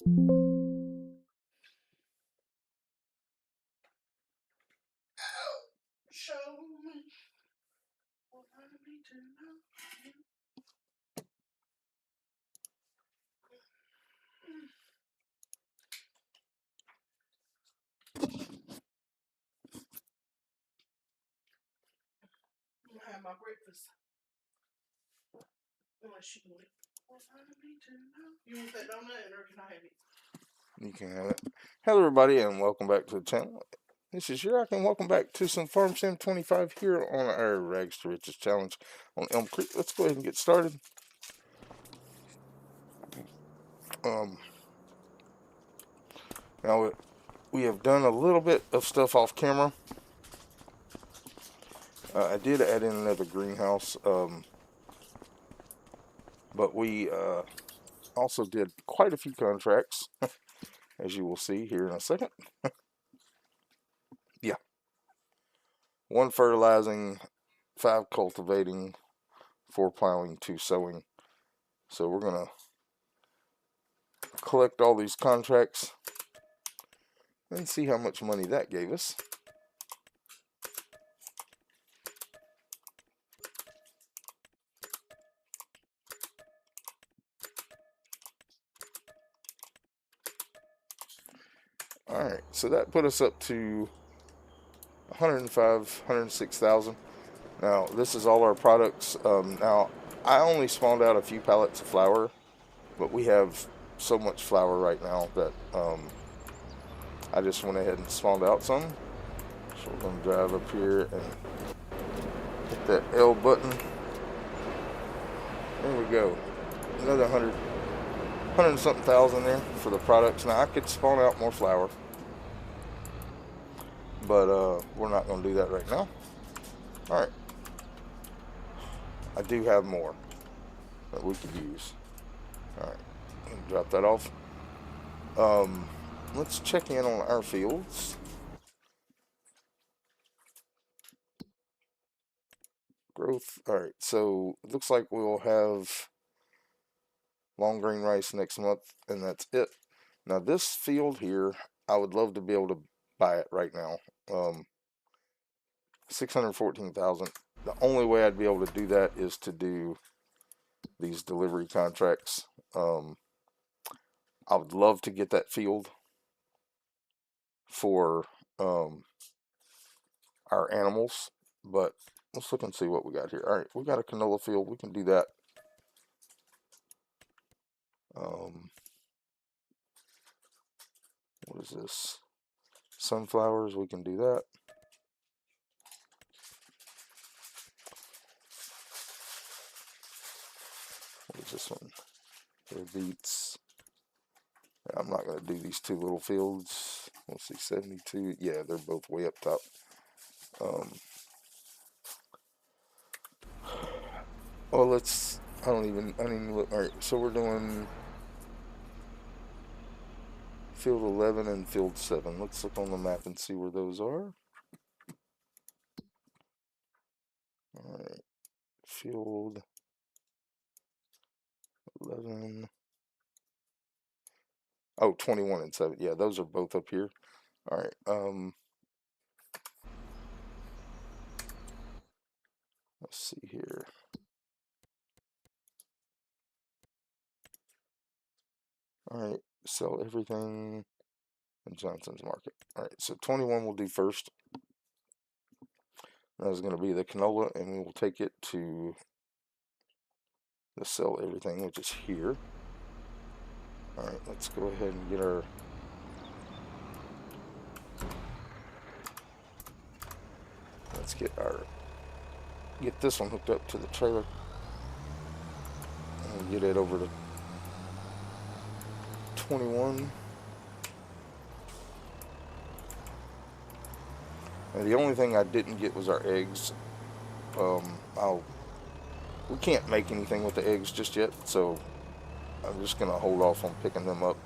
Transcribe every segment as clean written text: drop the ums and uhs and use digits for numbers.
Show me what I need to know. I'm gonna have my breakfast. Unless you want it. What I need to know. You want that donut or can I have it? You can have it. Hello, everybody, and welcome back to the channel. This is Yurok, and welcome back to some Farm Sim 25 here on our Rags to Riches challenge on Elm Creek. Let's go ahead and get started. Now we have done a little bit of stuff off camera. I did add in another greenhouse, but we also did quite a few contracts, as you will see here in a second. Yeah. 1 fertilizing, 5 cultivating, 4 plowing, 2 sowing. So we're going to collect all these contracts and see how much money that gave us. Alright, so that put us up to 106,000. Now, this is all our products. Now, I only spawned out a few pallets of flour, but we have so much flour right now that I just went ahead and spawned out some. So we're going to drive up here and hit that L button. There we go. Another 100 and something thousand there for the products. Now, I could spawn out more flour, but we're not going to do that right now. Alright. I do have more that we could use. Alright. Drop that off. Let's check in on our fields. Growth. Alright, so it looks like we'll have long grain rice next month, and that's it. Now, this field here, I would love to be able to buy it right now. 614,000. The only way I'd be able to do that is to do these delivery contracts. I would love to get that field for our animals, but let's look and see what we got here. All right, we got a canola field. We can do that. What is this? Sunflowers. We can do that. What is this one? They're beets. I'm not going to do these 2 little fields. Let's see, 72. Yeah, they're both way up top. Well, let's. I don't even look. All right, so we're doing field 11 and field 7. Let's look on the map and see where those are. All right, field 11. Oh, 21 and 7. Yeah, those are both up here. All right. Let's see here. All right, sell everything in Johnson's Market. All right, so 21 we'll do first. That is going to be the canola, and we will take it to the sell everything, which is here. All right, let's go ahead and get our get this one hooked up to the trailer and get it over to 21. And the only thing I didn't get was our eggs. We can't make anything with the eggs just yet, so I'm just gonna hold off on picking them up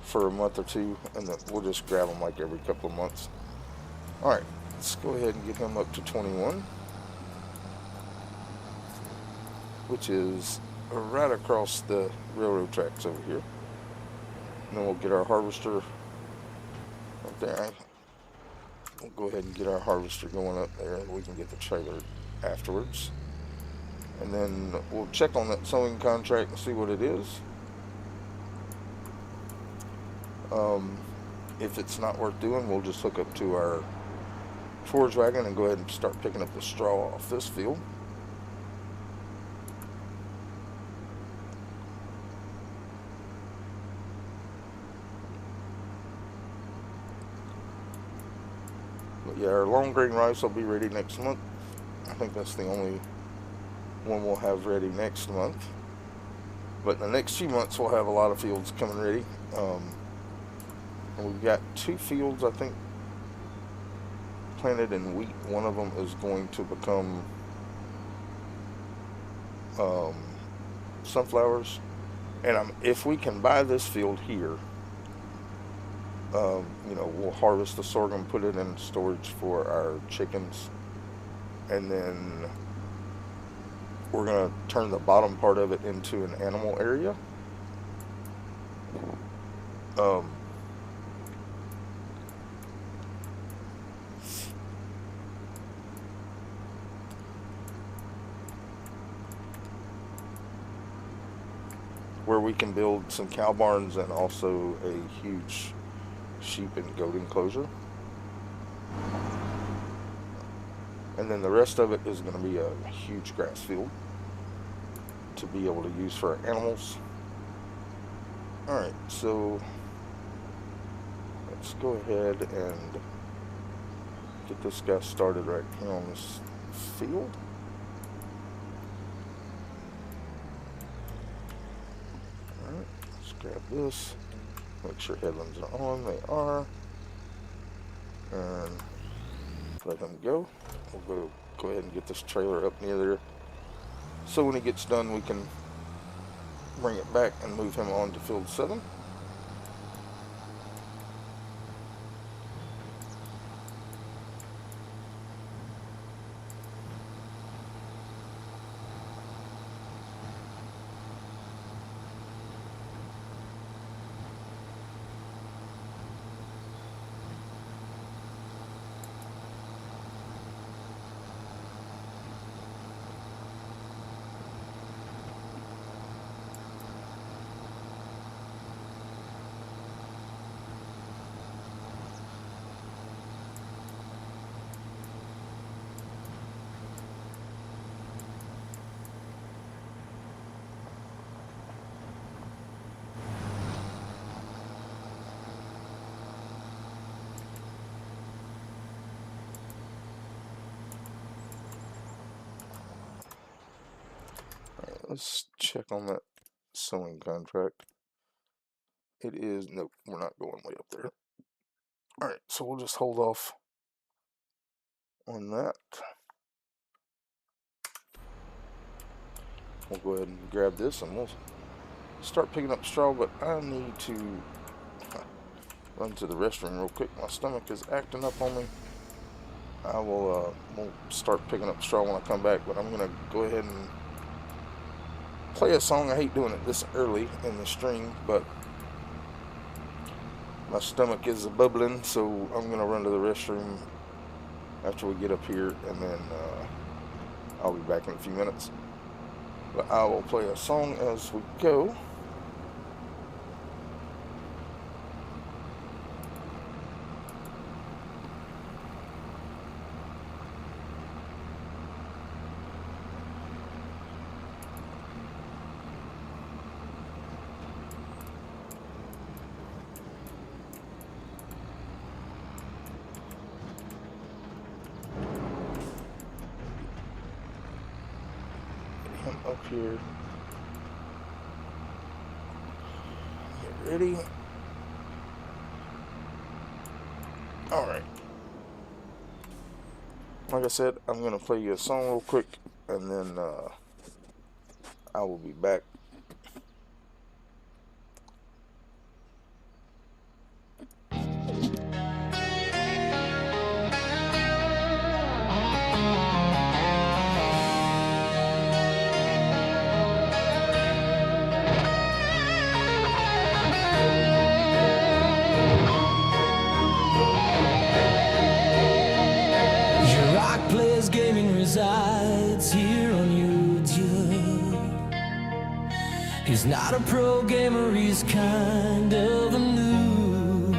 for a month or 2, and then we'll just grab them like every couple of months. All right, let's go ahead and get him up to 21, which is right across the railroad tracks over here. And then we'll get our harvester up there. We'll go ahead and get our harvester going up there, and we can get the trailer afterwards. And then we'll check on that sewing contract and see what it is. If it's not worth doing, we'll just hook up to our forage wagon and go ahead and start picking up the straw off this field. But yeah, our long grain rice will be ready next month. I think that's the only one we'll have ready next month. But in the next few months, we'll have a lot of fields coming ready. And we've got 2 fields, I think, planted in wheat. One of them is going to become sunflowers. And if we can buy this field here, we'll harvest the sorghum, put it in storage for our chickens, and then we're going to turn the bottom part of it into an animal area. Where we can build some cow barns and also a huge sheep and goat enclosure. And then the rest of it is going to be a huge grass field to be able to use for our animals. Alright, so let's go ahead and get this guy started right here on this field. Alright, let's grab this. Make sure headlamps are on. They are. And let him go. We'll go ahead and get this trailer up near there. So when he gets done, we can bring it back and move him on to field 7. Let's check on that sewing contract. It is, nope, we're not going way up there. Alright, so we'll just hold off on that. We'll go ahead and grab this and we'll start picking up straw, but I need to run to the restroom real quick. My stomach is acting up on me. I will we'll start picking up straw when I come back, but I'm going to go ahead and play a song. I hate doing it this early in the stream, but my stomach is bubbling, so I'm going to run to the restroom after we get up here, and then I'll be back in a few minutes. But I will play a song as we go. Up here. Get ready. Alright. Like I said, I'm going to play you a song real quick, and then I will be back. He's not a pro gamer, he's kind of a noob.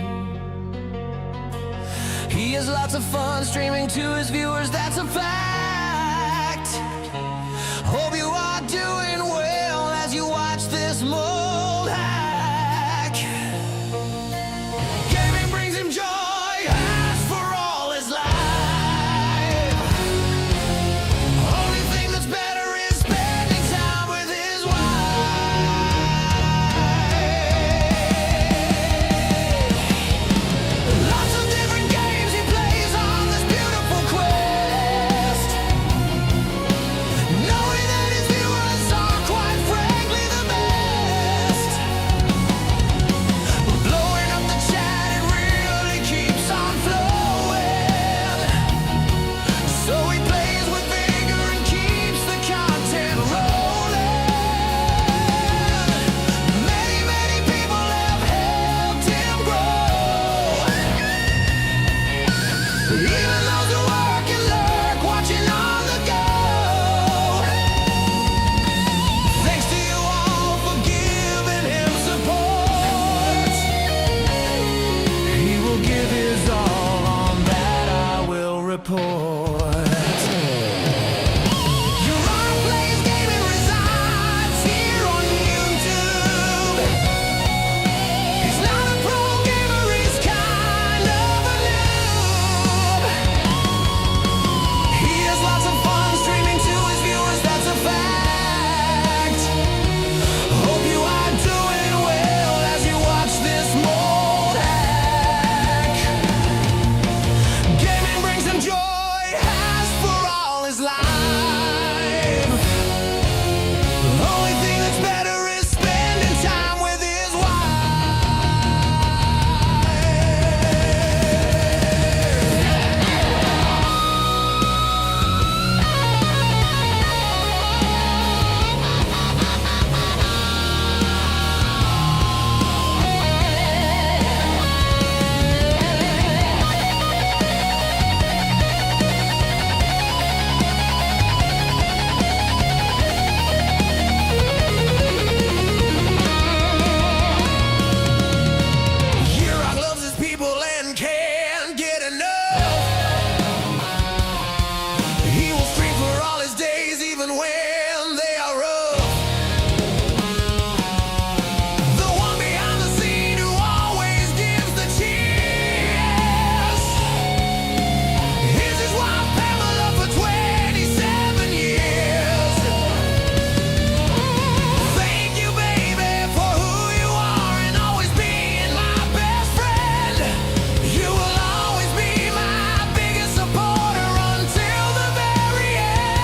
He has lots of fun streaming to his viewers, that's a fact. Hope you are doing well as you watch this mold hack. Gaming brings him joy as for all his life. Only thing that's better is spending time with his wife. Lots of different games he plays on this beautiful quest, knowing that his viewers are quite frankly the best. Blowing up the chat, it really keeps on flowing. So he plays with vigor and keeps the content rolling. Many, many people have helped him grow. Even those who work and lurk, watching on the go. Thanks to you all for giving him support. He will give his all, on that I will report. Your Art Plays Gaming resides here on YouTube. He's not a pro gamer, he's kind of a noob. He has lots of fun streaming to his viewers, that's a fact. Hope you are doing well as you watch this mold hack. Gaming brings him joy, has for all his life. The only thing that's better is spending time with his Year-Rock loves his people and can't get enough. He will stream for all his days, even when they are rough. The one behind the scene who always gives the cheers is his wife Pamela for 27 years. Thank you, baby, for who you are and always being my best friend. You will always be my biggest supporter until the very end.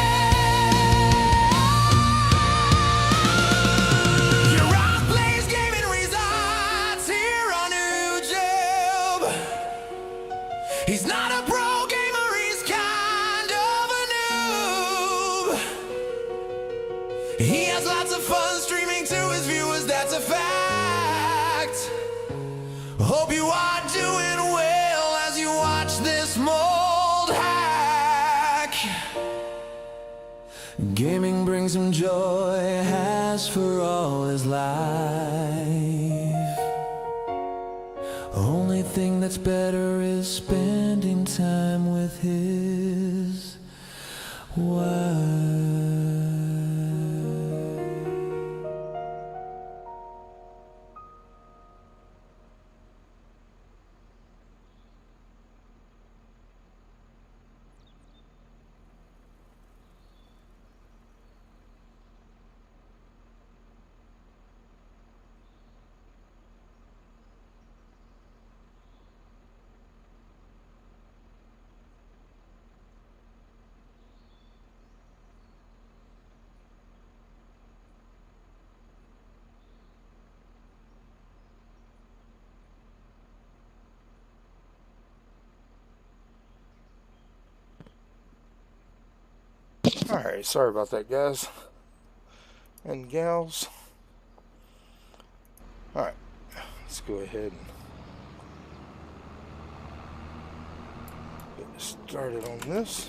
Your Art Plays Gaming resides here on YouTube. He's not a pro gamer, he's kind of a noob. He has lots of fun streaming to his viewers, that's a fact. Hope you are doing well as you watch this mold hack. Gaming brings him joy, has for all his life. Only thing that's better is spending time with his wife. Alright, sorry about that, guys and gals. Alright, let's go ahead and get started on this.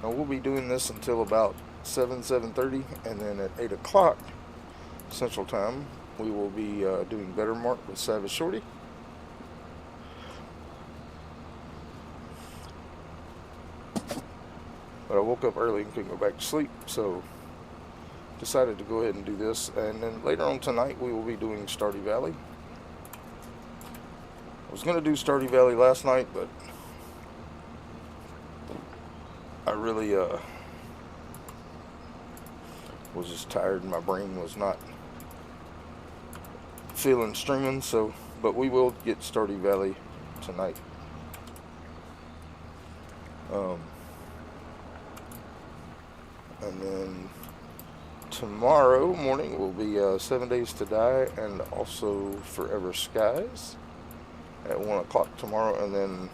Now we'll be doing this until about 7:30, and then at 8 o'clock Central Time, we will be doing Better Mark with Savage Shorty. But I woke up early and couldn't go back to sleep, so decided to go ahead and do this. And then later on tonight, we will be doing Stardew Valley. I was going to do Stardew Valley last night, but I really was just tired and my brain was not feeling streaming. So, but we will get Stardew Valley tonight. And then tomorrow morning will be 7 Days to Die and also Forever Skies at 1 o'clock tomorrow. And then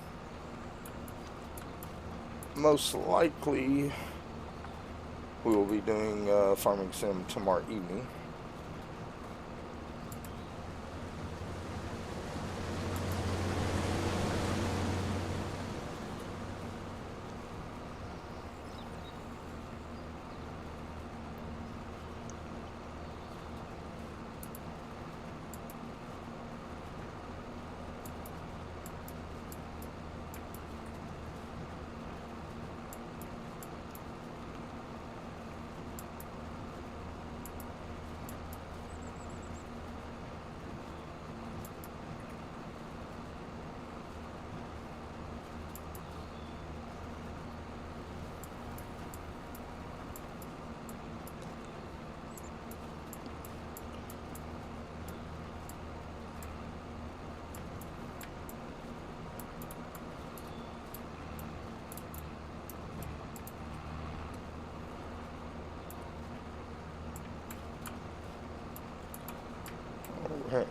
most likely we will be doing Farming Sim tomorrow evening. Alright.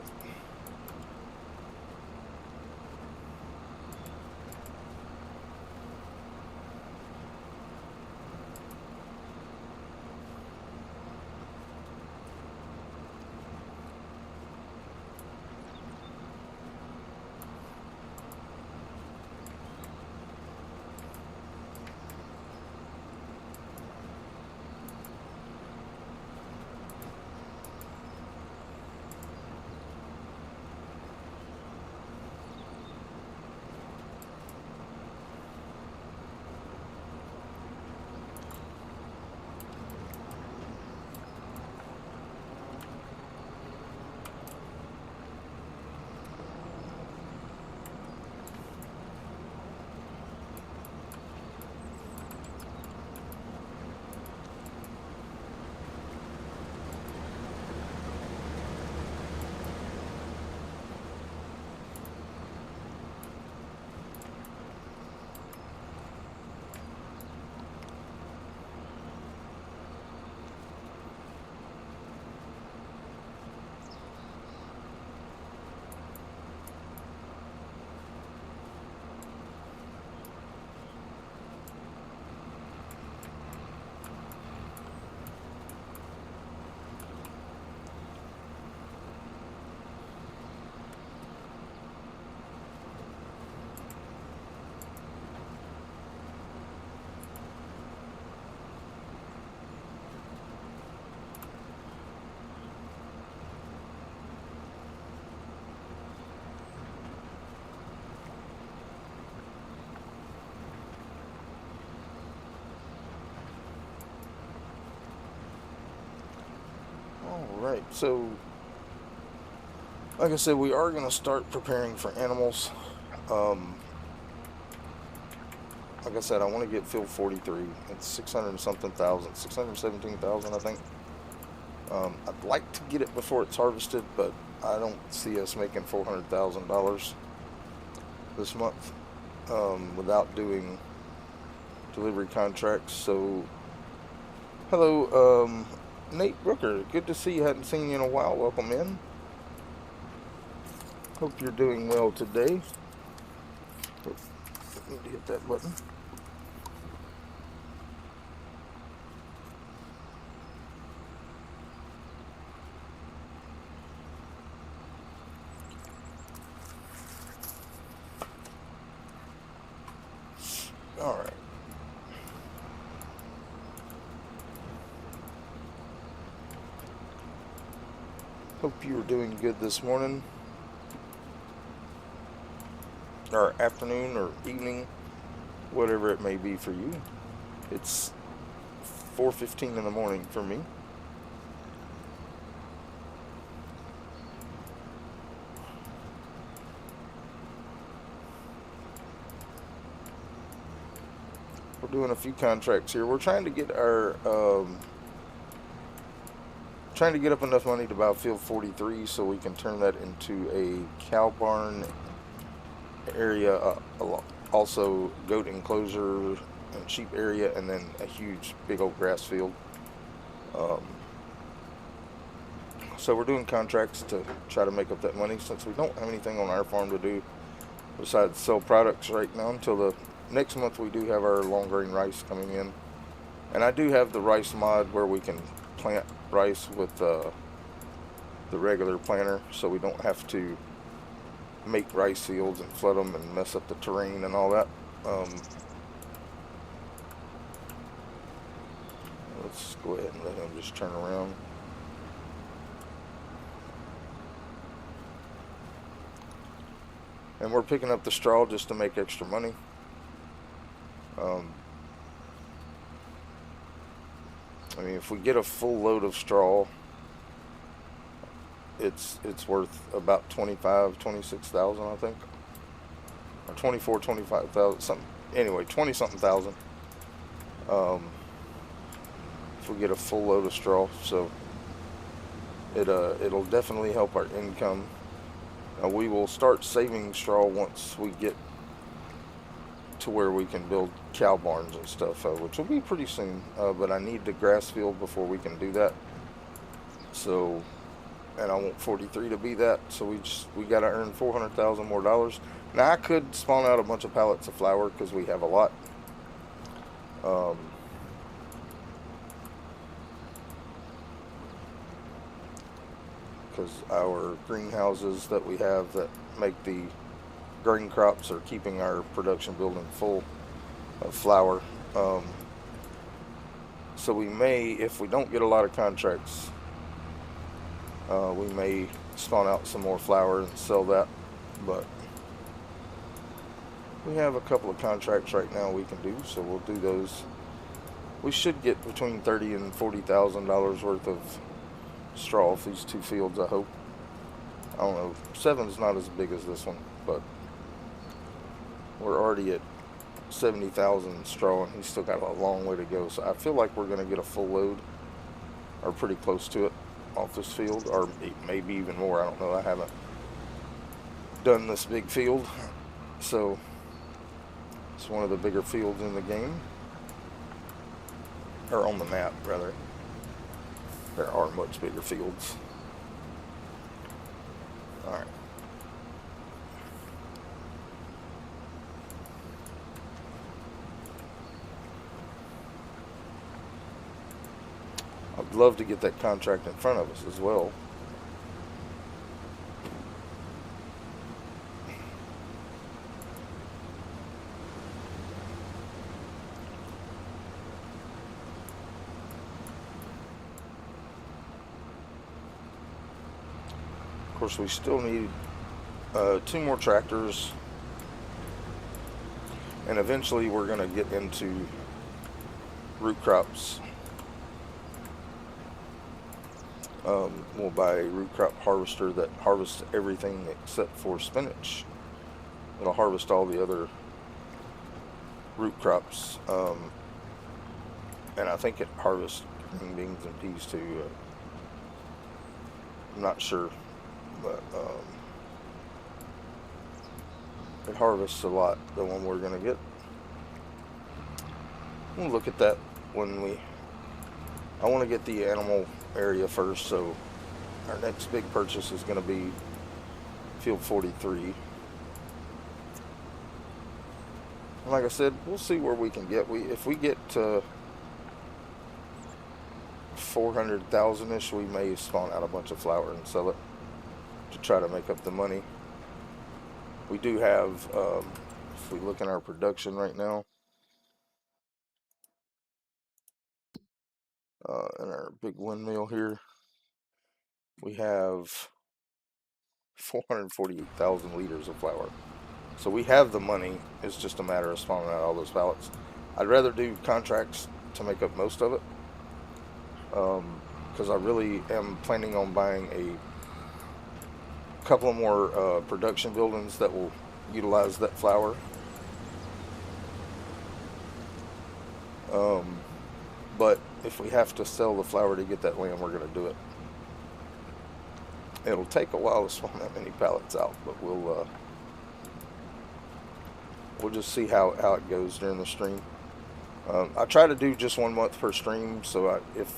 Alright, so like I said, we are going to start preparing for animals. Like I said, I want to get field 43. It's 600 and something thousand, 617,000 I think. I'd like to get it before it's harvested, but I don't see us making $400,000 this month without doing delivery contracts. So hello, Nate Brooker, good to see you. Hadn't seen you in a while. Welcome in. Hope you're doing well today. Oh, I need to hit that button. All right. Hope you are doing good this morning, or afternoon, or evening, whatever it may be for you. It's 4:15 in the morning for me. We're doing a few contracts here. We're trying to get our trying to get up enough money to buy field 43 so we can turn that into a cow barn area, also goat enclosure and sheep area, and then a huge big old grass field. Um, so we're doing contracts to try to make up that money since we don't have anything on our farm to do besides sell products right now until the next month. We do have our long grain rice coming in, and I do have the rice mod where we can plant rice with the regular planter, so we don't have to make rice fields and flood them and mess up the terrain and all that. Let's go ahead and let him just turn around. And we're picking up the straw just to make extra money. I mean, if we get a full load of straw, it's worth about 26,000, I think, or 25,000, something. Anyway, 20 something thousand. If we get a full load of straw, so it'll definitely help our income. We will start saving straw once we get to where we can build cow barns and stuff, which will be pretty soon. But I need the grass field before we can do that. So, and I want 43 to be that. So we got to earn 400,000 more dollars. Now I could spawn out a bunch of pallets of flour because we have a lot. Because our greenhouses that we have that make the grain crops are keeping our production building full of flour. So we may, if we don't get a lot of contracts, we may spawn out some more flour and sell that. But we have a couple of contracts right now we can do, so we'll do those. We should get between $30,000 and $40,000 worth of straw off these two fields, I hope. I don't know, 7's not as big as this one, but we're already at 70,000 straw, and he's still got a long way to go. So I feel like we're going to get a full load, or pretty close to it, off this field, or maybe even more. I don't know. I haven't done this big field, so it's one of the bigger fields in the game, or on the map, rather. There are much bigger fields. Alright. I'd love to get that contract in front of us as well. Of course, we still need 2 more tractors, and eventually we're going to get into root crops. We'll buy a root crop harvester that harvests everything except for spinach. It'll harvest all the other root crops, and I think it harvests green beans and peas too. I'm not sure, but it harvests a lot, the one we're going to get. We'll look at that when I want to get the animal area first, so our next big purchase is going to be field 43. And like I said, we'll see where we can get. If we get to 400,000-ish, we may spawn out a bunch of flour and sell it to try to make up the money. We do have, if we look in our production right now, in our big windmill here, we have 448,000 liters of flour. So we have the money. It's just a matter of spawning out all those pallets. I'd rather do contracts to make up most of it, because I really am planning on buying a couple of more production buildings that will utilize that flour. But if we have to sell the flour to get that land, we're going to do it. It'll take a while to spawn that many pallets out, but we'll just see how it goes during the stream. I try to do just 1 month per stream, so if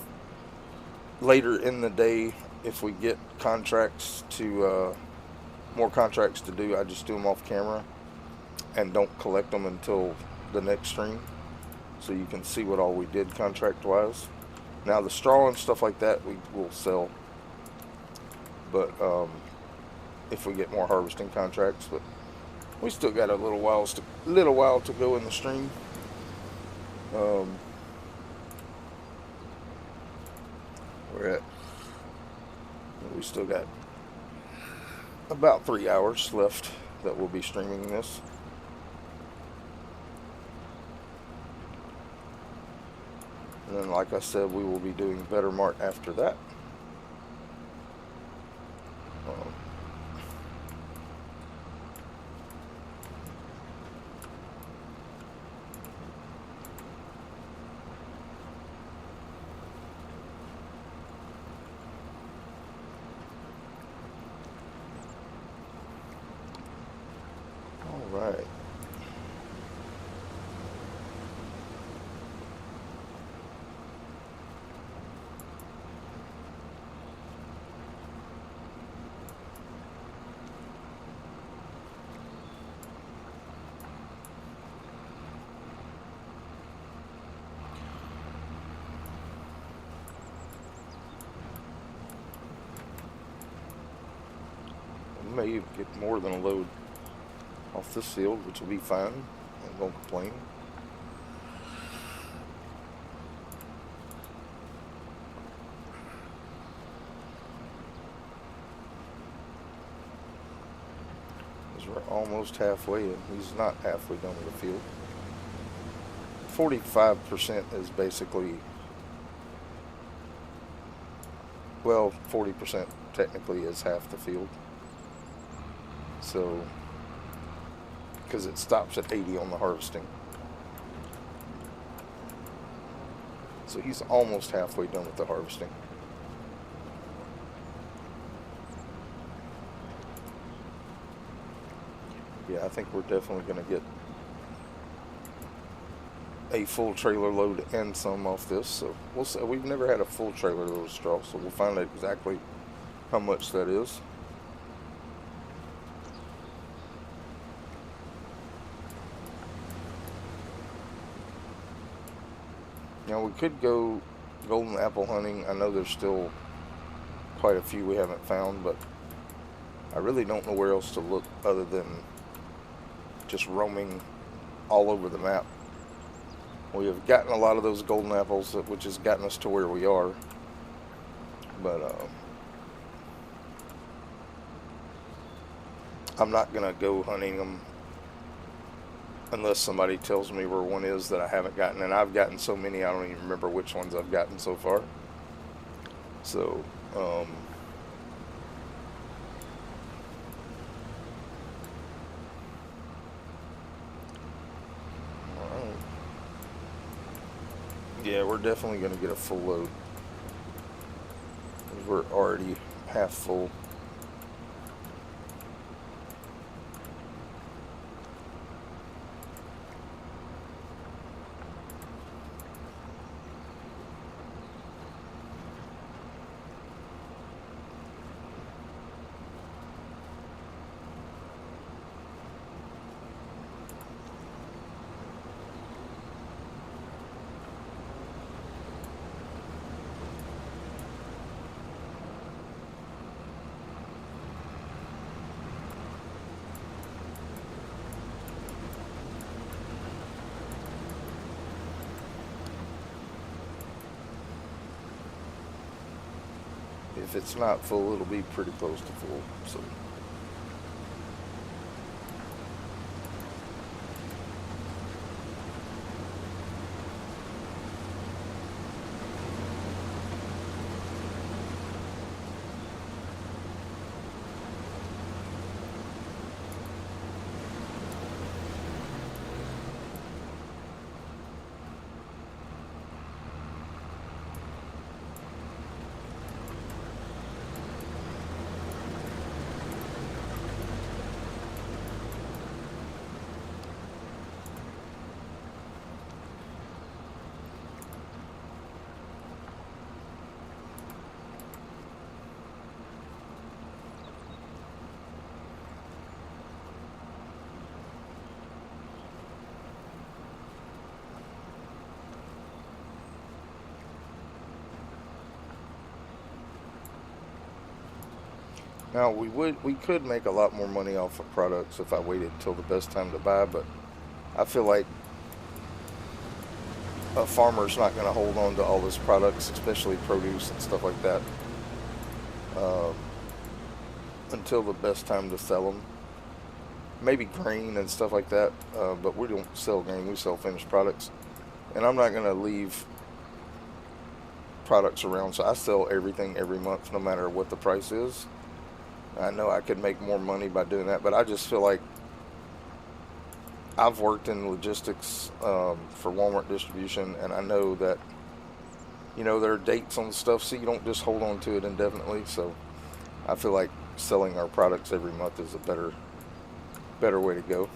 later in the day, if we get contracts to more contracts to do, I just do them off camera and don't collect them until the next stream, so you can see what all we did contract wise. Now the straw and stuff like that we will sell, but if we get more harvesting contracts, but we still got a little while to go in the stream. We still got about 3 hours left that we'll be streaming this. And then, like I said, we will be doing Better Mart after that. All right. We may even get more than a load off this field, which will be fine. I won't complain. Because we're almost halfway in. He's not halfway done with the field. 45% is basically, well, 40% technically is half the field. So, because it stops at 80 on the harvesting. So he's almost halfway done with the harvesting. Yeah, I think we're definitely going to get a full trailer load and some off this. So we'll see. We've never had a full trailer load of straw, so we'll find out exactly how much that is. Now we could go golden apple hunting. I know there's still quite a few we haven't found, but I really don't know where else to look other than just roaming all over the map. We have gotten a lot of those golden apples, which has gotten us to where we are, but I'm not gonna go hunting them unless somebody tells me where one is that I haven't gotten, and I've gotten so many I don't even remember which ones I've gotten so far. So alright. Yeah, we're definitely going to get a full load. We're already half full. if it's not full, it'll be pretty close to full. So. Now we could make a lot more money off of products if I waited till the best time to buy, but I feel like a farmer's not going to hold on to all his products, especially produce and stuff like that, um, until the best time to sell them. Maybe grain and stuff like that, but we don't sell grain, we sell finished products. And I'm not going to leave products around, so I sell everything every month no matter what the price is. I know I could make more money by doing that, but I just feel like I've worked in logistics for Walmart distribution, and I know that there are dates on the stuff, so you don't just hold on to it indefinitely. So I feel like selling our products every month is a better way to go.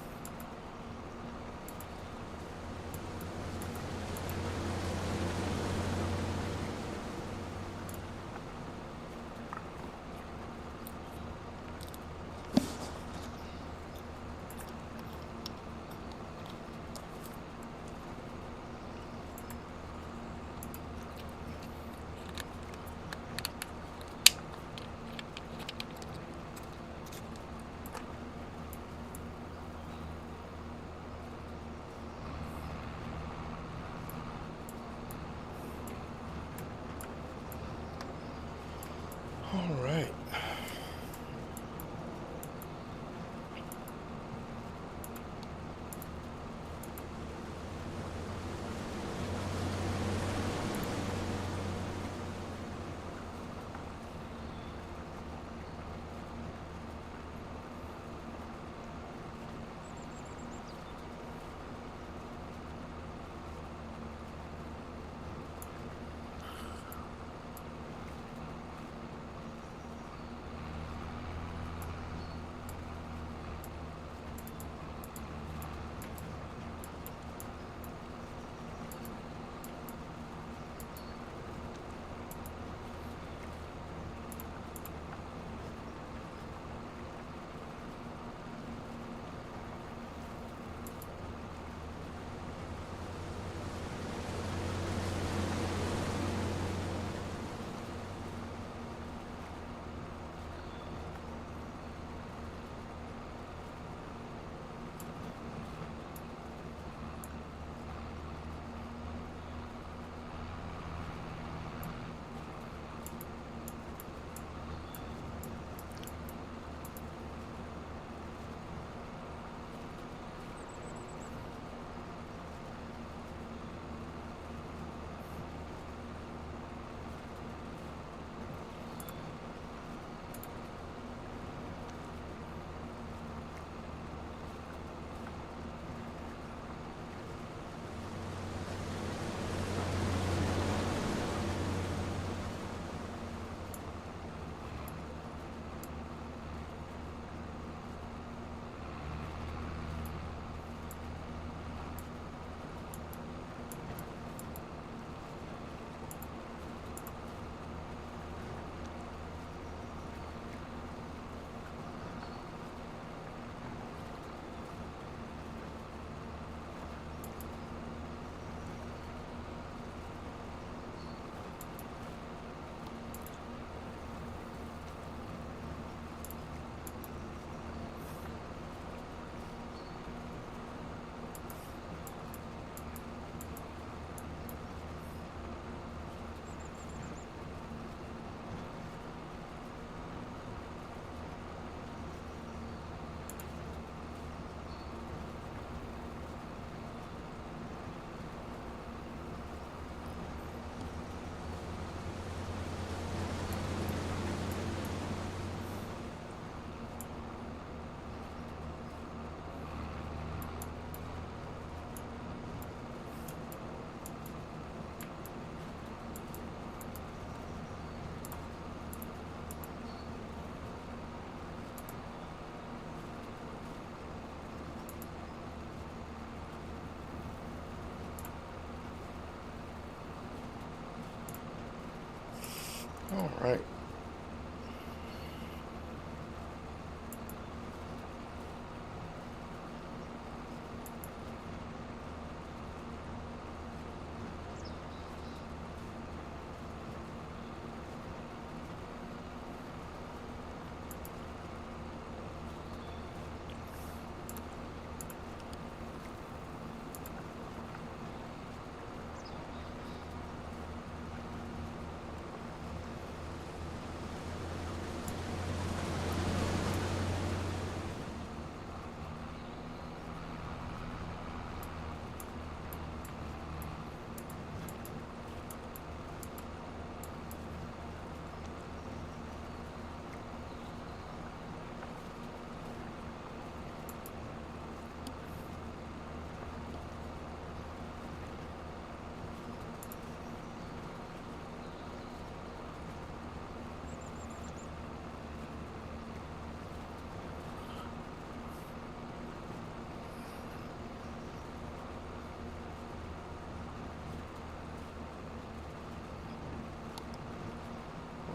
All right.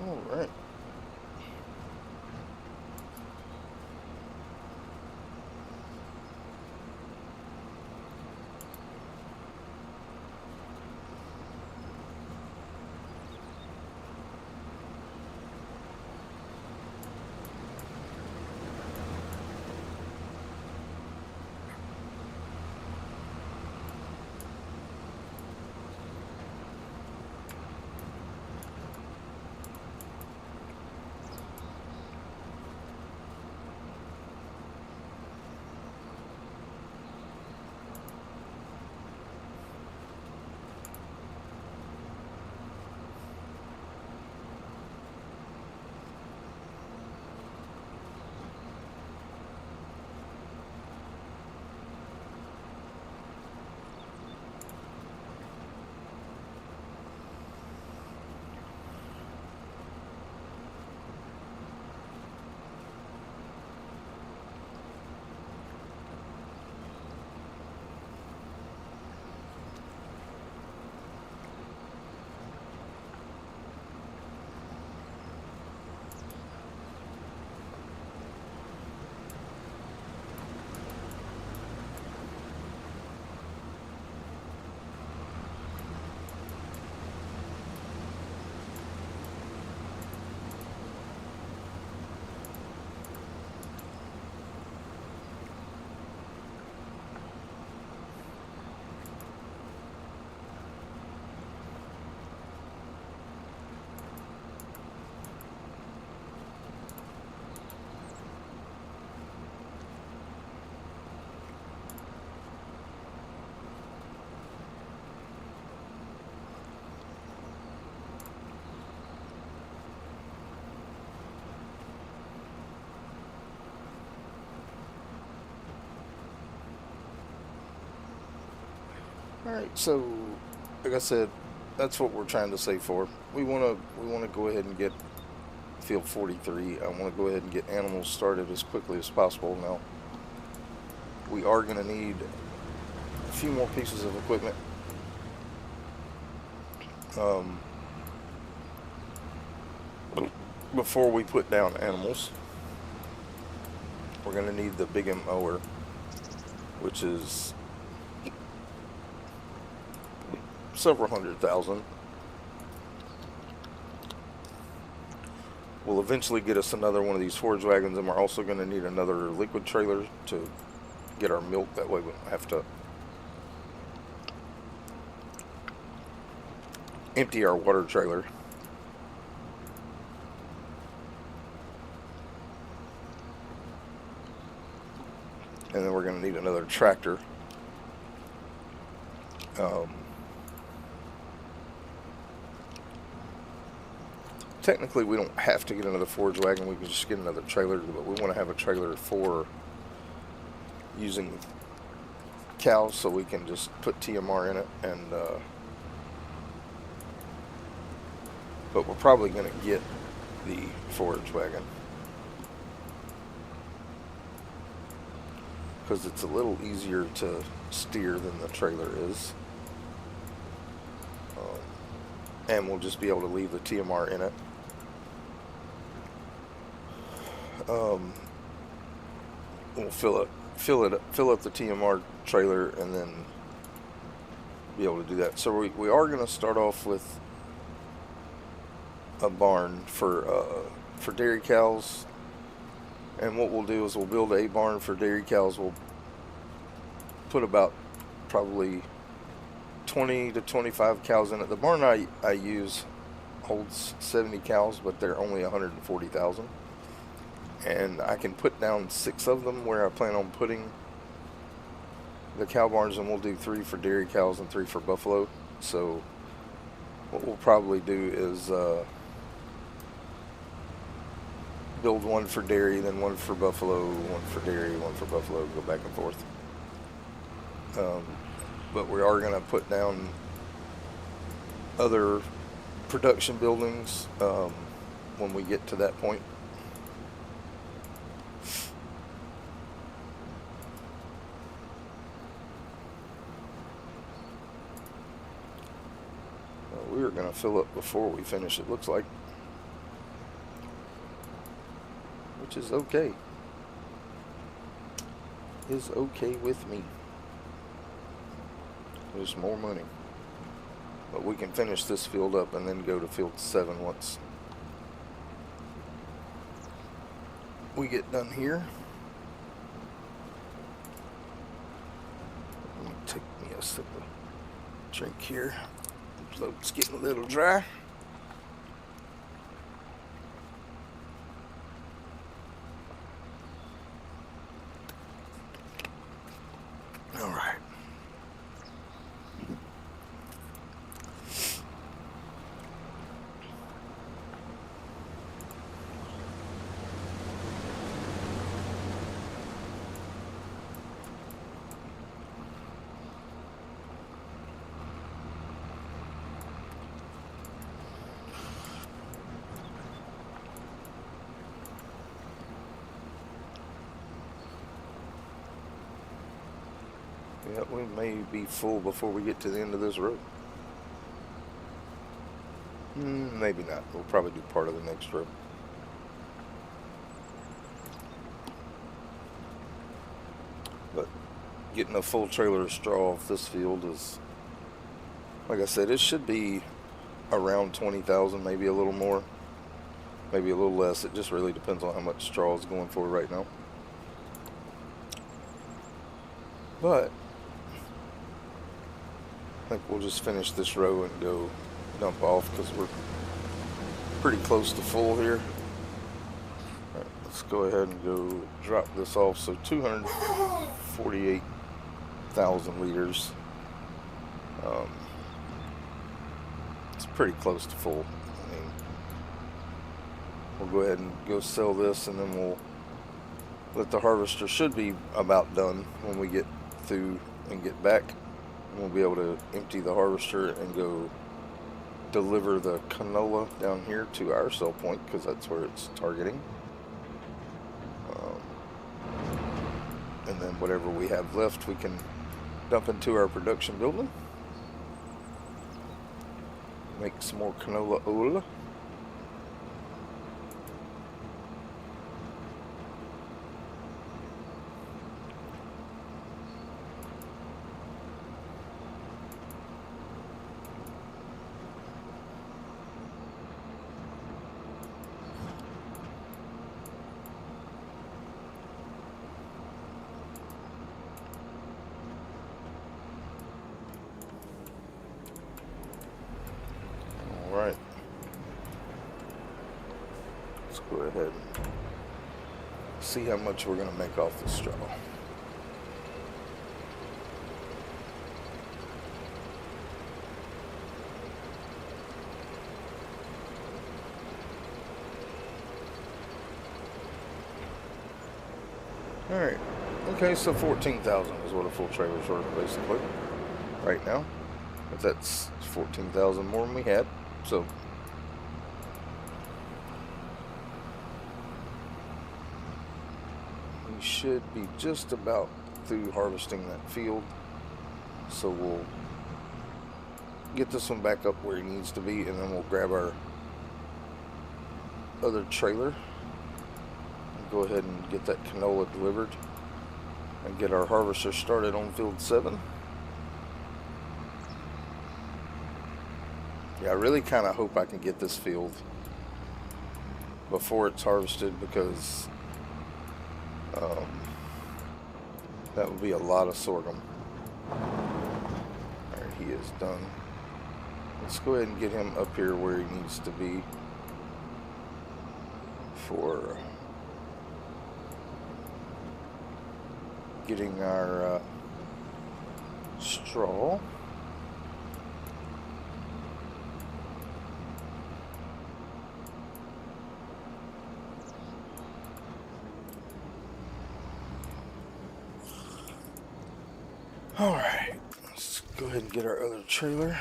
All right. All right. So, like I said, that's what we're trying to save for. We want to go ahead and get field 43. I want to go ahead and get animals started as quickly as possible. Now, we are going to need a few more pieces of equipment. Um, Before we put down animals, we're going to need the big M mower, which is several $100,000. We'll eventually get us another one of these forage wagons, and we're also going to need another liquid trailer to get our milk. That way we don't have to empty our water trailer. And then we're going to need another tractor. Technically, we don't have to get another forage wagon. We can just get another trailer, but we want to have a trailer for using cows, so we can just put TMR in it. And but we're probably going to get the forage wagon because it's a little easier to steer than the trailer is. And we'll just be able to leave the TMR in it. we'll fill up the TMR trailer, and then be able to do that. So we are going to start off with a barn for dairy cows, and what we'll do is we'll build a barn for dairy cows. We'll put about probably 20 to 25 cows in it. The barn I use holds 70 cows, but they're only 140,000, and I can put down 6 of them where I plan on putting the cow barns, and we'll do 3 for dairy cows and 3 for buffalo. So what we'll probably do is build 1 for dairy, then 1 for buffalo, 1 for dairy, 1 for buffalo, go back and forth. But we are going to put down other production buildings when we get to that point. We are going to fill up before we finish, it looks like, which is okay. Is okay with me. There's more money, but we can finish this field up and then go to field 7 once we get done here. Let me take me a sip of drink here. The throat's getting a little dry. All right. Yeah, we may be full before we get to the end of this road. Maybe not. We'll probably do part of the next row. But getting a full trailer of straw off this field is, like I said, it should be around 20,000, maybe a little more, maybe a little less. It just really depends on how much straw is going for right now. But I think we'll just finish this row and go dump off because we're pretty close to full here. Alright, let's go ahead and go drop this off. So 248,000 liters. It's pretty close to full. I mean, we'll go ahead and go sell this, and then we'll let the harvester should be about done when we get through and get back. We'll be able to empty the harvester and go deliver the canola down here to our sell point, because that's where it's targeting. And then whatever we have left we can dump into our production building, make some more canola oil. Alright, let's go ahead and see how much we're going to make off the straw. Alright, okay, so 14,000 is what a full trailer's worth basically right now. But that's 14,000 more than we had. So we should be just about through harvesting that field. So we'll get this one back up where it needs to be, and then we'll grab our other trailer and go ahead and get that canola delivered and get our harvester started on field 7. Yeah, I really kind of hope I can get this field before it's harvested, because that would be a lot of sorghum. Alright, he is done. Let's go ahead and get him up here where he needs to be for getting our straw. Alright, let's go ahead and get our other trailer.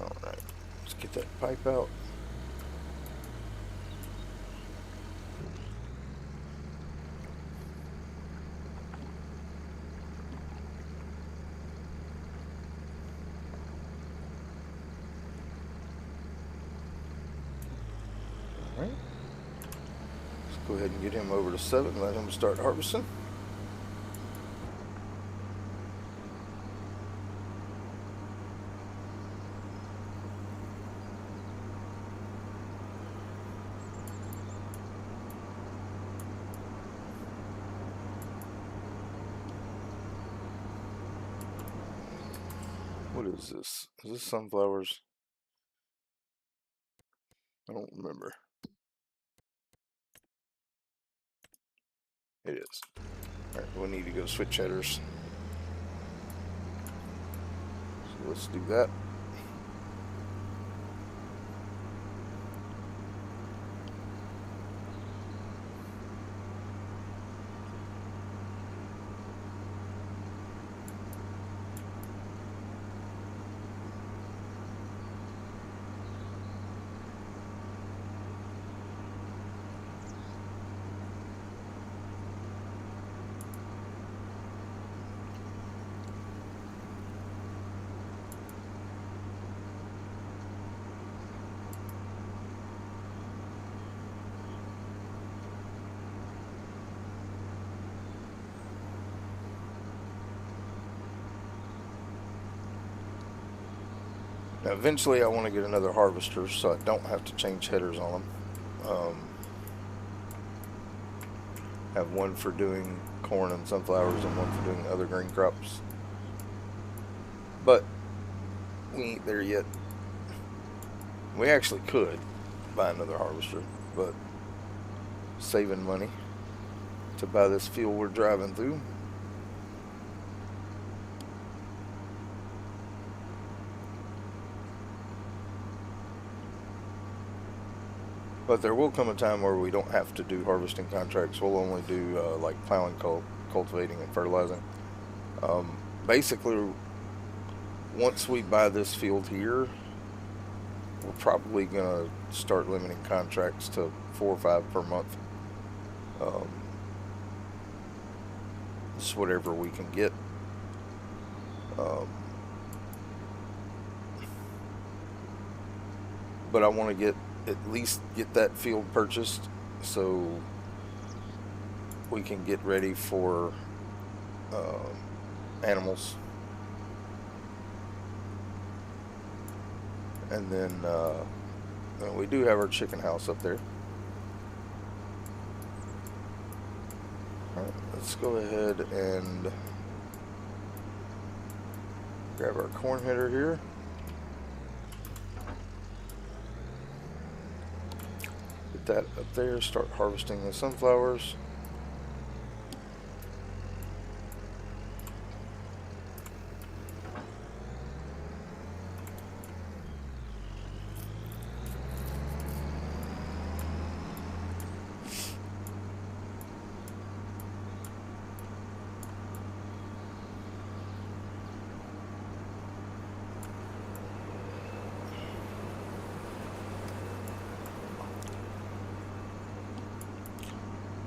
Alright, let's get that pipe out. Alright, let's go ahead and get him over to 7 and let him start harvesting. What is this? Is this sunflowers? I don't remember. It is. Alright, we need to go switch headers. So let's do that. Now eventually I want to get another harvester so I don't have to change headers on them. Have one for doing corn and sunflowers and one for doing other green crops. But we ain't there yet. We actually could buy another harvester, but saving money to buy this field we're driving through. But there will come a time where we don't have to do harvesting contracts. We'll only do like plowing, cultivating, and fertilizing. Basically, once we buy this field here, we're probably going to start limiting contracts to 4 or 5 per month. Just whatever we can get. But I want to at least get that field purchased so we can get ready for animals. And then we do have our chicken house up there. Alright, let's go ahead and grab our corn header here. Get that up there, start harvesting the sunflowers.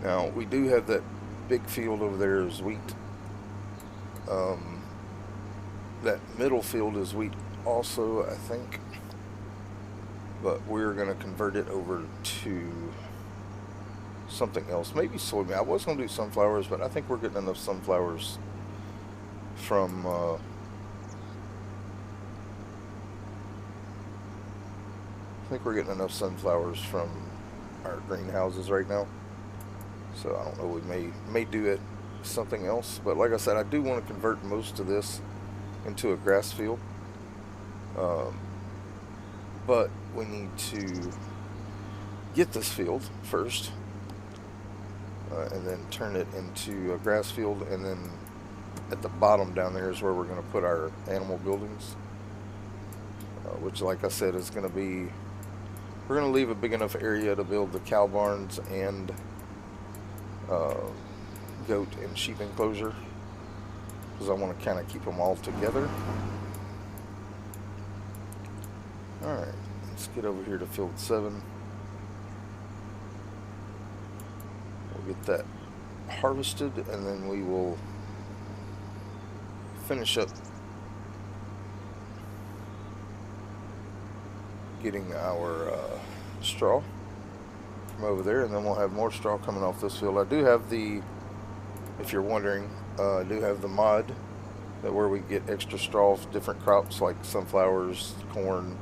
Now, we do have that big field over there is wheat. That middle field is wheat also, I think. But we're going to convert it over to something else. Maybe soybean. I was going to do sunflowers, but I think we're getting enough sunflowers from... I think we're getting enough sunflowers from our greenhouses right now. So I don't know, we may do it something else. But like I said, I do want to convert most of this into a grass field. But we need to get this field first. And then turn it into a grass field. And then at the bottom down there is where we're going to put our animal buildings. Which, like I said, is going to be... We're going to leave a big enough area to build the cow barns and goat and sheep enclosure, because I want to kind of keep them all together. Alright, let's get over here to field 7. We'll get that harvested, and then we will finish up getting our straw from over there, and then we'll have more straw coming off this field. I do have the, if you're wondering, I do have the mod that where we get extra straw for different crops like sunflowers, corn,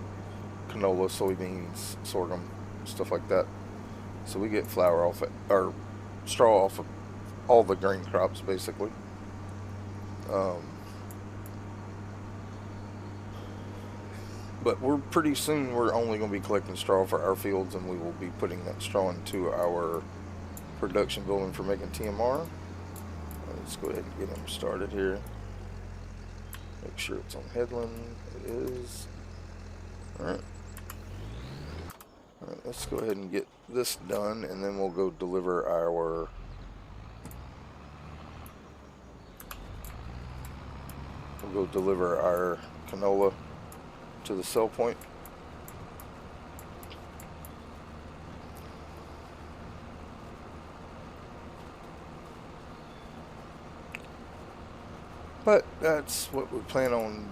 canola, soybeans, sorghum, stuff like that. So we get flour off it, or straw off of all the grain crops basically. But we're pretty soon, we're only going to be collecting straw for our fields, and we will be putting that straw into our production building for making TMR. Let's go ahead and get him started here. Make sure it's on headland. It is. Alright. Alright, let's go ahead and get this done, and then we'll go deliver our canola to the sell point. But that's what we plan on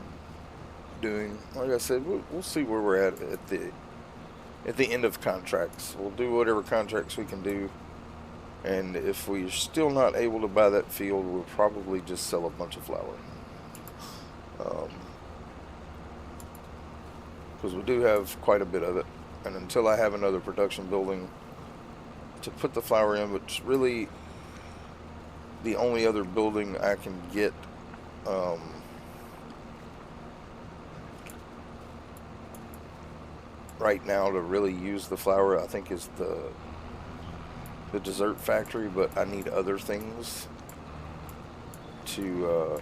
doing. Like I said, we'll see where we're at the end of contracts. We'll do whatever contracts we can do, and if we're still not able to buy that field, we'll probably just sell a bunch of flour. Because we do have quite a bit of it, and until I have another production building to put the flour in, which really the only other building I can get right now to really use the flour, I think, is the dessert factory, but I need other things to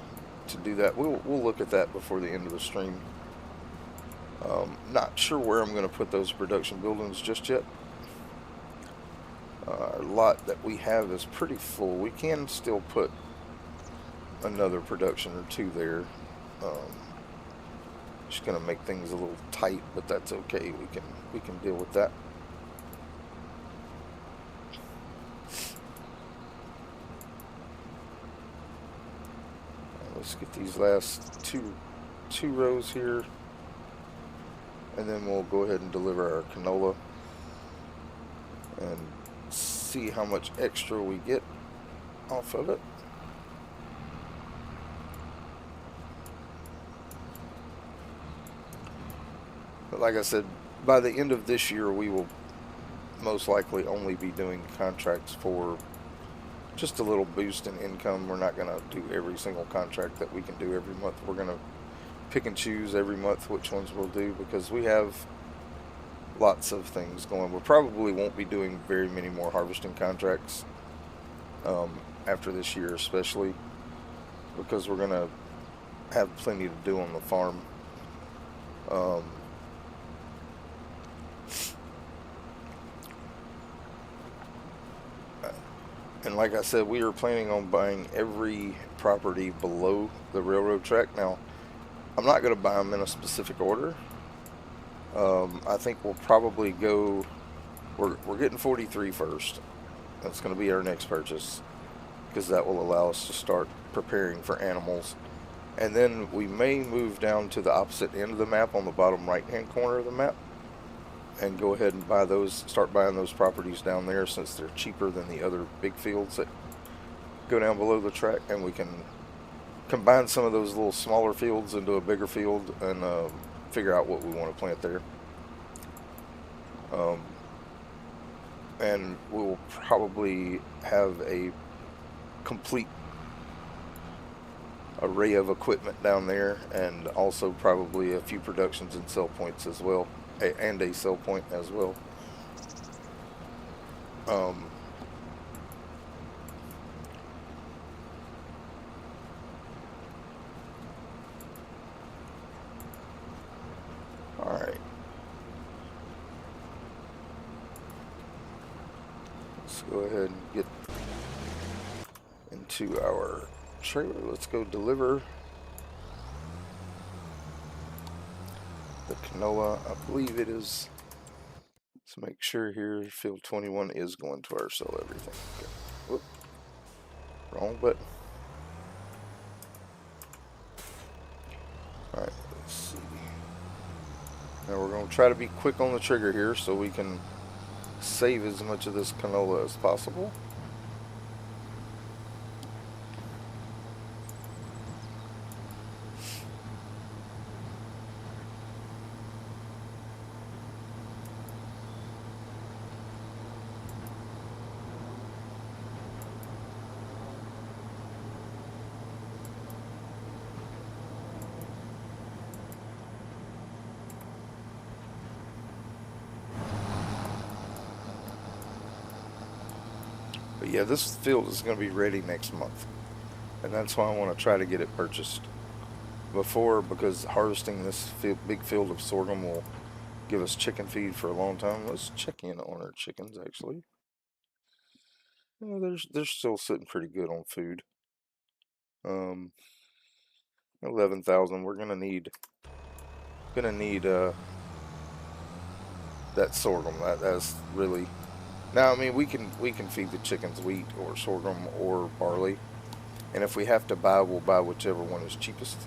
do that. We'll look at that before the end of the stream. Not sure where I'm going to put those production buildings just yet. Our lot that we have is pretty full. We can still put another production or two there. Just going to make things a little tight, but that's okay. We can deal with that. Let's get these last two rows here, and then we'll go ahead and deliver our canola and see how much extra we get off of it. But like I said, by the end of this year, we will most likely only be doing contracts for just a little boost in income. We're not going to do every single contract that we can do every month. We're going to pick and choose every month which ones we'll do, because we have lots of things going. We probably won't be doing very many more harvesting contracts after this year, especially because we're going to have plenty to do on the farm. And like I said, we are planning on buying every property below the railroad track. Now, I'm not going to buy them in a specific order. I think we'll probably go, we're getting 43 first. That's going to be our next purchase, because that will allow us to start preparing for animals. And then we may move down to the opposite end of the map on the bottom right hand corner of the map and go ahead and buy those, start buying those properties down there, since they're cheaper than the other big fields that go down below the track, and we can combine some of those little smaller fields into a bigger field and figure out what we want to plant there. And we'll probably have a complete array of equipment down there, and also probably a few productions and sell points as well, and a sell point as well. Alright. Let's go ahead and get into our trailer. Let's go deliver the canola. I believe it is. Let's make sure here field 21 is going to our sell everything. Okay. Whoop. Wrong button. Alright, let's see. Now we're going to try to be quick on the trigger here so we can save as much of this canola as possible. But yeah, this field is going to be ready next month, and that's why I want to try to get it purchased before, because harvesting this big field of sorghum will give us chicken feed for a long time. Let's check in on our chickens, actually. Yeah, they're still sitting pretty good on food. 11,000. We're gonna need that sorghum. That's really. Now, I mean, we can feed the chickens wheat or sorghum or barley, and if we have to buy, we'll buy whichever one is cheapest.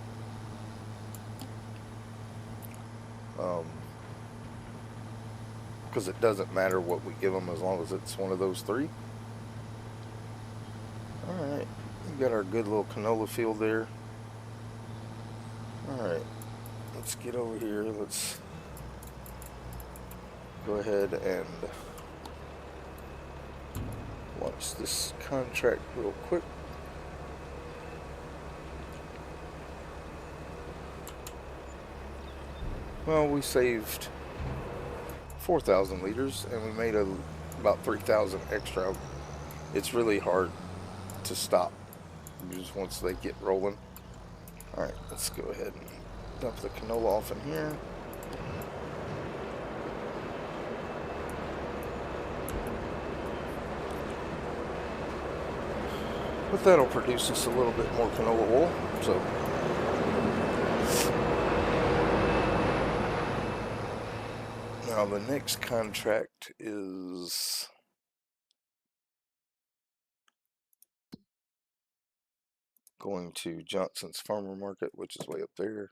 Because it doesn't matter what we give them as long as it's one of those three. All right, we got our good little canola field there. All right, let's get over here. Let's go ahead and launch this contract real quick. Well, we saved 4,000 liters and we made about 3,000 extra. It's really hard to stop just once they get rolling. Alright, let's go ahead and dump the canola off in here. But that'll produce us a little bit more canola wool. So now the next contract is going to Johnson's Farmer Market, which is way up there.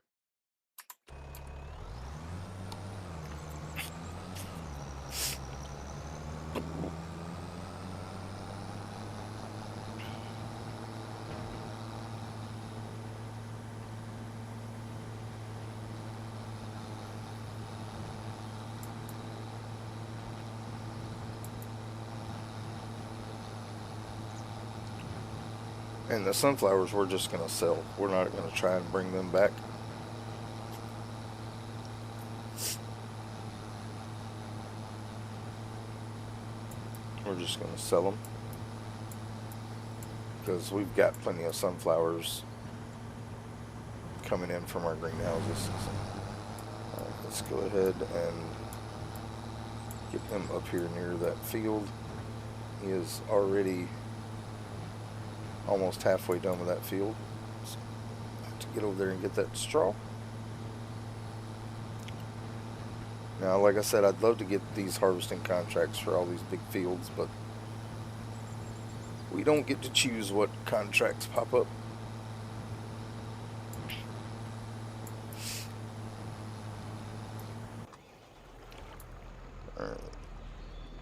And the sunflowers we're just going to sell. We're not going to try and bring them back. We're just going to sell them, because we've got plenty of sunflowers coming in from our greenhouses. Alright, let's go ahead and get him up here near that field. He is already almost halfway done with that field. So I have to get over there and get that straw. Now, like I said, I'd love to get these harvesting contracts for all these big fields, but We don't get to choose what contracts pop up. Alright.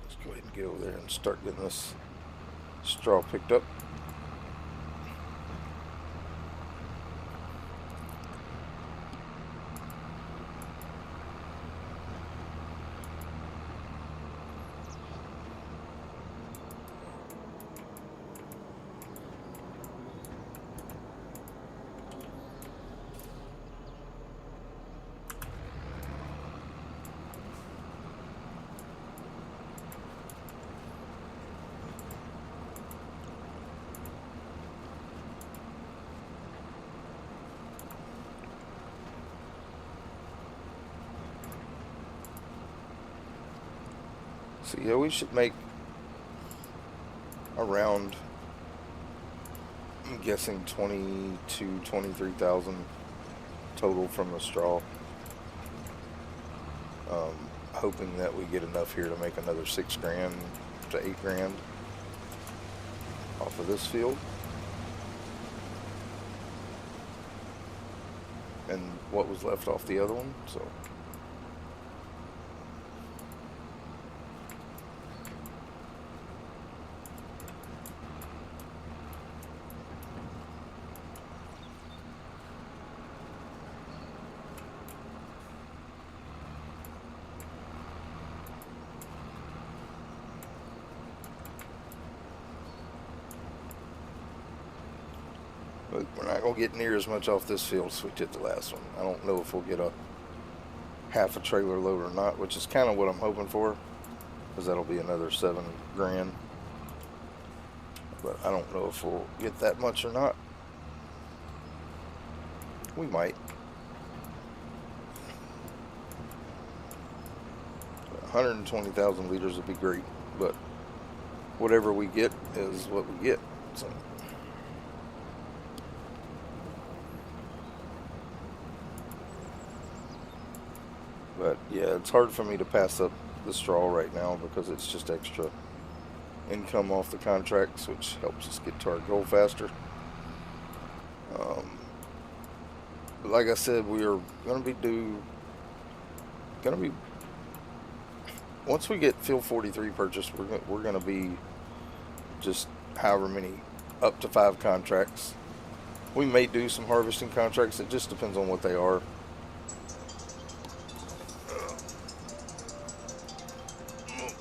Let's go ahead and get over there and start getting this straw picked up. So yeah, we should make around, I'm guessing 23,000 total from the straw. Hoping that we get enough here to make another 6 grand to 8 grand off of this field. And what was left off the other one, so. But we're not going to get near as much off this field as we did the last one. I don't know if we'll get a half a trailer load or not, which is kind of what I'm hoping for, because that'll be another 7 grand. But I don't know if we'll get that much or not. We might. 120,000 liters would be great, but whatever we get is what we get. So. But yeah, it's hard for me to pass up the straw right now because it's just extra income off the contracts, which helps us get to our goal faster. But like I said, we are going to be once we get field 43 purchased, we're going to be just however many, up to 5 contracts. We may do some harvesting contracts. It just depends on what they are.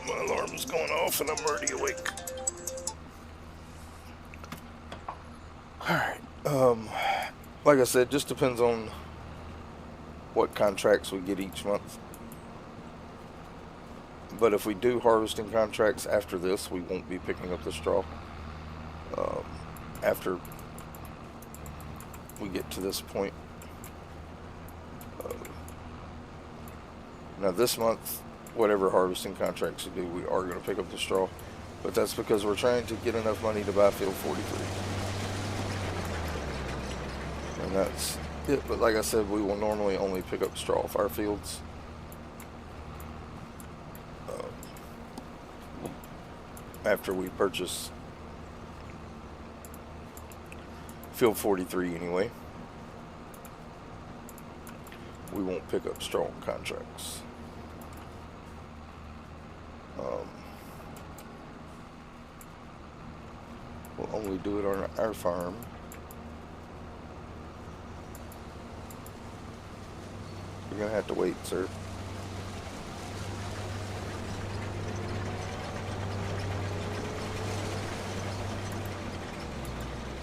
My alarm's going off and I'm already awake. Alright, like I said, just depends on what contracts we get each month. But if we do harvesting contracts after this, we won't be picking up the straw. After we get to this point. Now this month, whatever harvesting contracts you do, we are going to pick up the straw. But that's because we're trying to get enough money to buy field 43. And that's it. But like I said, we will normally only pick up straw off our fields. After we purchase field 43 anyway. We won't pick up straw contracts. We'll only do it on our farm. You're gonna have to wait, sir.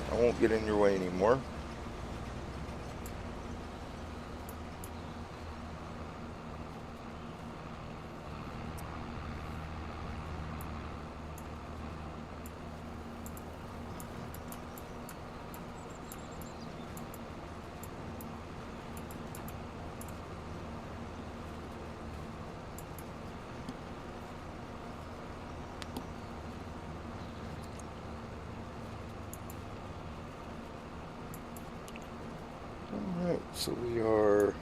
I won't get in your way anymore. Alright, so we are a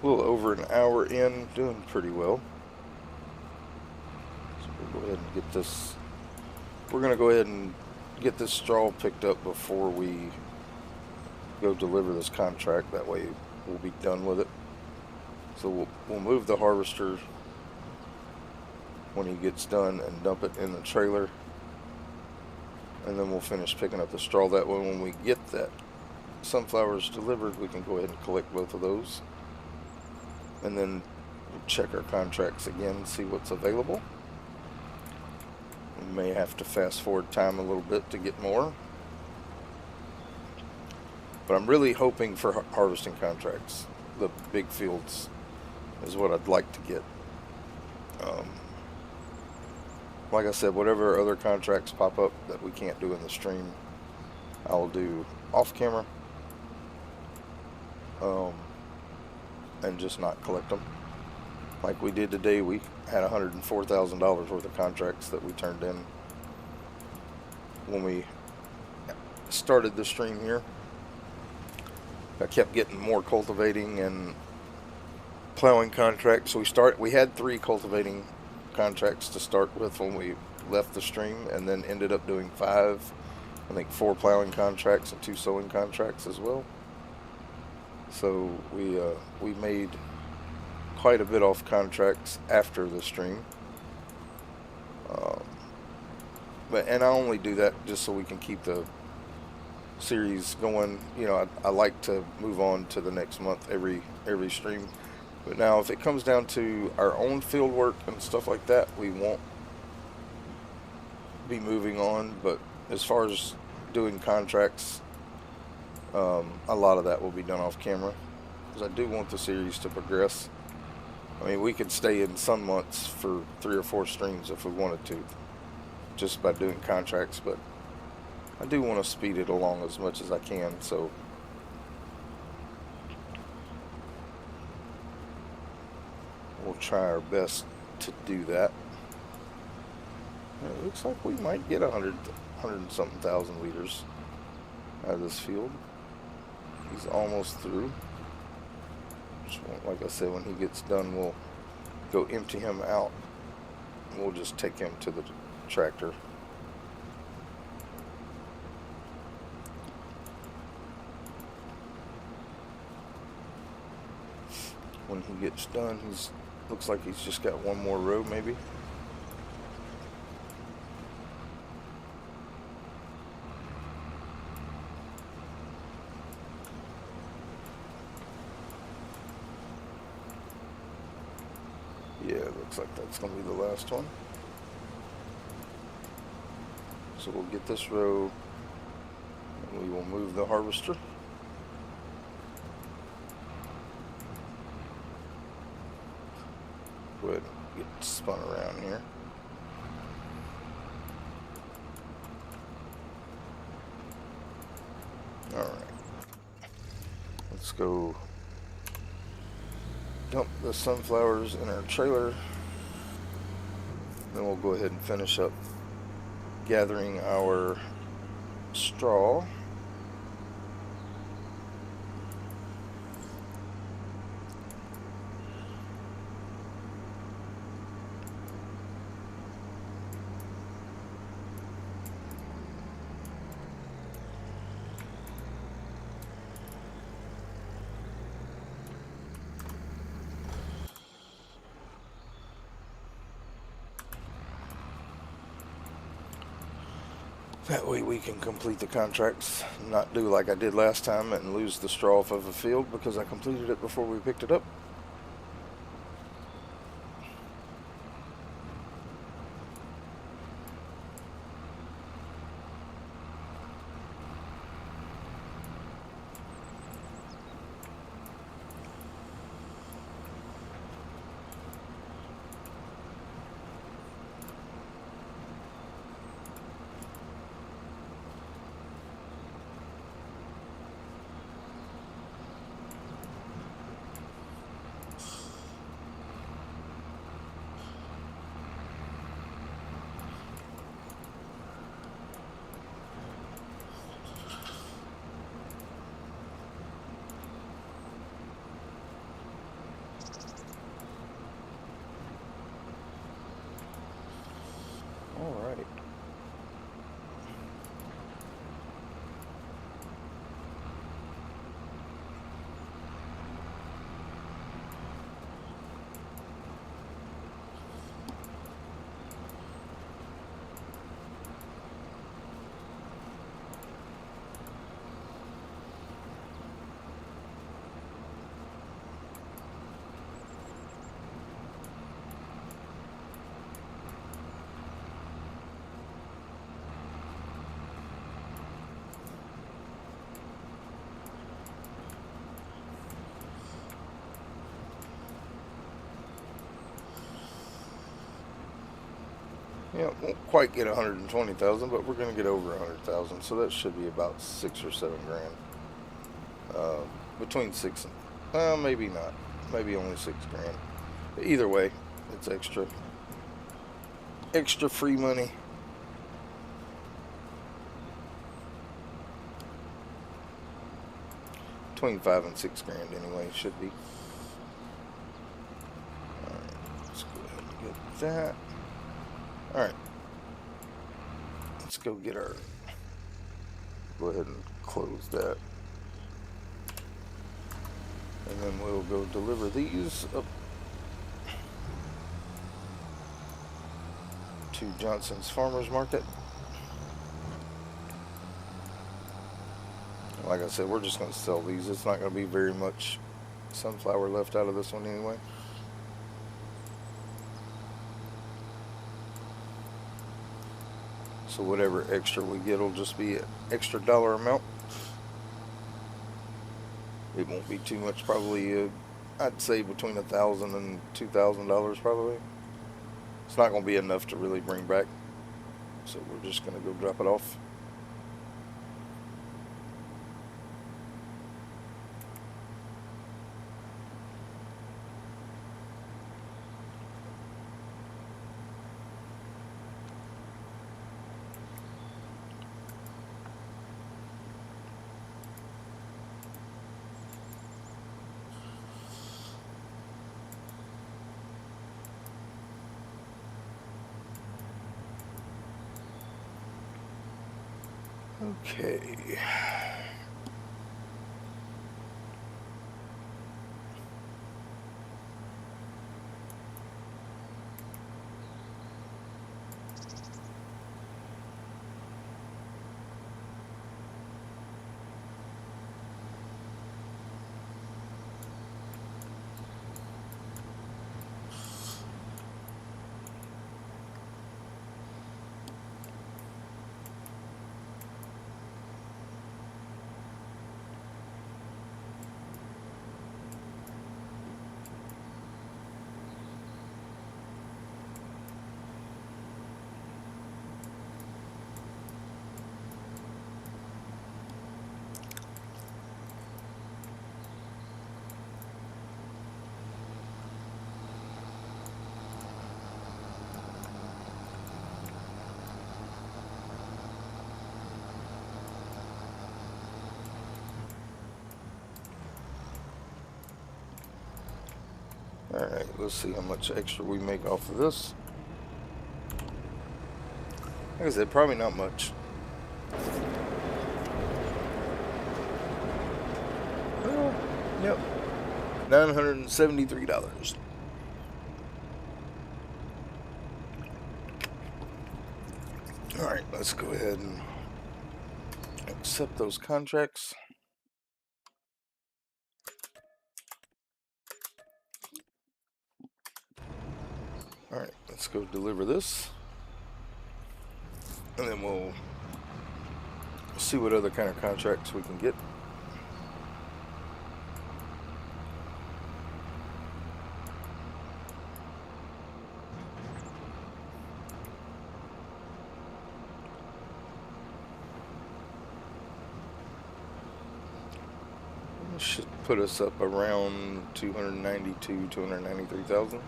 little over an hour in, doing pretty well. So we'll go ahead and get this. We're going to go ahead and get this straw picked up before we go deliver this contract. That way we'll be done with it. So we'll move the harvester when he gets done and dump it in the trailer, and then we'll finish picking up the straw. That way when we get that sunflowers delivered, we can go ahead and collect both of those, and then we'll check our contracts again, see what's available. We may have to fast forward time a little bit to get more, but I'm really hoping for harvesting contracts. The big fields is what I'd like to get. Like I said, whatever other contracts pop up that we can't do in the stream, I'll do off camera, and just not collect them. Like we did today, we had $104,000 worth of contracts that we turned in when we started the stream here. I kept getting more cultivating and plowing contracts. So we had 3 cultivating contracts to start with when we left the stream, and then ended up doing 5. I think 4 plowing contracts and 2 sowing contracts as well. So we made quite a bit off contracts after the stream. And I only do that just so we can keep the series going. You know, I like to move on to the next month every stream. But now if it comes down to our own field work and stuff like that, we won't be moving on. But as far as doing contracts, a lot of that will be done off camera, because I do want the series to progress. I mean, we could stay in some months for 3 or 4 streams if we wanted to, just by doing contracts, but I do want to speed it along as much as I can, so we'll try our best to do that. It looks like we might get 100 and something thousand liters out of this field. He's almost through. Like I said, when he gets done, we'll go empty him out. We'll just take him to the tractor. When he gets done, looks like he's just got one more row maybe. Yeah, it looks like that's going to be the last one. So we'll get this row, and we will move the harvester. Go ahead and get spun around here. Alright. Let's go dump the sunflowers in our trailer. Then we'll go ahead and finish up gathering our straw. That way we can complete the contracts, not do like I did last time and lose the straw off of a field because I completed it before we picked it up. Yeah, won't quite get 120,000, but we're gonna get over 100,000, so that should be about 6 or 7 grand. Between six and maybe not, maybe only 6 grand. But either way, it's extra free money. Between 5 and 6 grand anyway, should be. Alright, let's go ahead and get that. Alright. Let's go get our. Go ahead and close that. And then we'll go deliver these up to Johnson's Farmers Market. Like I said, we're just going to sell these. It's not going to be very much sunflower left out of this one anyway. So whatever extra we get will just be an extra dollar amount. It won't be too much, probably. I'd say between $1,000 and $2,000 probably. It's not going to be enough to really bring back. So we're just going to go drop it off. Okay. Alright, let's see how much extra we make off of this. Like I said, probably not much. Well, yep. $973. Alright, let's go ahead and accept those contracts. Alright, let's go deliver this. And then we'll see what other kind of contracts we can get. This should put us up around 293,000.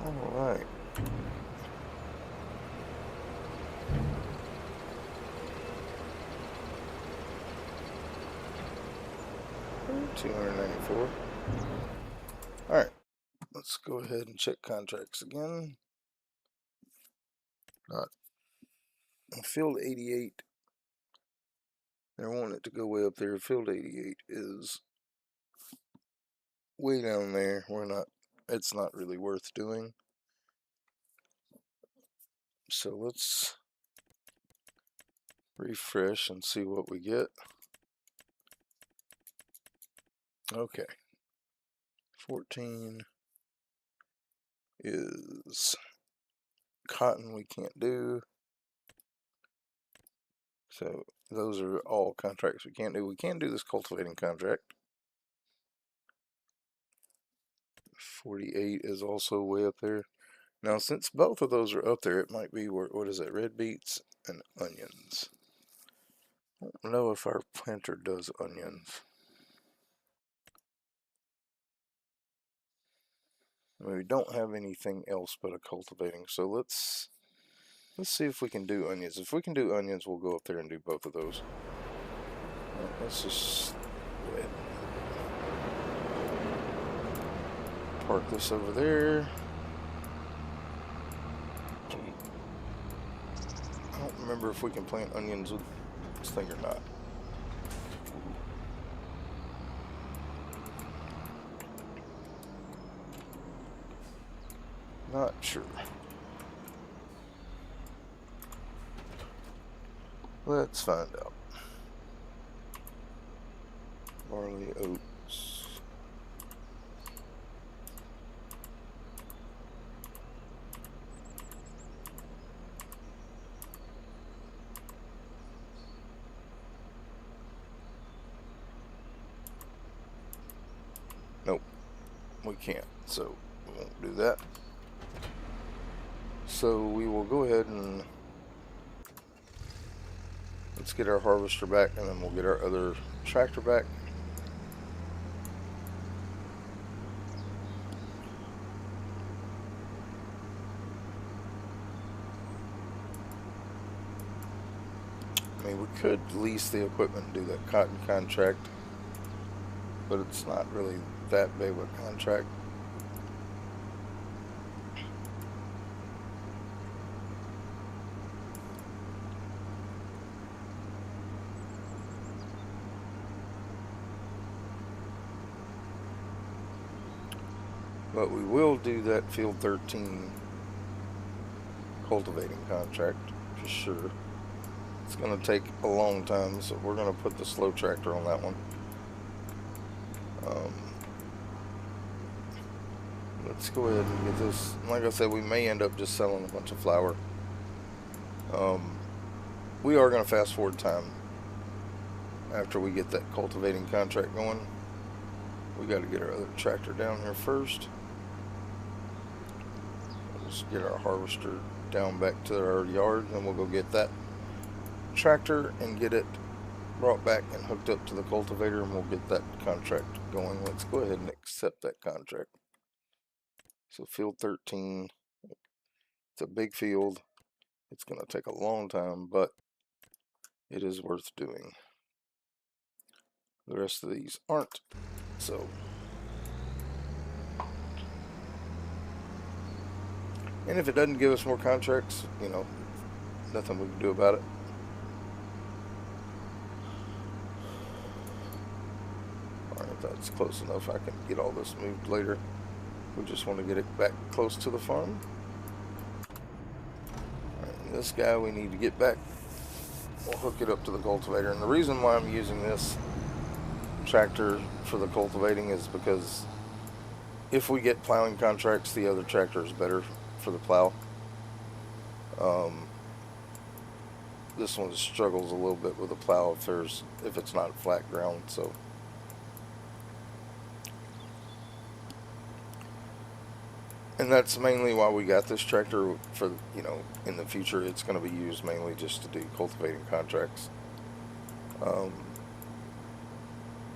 Alright. $294. Alright, let's go ahead and check contracts again. Field 88, they want it to go way up there. Field 88 is way down there. It's not really worth doing. So let's refresh and see what we get. Okay. 14 is cotton we can't do. So those are all contracts we can't do. We can do this cultivating contract. 48 is also way up there. Now, since both of those are up there, it might be, what is it, red beets and onions. I don't know if our planter does onions. I mean, we don't have anything else but a cultivating, so let's see if we can do onions. If we can do onions, we'll go up there and do both of those. Let's just go ahead and park this over there. I don't remember if we can plant onions with this thing or not. Not sure. Let's find out. Barley, oats. Nope, we can't, so we won't do that. So we will go ahead and let's get our harvester back, and then we'll get our other tractor back. I mean, we could lease the equipment and do that cotton contract, but it's not really that big of a contract. But we will do that field 13 cultivating contract for sure. It's going to take a long time, so we're going to put the slow tractor on that one. Let's go ahead and get this. Like I said, we may end up just selling a bunch of flour. We are going to fast forward time after we get that cultivating contract going. We got to get our other tractor down here first. Let's get our harvester down back to our yard, and then we'll go get that tractor and get it brought back and hooked up to the cultivator, and we'll get that contract going. Let's go ahead and accept that contract. So field 13, it's a big field. It's going to take a long time, but it is worth doing. The rest of these aren't. So, and if it doesn't give us more contracts, you know, nothing we can do about it. Alright, that's close enough. I can get all this moved later. We just want to get it back close to the farm. Alright, this guy we need to get back. We'll hook it up to the cultivator. And the reason why I'm using this tractor for the cultivating is because if we get plowing contracts, the other tractor is better for the plow. This one struggles a little bit with the plow if it's not flat ground. So and that's mainly why we got this tractor. For, you know, in the future it's going to be used mainly just to do cultivating contracts.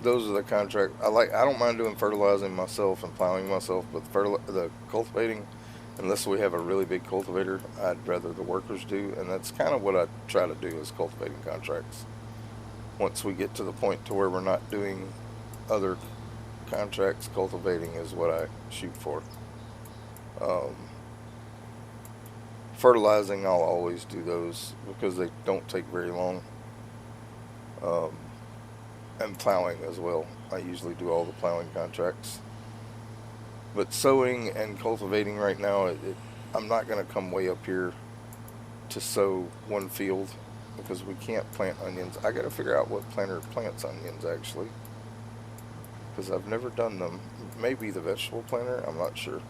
Those are the contract I like. I don't mind doing fertilizing myself and plowing myself, but the cultivating, unless we have a really big cultivator, I'd rather the workers do, and that's kind of what I try to do is cultivating contracts. Once we get to the point to where we're not doing other contracts, cultivating is what I shoot for. Fertilizing, I'll always do those because they don't take very long. And plowing as well. I usually do all the plowing contracts. But sowing and cultivating right now, I'm not going to come way up here to sow one field because we can't plant onions. I got to figure out what planter plants onions actually, because I've never done them. Maybe the vegetable planter, I'm not sure.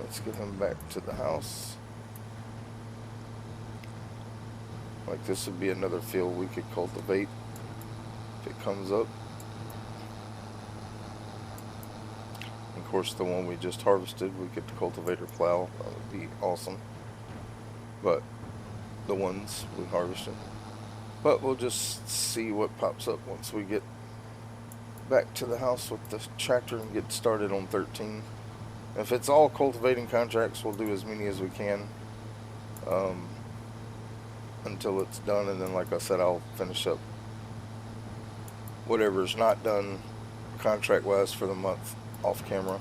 Let's get him back to the house. Like this would be another field we could cultivate if it comes up. Of course, the one we just harvested, we could cultivate or plow. That would be awesome. But the ones we harvested. But we'll just see what pops up once we get back to the house with the tractor and get started on 13. If it's all cultivating contracts, we'll do as many as we can until it's done. And then, like I said, I'll finish up whatever's not done contract-wise for the month off camera.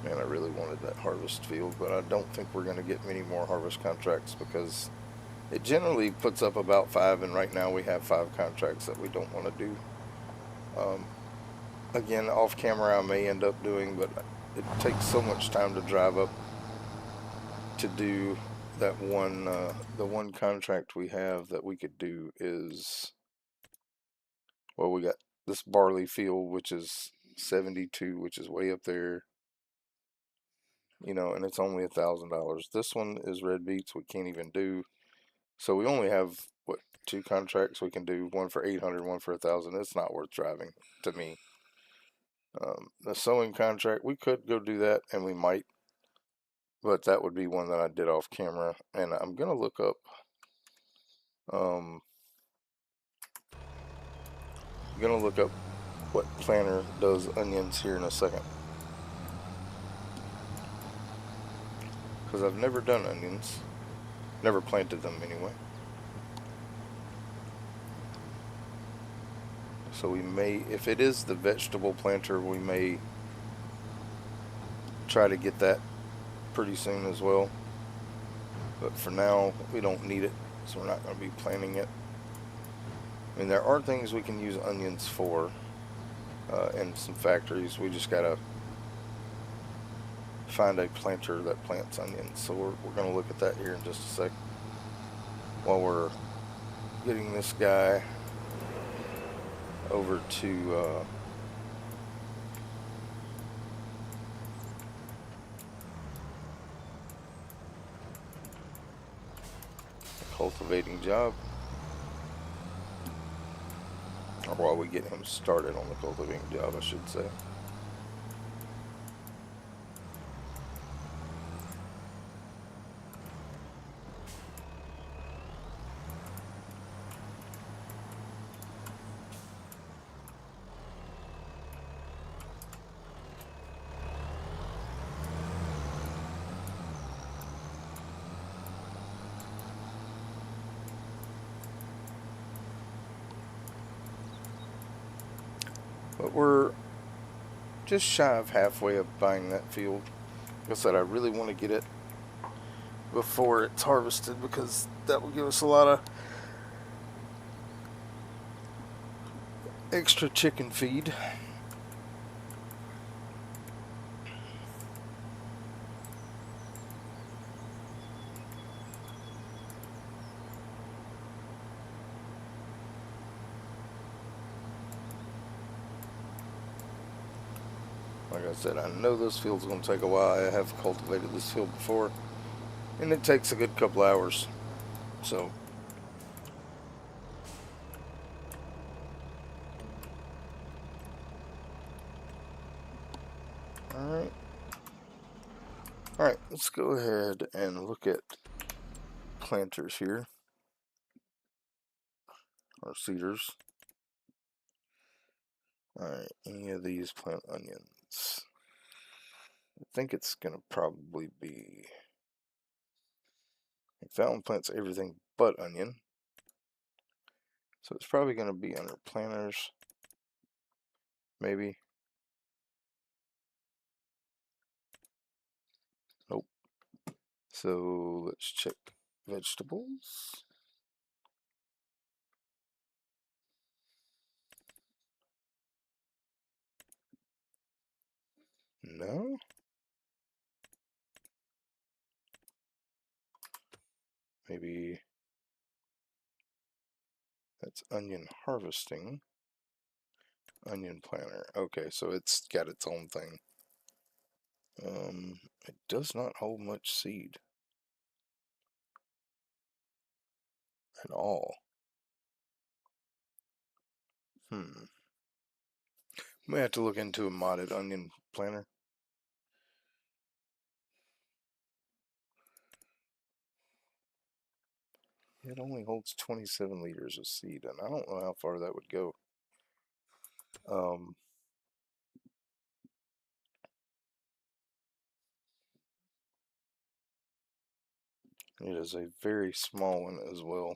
Man, I really wanted that harvest field, but I don't think we're going to get many more harvest contracts because it generally puts up about 5, and right now we have 5 contracts that we don't want to do. Again, off camera I may end up doing, but it takes so much time to drive up to do that one. The one contract we have that we could do is, well, we got this barley field, which is 72, which is way up there. You know, and it's only $1,000. This one is red beets, we can't even do. So we only have, what, 2 contracts we can do, one for 800, one for 1,000. It's not worth driving to me. The sewing contract, we could go do that, and we might, but that would be one that I did off camera. And I'm gonna look up what planter does onions here in a second, because I've never done onions, never planted them anyway. So we may, if it is the vegetable planter, we may try to get that pretty soon as well. But for now, we don't need it, so we're not going to be planting it. I mean, there are things we can use onions for in some factories. We just got to find a planter that plants onions. So we're going to look at that here in just a sec, while we're getting this guy over to cultivating job, or while we get him started on the cultivating job, I should say. But we're just shy of halfway of buying that field. Like I said, I really want to get it before it's harvested, because that will give us a lot of extra chicken feed. Like I said, I know this field's going to take a while. I have cultivated this field before, and it takes a good couple hours. So, alright. Alright, let's go ahead and look at planters here, or seeders. Alright, any of these plant onions? I think it's going to probably be, that one plants everything but onion. So it's probably going to be under planters, maybe. Nope. So let's check vegetables. No. Maybe that's onion harvesting. Onion planter. Okay, so it's got its own thing. It does not hold much seed at all. May have to look into a modded onion planter. It only holds 27 liters of seed, and I don't know how far that would go. It is a very small one as well.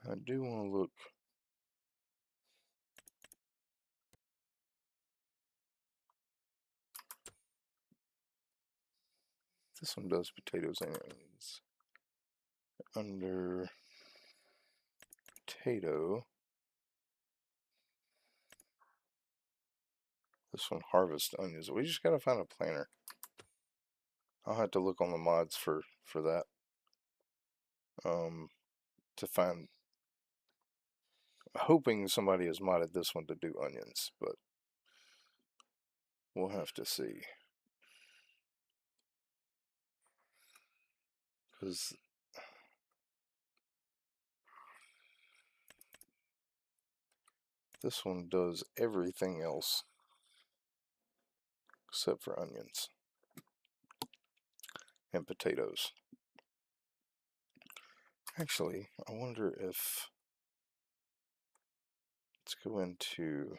I do want to look. This one does potatoes and onions. Under potato, this one harvest onions. We just gotta find a planter. I'll have to look on the mods for that. To find. Hoping somebody has modded this one to do onions, but we'll have to see. Because this one does everything else except for onions and potatoes. Actually, I wonder if, let's go into,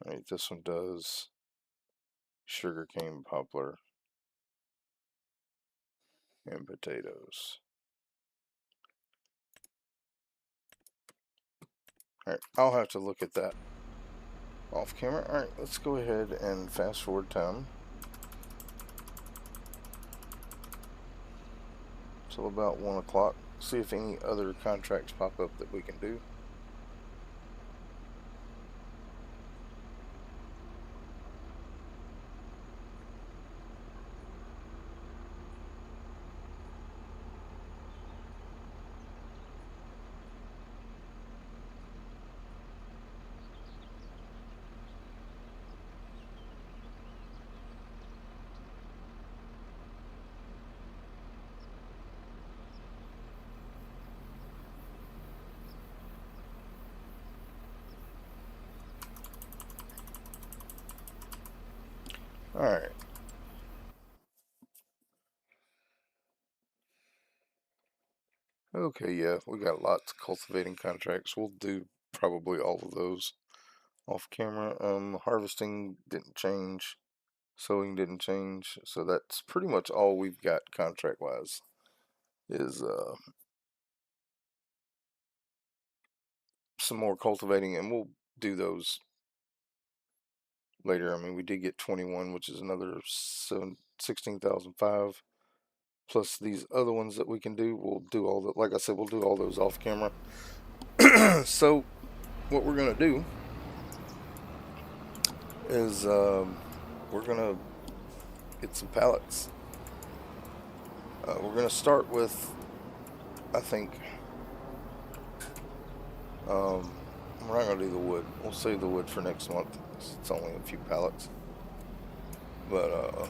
alright, this one does sugarcane, poplar, and potatoes. Alright, I'll have to look at that off camera. Alright, let's go ahead and fast forward time till about 1 o'clock. See if any other contracts pop up that we can do. Alright. Okay, yeah, we got lots of cultivating contracts. We'll do probably all of those off camera. Harvesting didn't change. Sowing didn't change. So that's pretty much all we've got contract-wise. Is some more cultivating, and we'll do those later. I mean, we did get 21, which is another 16,005. Plus these other ones that we can do. We'll do all that. Like I said, we'll do all those off camera. So what we're gonna do is we're gonna get some pallets. We're gonna start with, I think, we're not gonna do the wood. We'll save the wood for next month. It's only a few pallets, but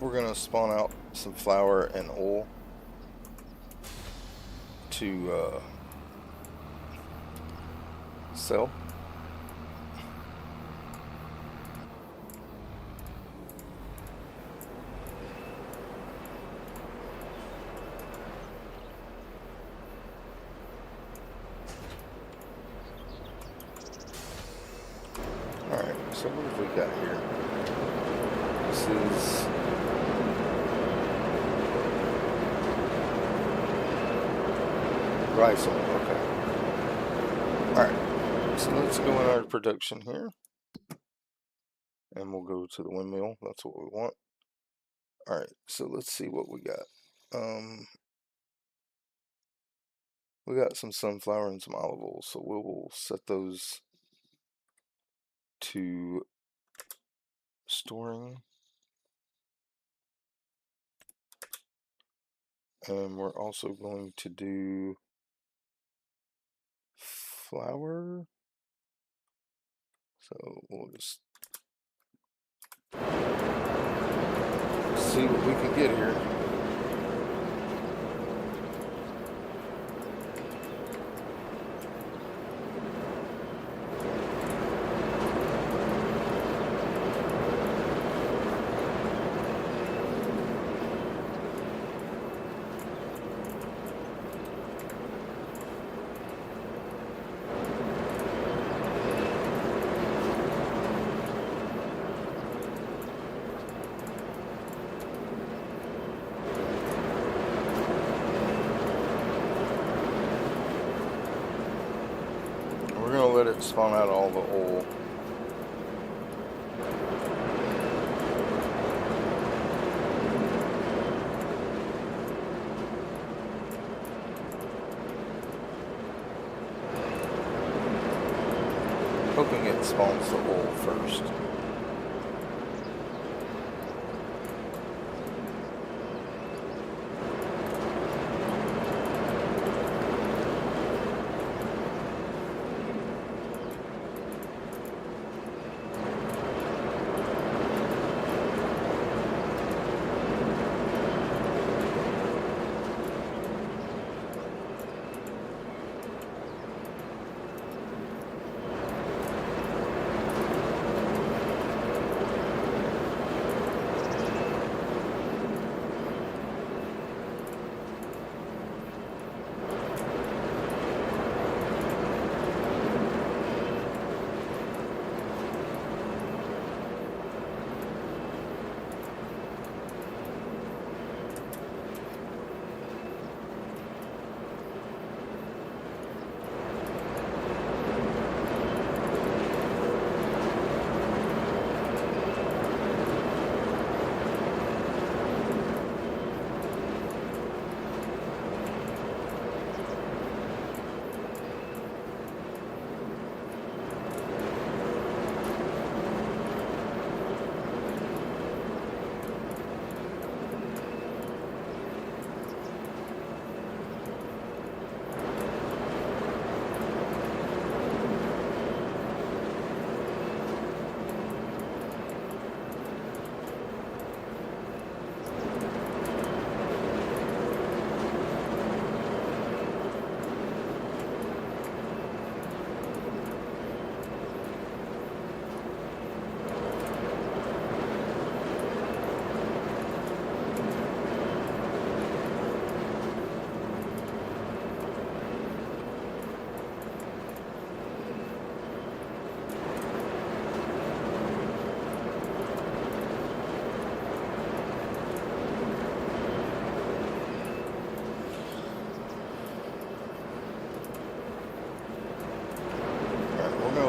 we're gonna spawn out some flour and oil to sell. So what have we got here? This is rice oil, okay. Alright, so let's go in our production here. And we'll go to the windmill, that's what we want. Alright, so let's see what we got. We got some sunflower and some olive oil, so we'll set those to storing. And we're also going to do flour. So we'll just see what we can get here. We're going to let it spawn out all the oil. Hoping it spawns the oil first.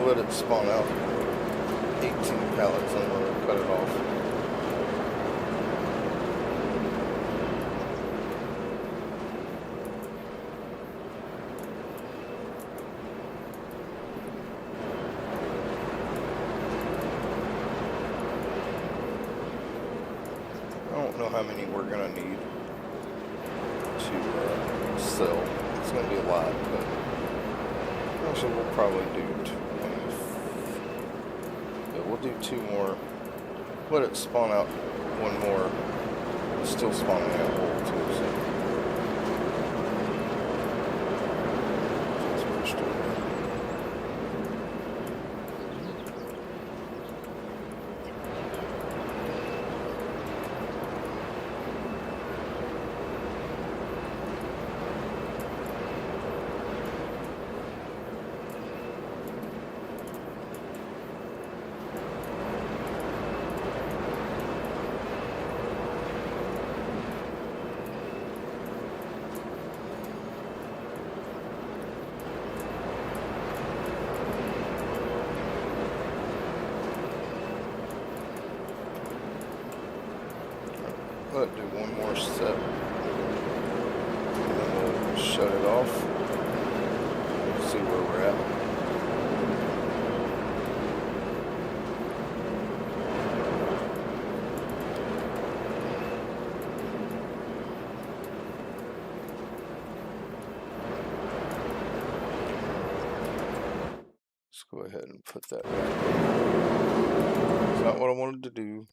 Let it spawn out 18 pallets and we're going to cut it off. I don't know how many we're going to need to sell. It's going to be a lot, but actually we'll probably do 20. We'll do 2 more. Let it spawn out 1 more. It's still spawning out oil too, so let's push it over. do one more set, and then we'll shut it off. See where we're at. Let's go ahead and put that back. It's not what I wanted to do.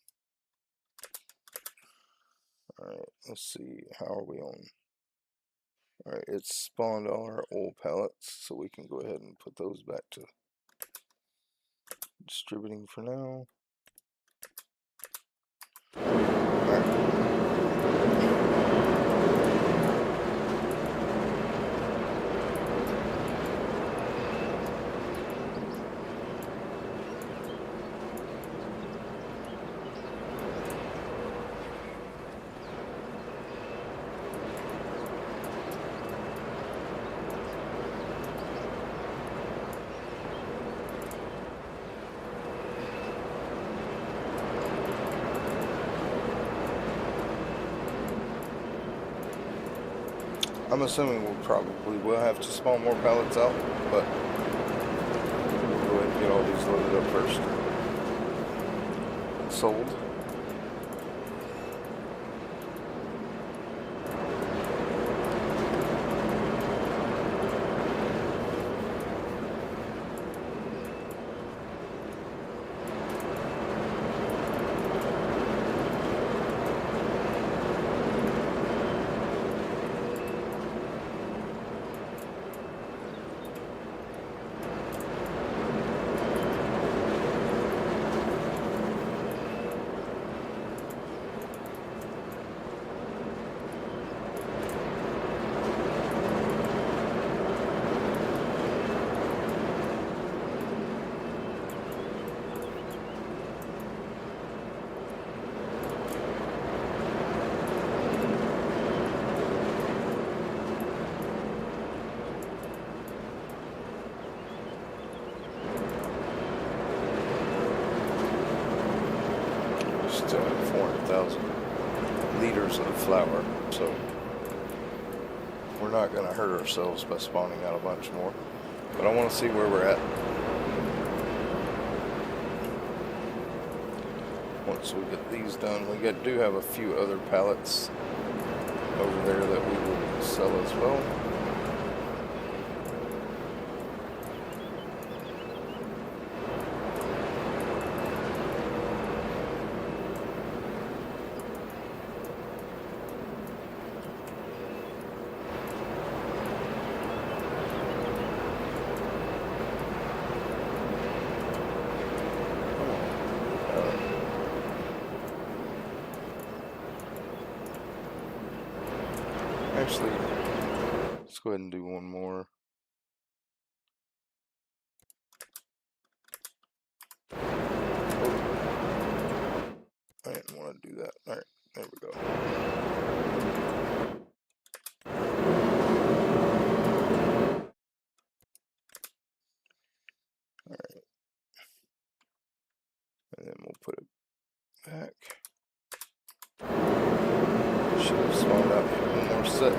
Alright, let's see. How are we on? Alright, it's spawned all our oil pellets, so we can go ahead and put those back to distributing for now. Alright. I'm assuming we'll probably will have to spawn more pallets out, but we'll go ahead and get all these loaded up first and sold. Still have 400,000 liters of flour, so we're not going to hurt ourselves by spawning out a bunch more. But I want to see where we're at once we get these done. We do have a few other pallets over there that we will sell as well. Actually, let's go ahead and do one more. I didn't want to do that. Alright, there we go. Alright. And then we'll put it back. Should have spawned out one more set.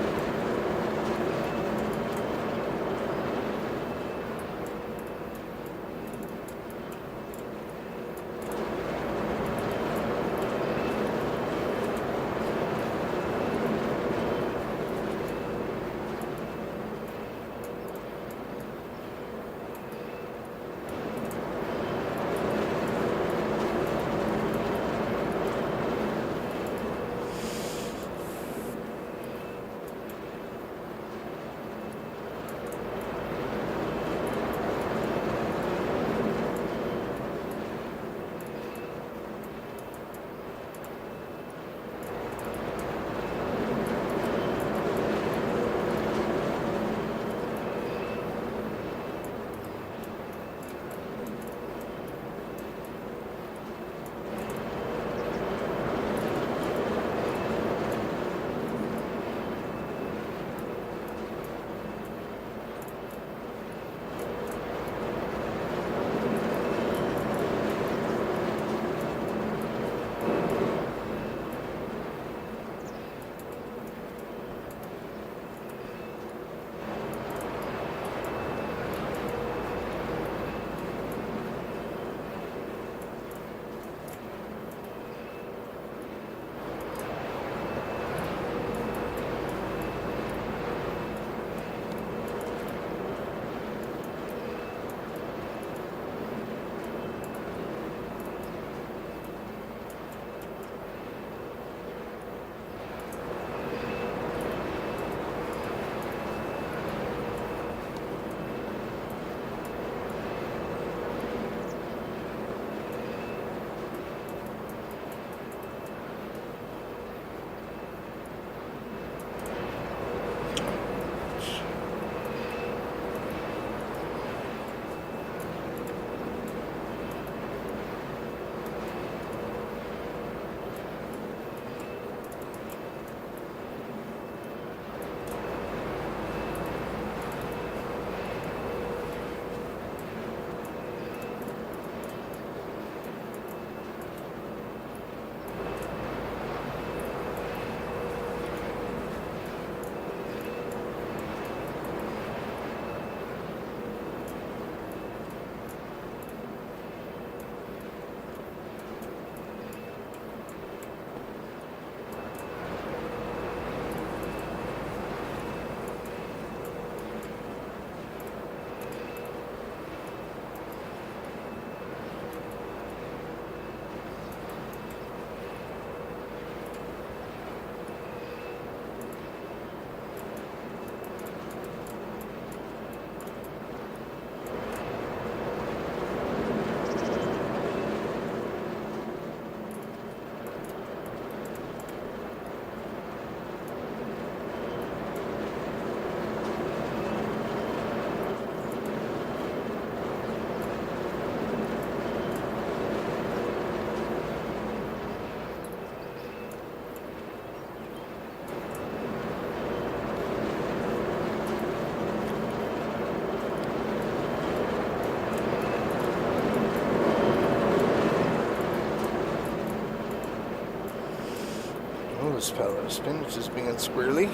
This pallet of spinach is being squirrely.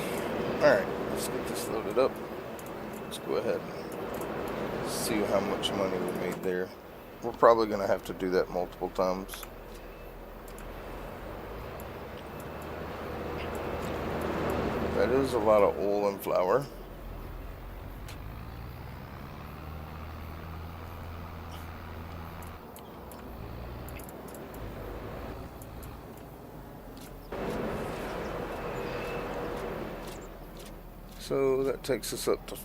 Alright, let's get this loaded up. Let's go ahead and see how much money we made there. We're probably going to have to do that multiple times. That is a lot of oil and flour. So that takes us up to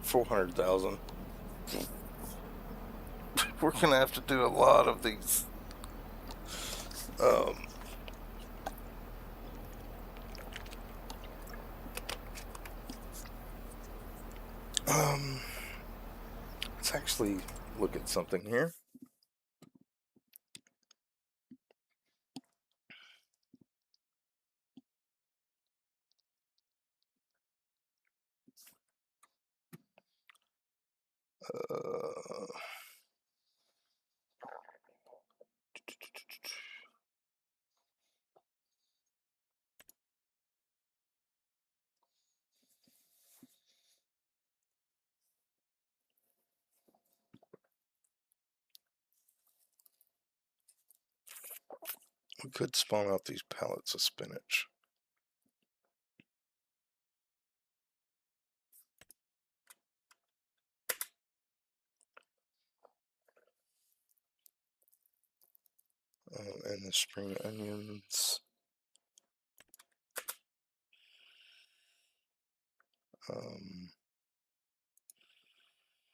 400,000. We're gonna have to do a lot of these. Let's actually look at something here. We could spawn out these pallets of spinach. And the spring onions.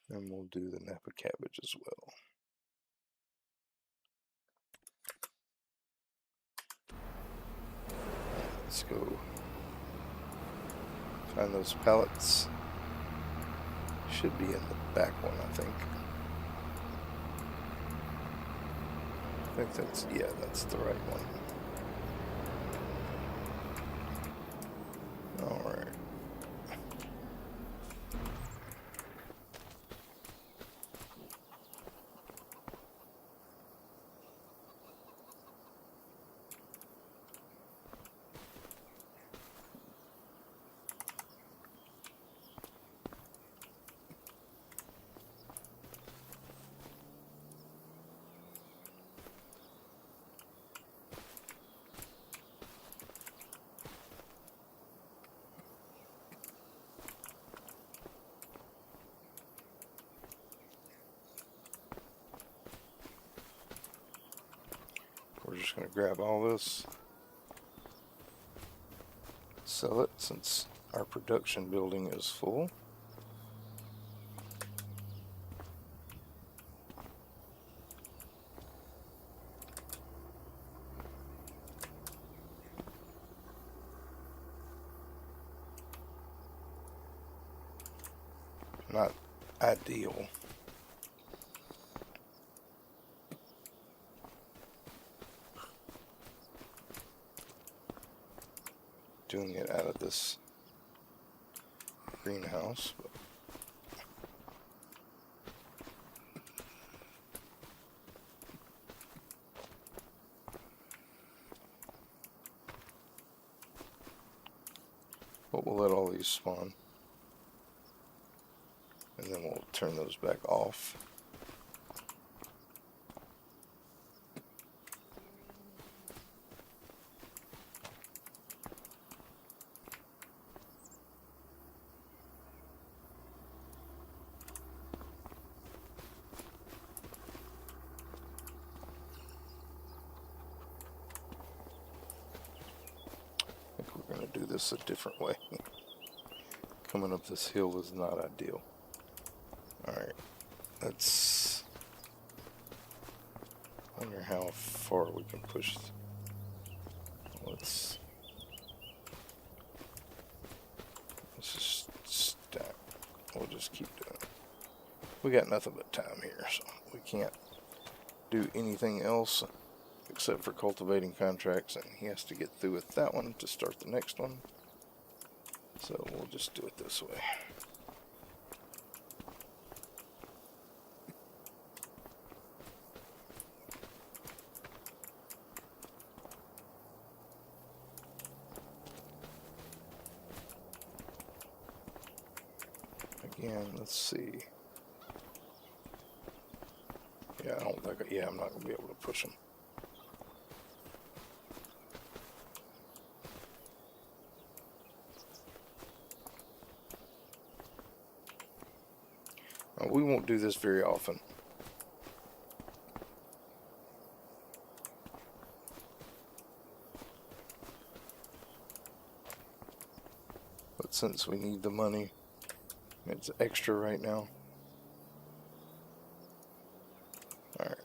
And we'll do the Napa cabbage as well. Let's go find those pallets. Should be in the back one, I think. I think that's, yeah, that's the right one. Alright. We're just going to grab all this, sell it since our production building is full. Not ideal. Doing it out of this greenhouse, but we'll let all these spawn, and then we'll turn those back off. I think we're going to do this a different way. Coming up this hill is not ideal. Alright, let's wonder how far we can push. Let's just stack. We'll just keep doing it. We got nothing but time here, so we can't do anything else except for cultivating contracts, and he has to get through with that one to start the next one. So we'll just do it this way. again. Let's see. Yeah, I don't think. Yeah, I'm not gonna be able to push them. We won't do this very often. But since we need the money, it's extra right now. Alright.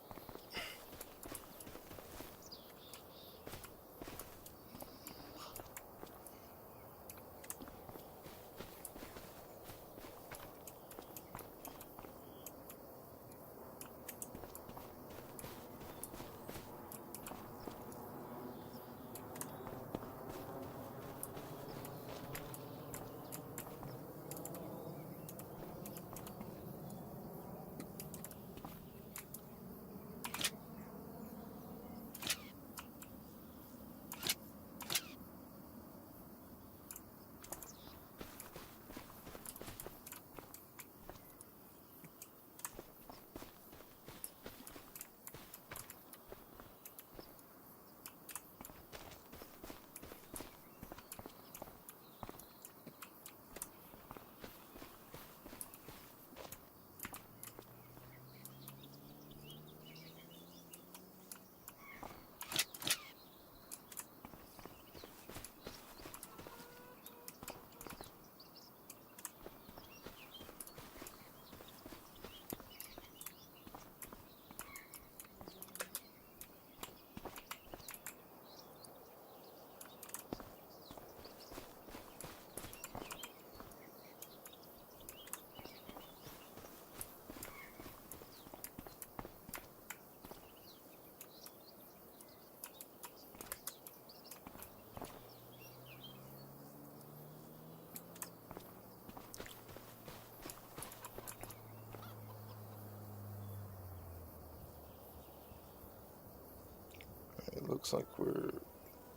It looks like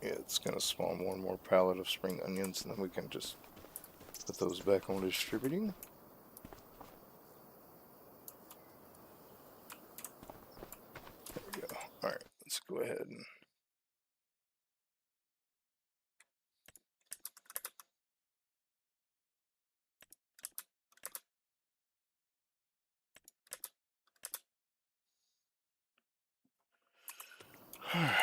yeah, it's going to spawn one more pallet of spring onions, and then we can just put those back on distributing. There we go. Alright, let's go ahead and... Alright.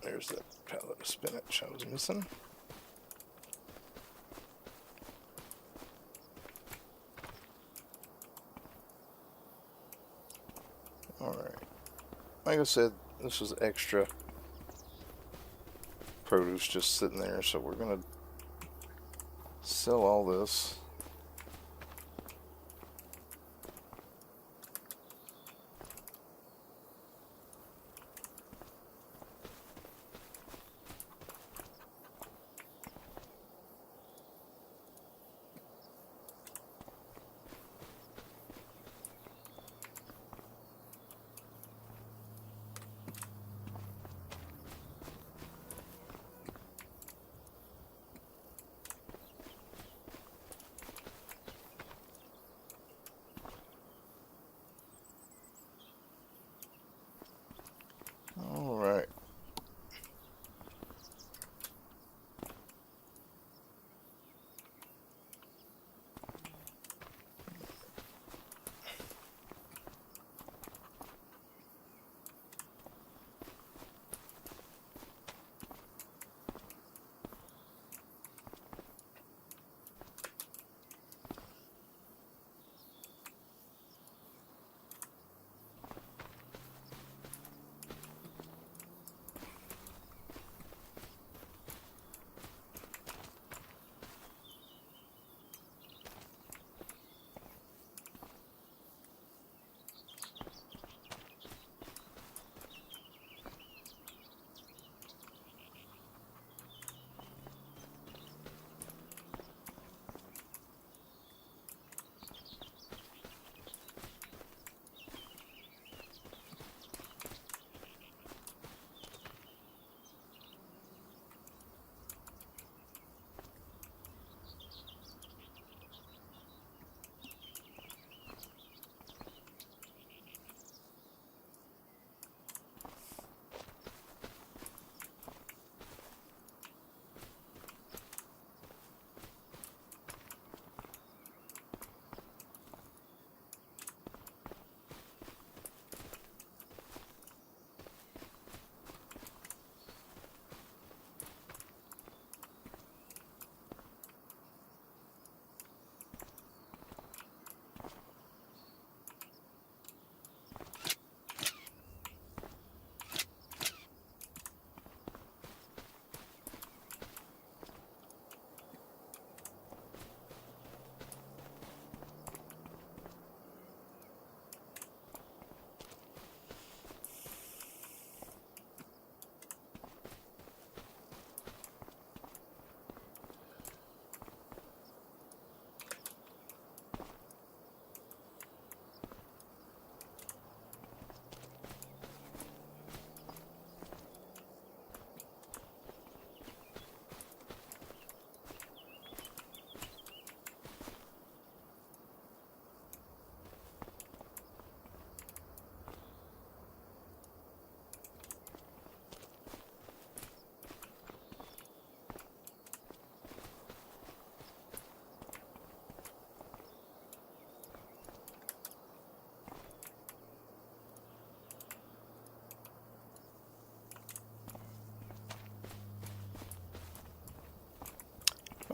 There's that pallet of spinach I was missing. Alright. Like I said, this was extra produce just sitting there, so we're gonna sell all this.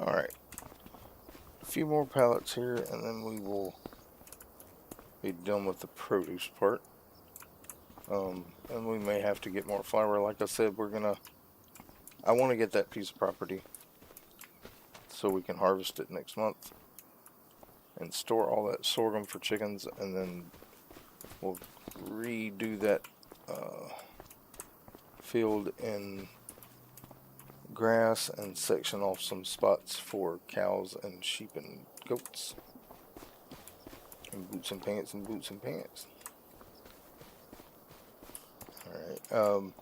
Alright. A few more pallets here, and then we will be done with the produce part. And we may have to get more flour. Like I said, I want to get that piece of property so we can harvest it next month and store all that sorghum for chickens, and then we'll redo that field in grass and section off some spots for cows and sheep and goats, and boots and pants and boots and pants. Alright,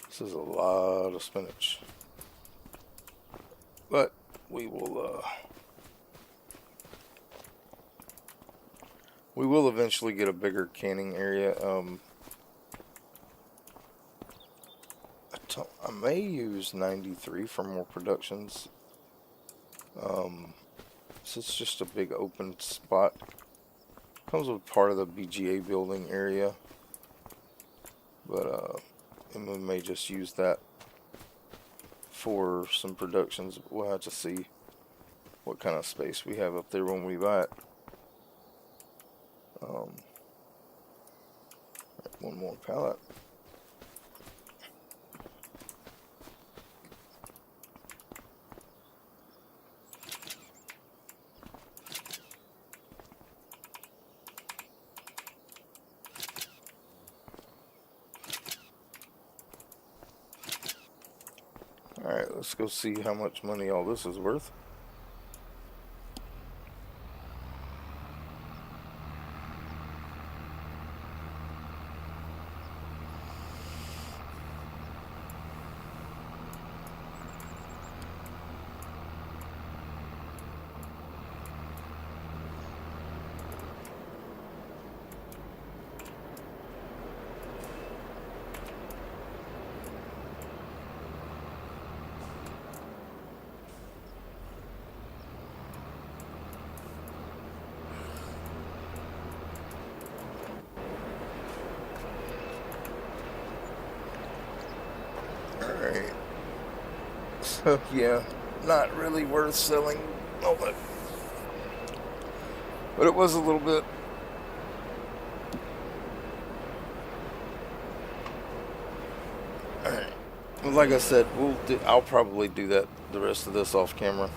this is a lot of spinach, but we will eventually get a bigger canning area. I may use 93 for more productions. So it's just a big open spot. Comes with part of the BGA building area, but and we may just use that for some productions. We'll have to see what kind of space we have up there when we buy it. One more pallet. Alright, let's go see how much money all this is worth. Alright. So, yeah, not really worth selling all that. But it was a little bit. Alright. Well, like I said, I'll probably do that the rest of this off camera.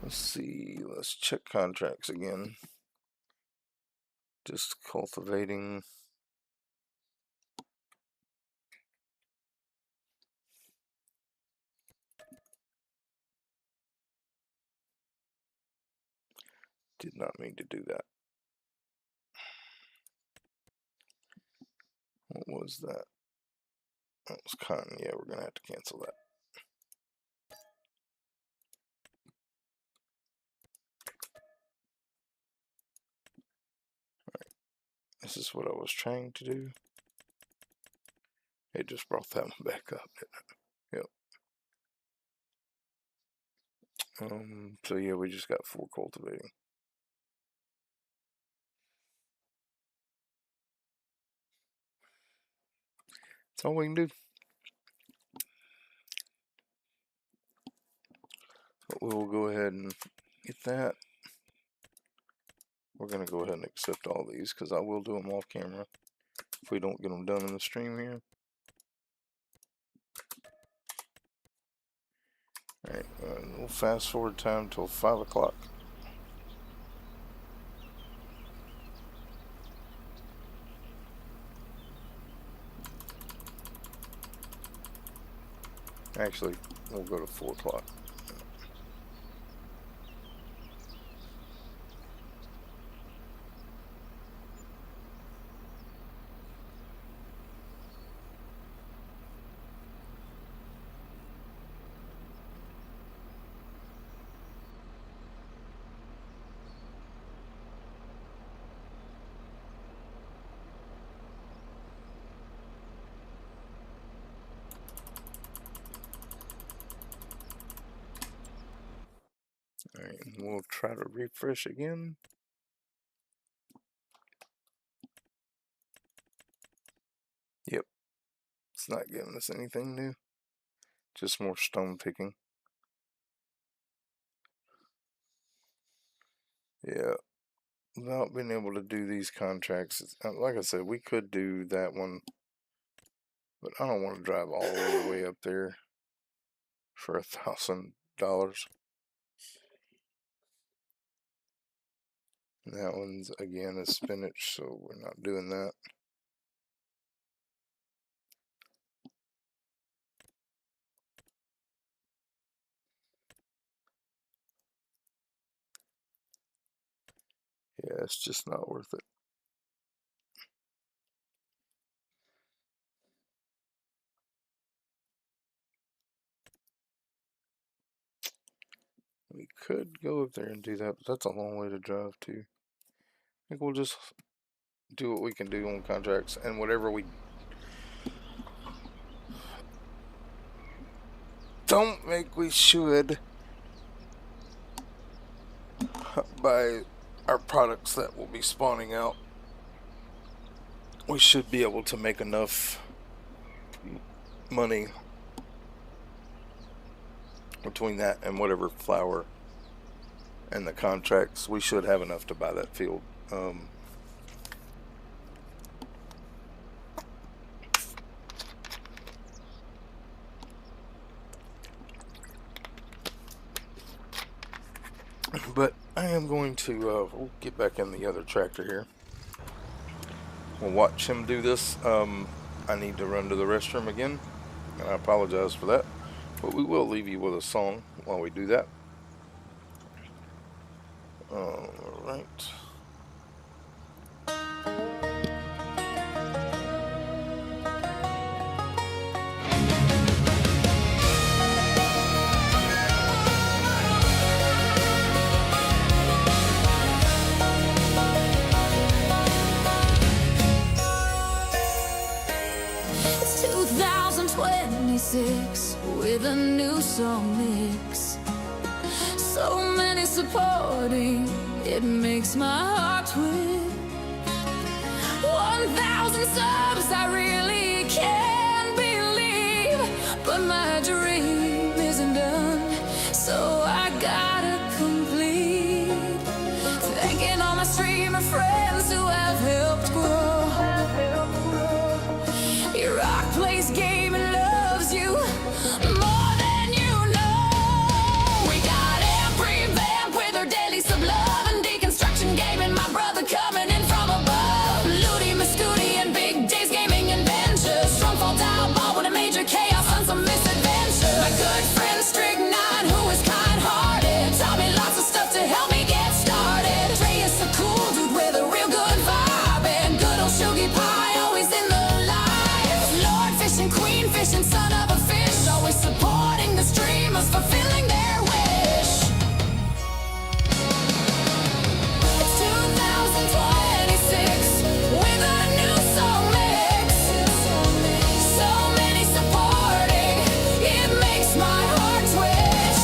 Let's see. Let's check contracts again. Just cultivating. Did not mean to do that. What was that? That was cotton. Yeah, we're going to have to cancel that. Alright. This is what I was trying to do. It just brought that one back up, didn't it? Yep. So yeah, we just got 4 cultivating. That's all we can do. But we will go ahead and get that. We're going to go ahead and accept all these because I will do them off camera if we don't get them done in the stream here. Alright, we'll fast forward time till 5 o'clock. Actually, we'll go to 4 o'clock. Alright, we'll try to refresh again. Yep. It's not giving us anything new. Just more stone picking. Yeah. Without being able to do these contracts, like I said, we could do that one, but I don't want to drive all the way up there for $1,000. That one's again is spinach, so we're not doing that. Yeah, it's just not worth it. We could go up there and do that, but that's a long way to drive too. I think we'll just do what we can do on contracts, and whatever we don't make, we should buy our products that will be spawning out. We should be able to make enough money between that and whatever flour and the contracts. We should have enough to buy that field. But I am going to we'll get back in the other tractor here. We'll watch him do this. I need to run to the restroom again, and I apologize for that. But we will leave you with a song while we do that. Alright. 2026 with a new song mix. So many supporting, it makes my heart twitch. 1,000 subs, I really can't believe, but my dream isn't done, so I gotta complete. Thanking all my streamer friends who have helped grow. Your rock plays game and loves you more than you know. We got every vamp with her daily sub-love and deconstruction gaming. My brother coming in from above. Looty, Mascooty, and Big Days Gaming Adventures. Strong fall down ball with a major chaos on some misadventures. My good friend Strignine, who is kind-hearted, taught me lots of stuff to help me get started. Trey is a cool dude with a real good vibe, and good old Shuggy Pie always in the Queen fish and son of a fish, always supporting the streamers, fulfilling their wish. It's 2026 with a new song mix. So many supporting, it makes my heart twitch.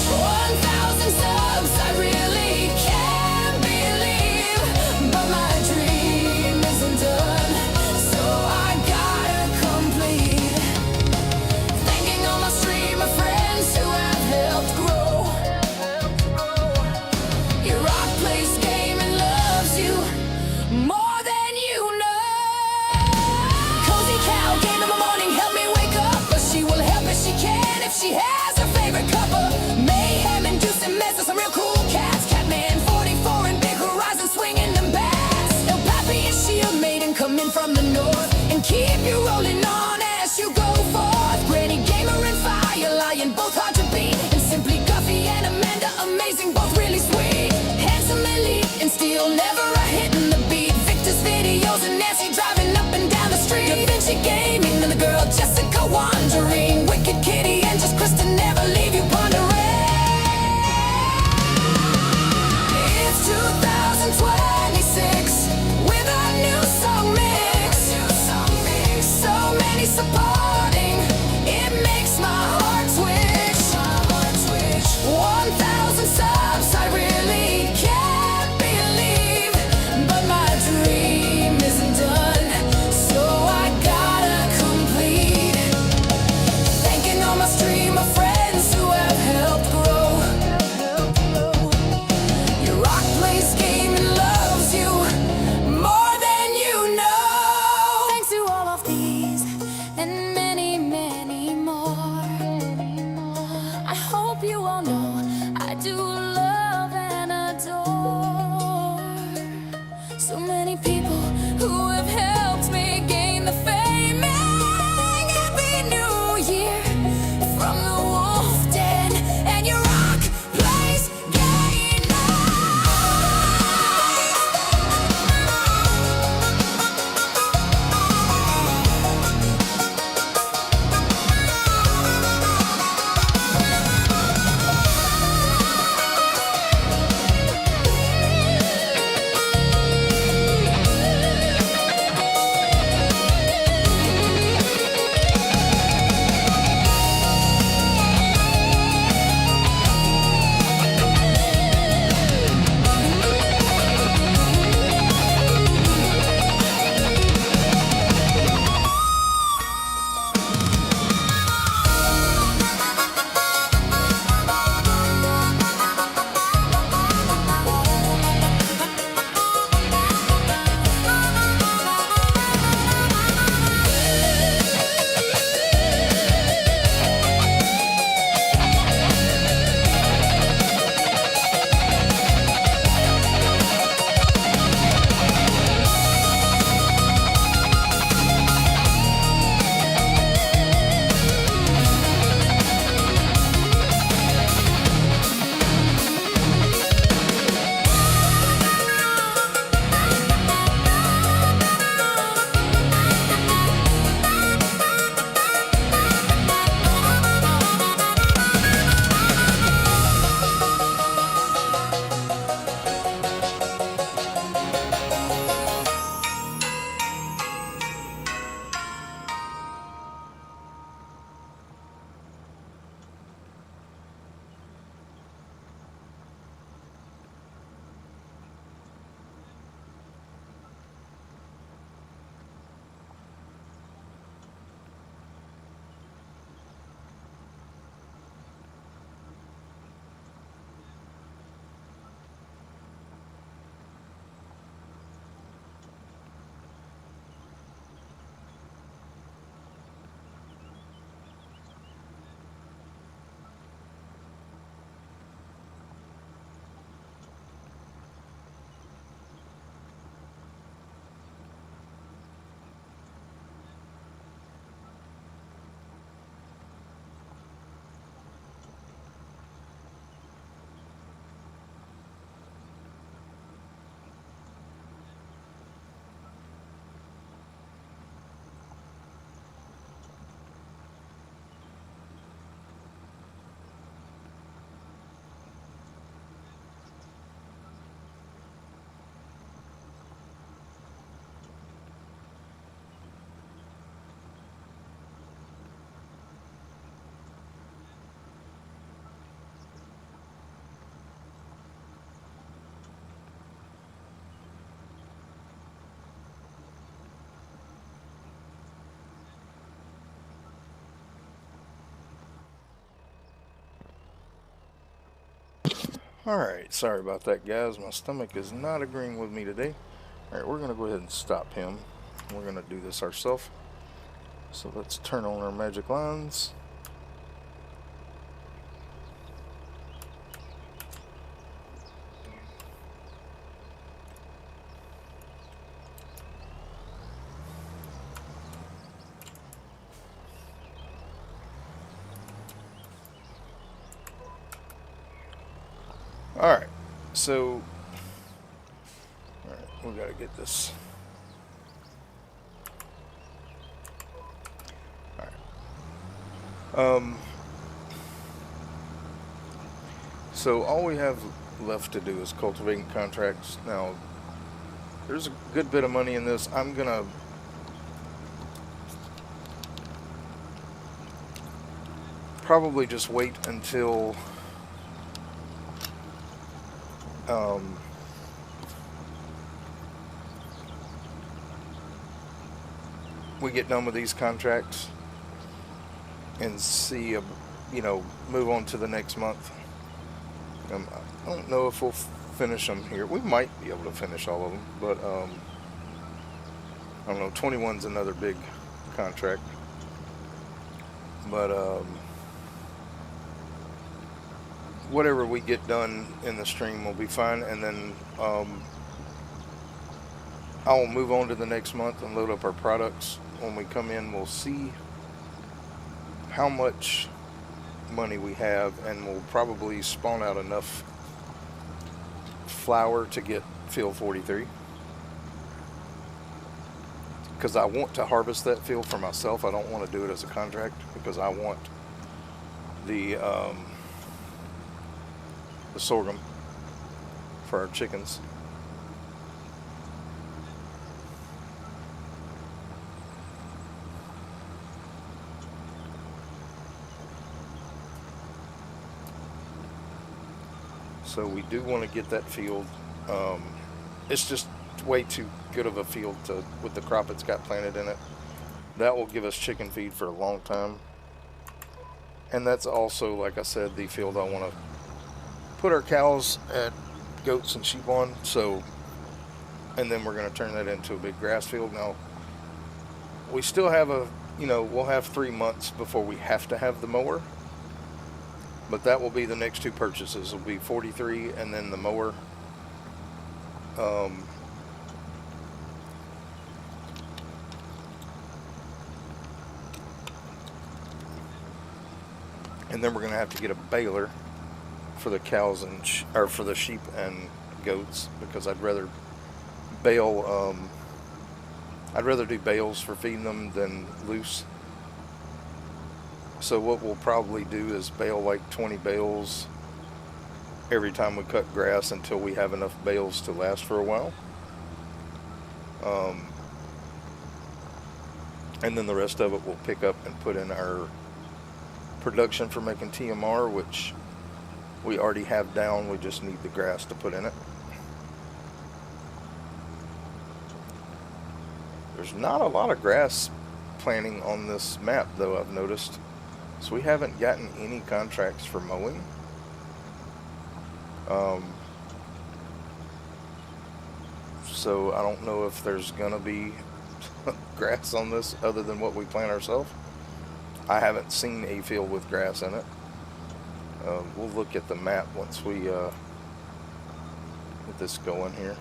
1,000 subs, I really can't believe, but my dream isn't done, so I friends who have helped grow. Your rock plays game and loves you more than you know. Cozy cow, game in the morning, help me wake up, but she will help if she can, if she has her favorite cup of mayhem, inducing mess with some real cool cats. Catman 44 and Big Horizon swinging them bats. El Pappy and Shield Maiden coming from the north, and keep you rolling on as you go forth. Granny Gamer and Fire Lion, both hard to beat, and Simply Guffy and Amanda, amazing, both really sweet. Handsome Elite and Steel, never a hit in the beat. Victor's videos and Nancy driving up and down the street. Da Vinci Gaming and the girl Jessica wandering. Wicked Kitty and just Kristen never leave you pondering. It's 2026 with a new song mix. So many Alright, sorry about that, guys. My stomach is not agreeing with me today. Alright, we're going to go ahead and stop him. We're going to do this ourselves. So let's turn on our magic lines. Alright, so alright, we gotta get this. Alright. So all we have left to do is cultivating contracts. Now, there's a good bit of money in this. I'm gonna probably just wait until we get done with these contracts and see, move on to the next month. I don't know if we'll finish them here. We might be able to finish all of them, but I don't know. 21's another big contract, but whatever we get done in the stream will be fine, and then I'll move on to the next month and load up our products. When we come in, we'll see how much money we have, and we'll probably spawn out enough flour to get field 43, because I want to harvest that field for myself. I don't want to do it as a contract, because I want the sorghum for our chickens. So we do want to get that field. It's just way too good of a field with the crop it's got planted in it. That will give us chicken feed for a long time. And that's also, like I said, the field I want to put our cows and goats and sheep on. So, and then we're going to turn that into a big grass field. Now, we still have we'll have 3 months before we have to have the mower. But that will be the next two purchases. It'll be 43 and then the mower. And then we're going to have to get a baler for the cows or for the sheep and goats, because I'd rather bale. I'd rather do bales for feeding them than loose. So what we'll probably do is bale like 20 bales every time we cut grass until we have enough bales to last for a while. And then the rest of it we'll pick up and put in our production for making TMR, which we already have down. We just need the grass to put in it. There's not a lot of grass planting on this map, though, I've noticed. So we haven't gotten any contracts for mowing. So I don't know if there's gonna be grass on this other than what we plant ourselves. I haven't seen a field with grass in it. We'll look at the map once we get this going here.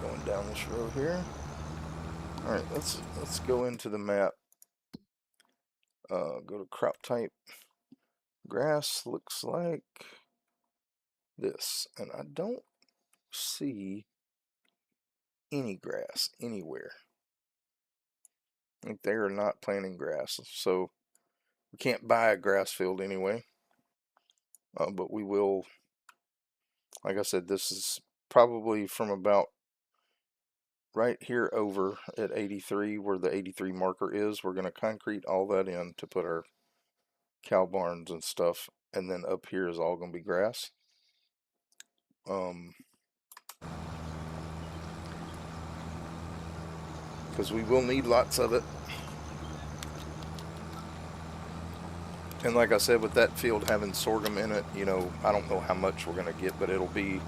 Going down this road here. All right, let's go into the map. Go to crop type. Grass looks like this, and I don't see any grass anywhere. Like, they are not planting grass, so we can't buy a grass field anyway. But we will. Like I said, this is probably from about right here over at 83, where the 83 marker is. We're going to concrete all that in to put our cow barns and stuff, and then up here is all going to be grass. because we will need lots of it. And like I said, with that field having sorghum in it, I don't know how much we're going to get, but it'll be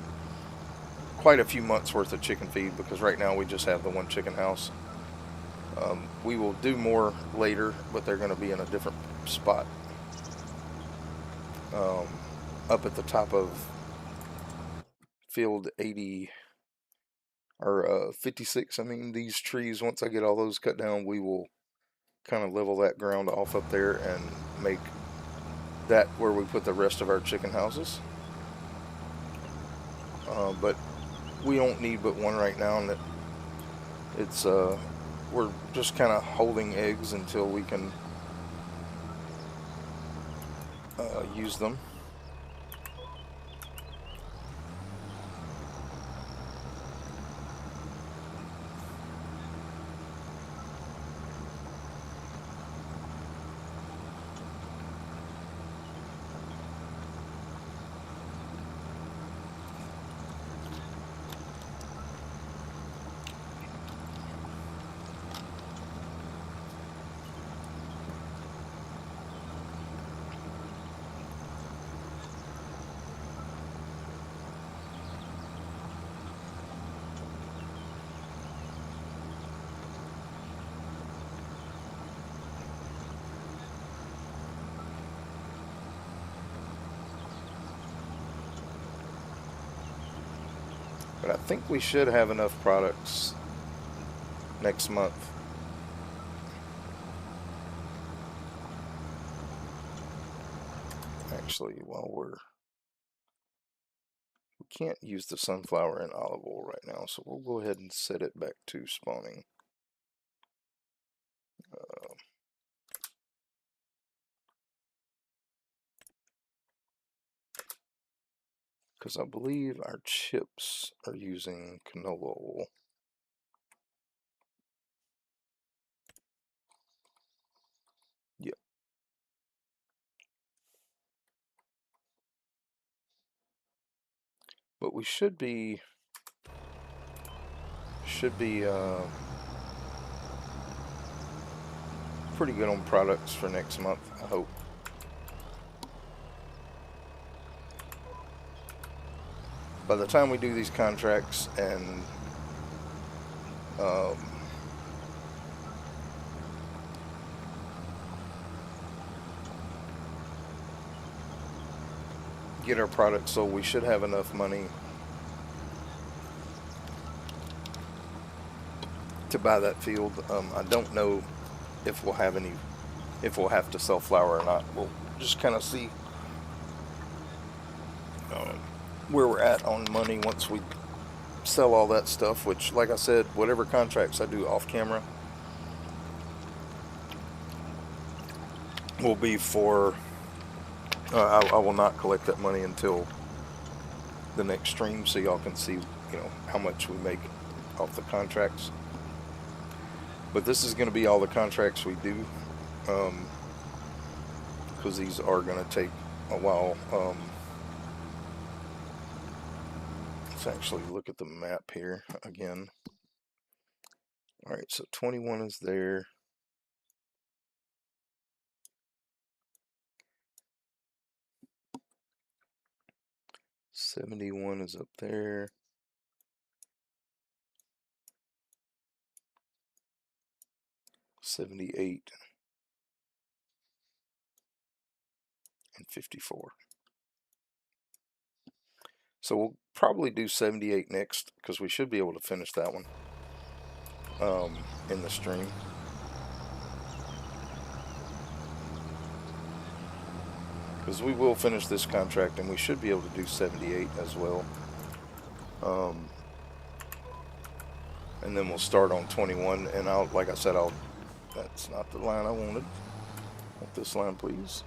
quite a few months worth of chicken feed, because right now we just have the one chicken house. We will do more later, but they're going to be in a different spot. Up at the top of field 80 or 56. I mean, these trees, once I get all those cut down, we will kind of level that ground off up there and make that where we put the rest of our chicken houses. But we don't need but one right now, and it's we're just kind of holding eggs until we can use them. But I think we should have enough products next month. Actually, we can't use the sunflower and olive oil right now, so we'll go ahead and set it back to spawning. Because I believe our chips are using canola oil. Yep. But we should be pretty good on products for next month, I hope. By the time we do these contracts and get our products sold, we should have enough money to buy that field. I don't know if we'll have to sell flour or not. We'll just kind of see where we're at on money once we sell all that stuff, which, like I said, whatever contracts I do off camera will be for I will not collect that money until the next stream, so y'all can see how much we make off the contracts. But this is going to be all the contracts we do, because these are going to take a while. Let's actually look at the map here again. Alright, so 21 is there. $71 is up there. $78 and $54. So we'll probably do $78 next, because we should be able to finish that one in the stream. Because we will finish this contract, and we should be able to do $78 as well. And then we'll start on 21, and like I said, that's not the line I wanted. I want this line, please.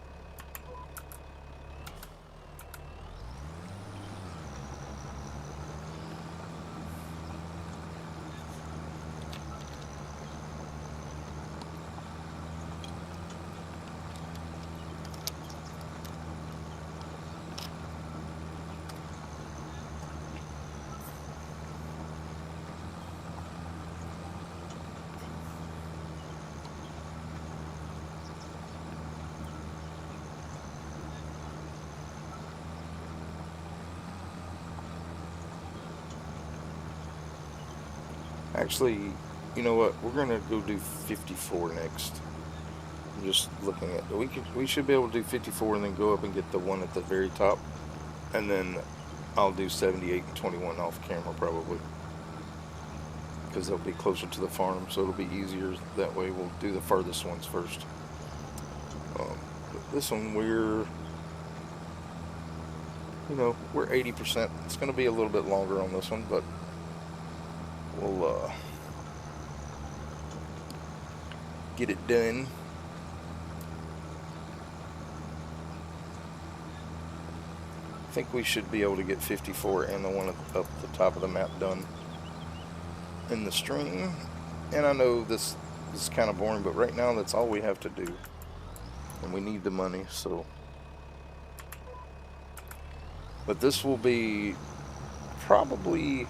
Actually, you know what? We're gonna go do 54 next. I'm just looking at we should be able to do 54 and then go up and get the one at the very top, and then I'll do 78 and 21 off camera probably, because they'll be closer to the farm, so it'll be easier that way. We'll do the furthest ones first. This one we're 80%. It's going to be a little bit longer on this one, but we'll get it done. I think we should be able to get 54 and the one up the top of the map done in the stream. And I know this is kind of boring, but right now that's all we have to do. And we need the money, so. But this will be probably,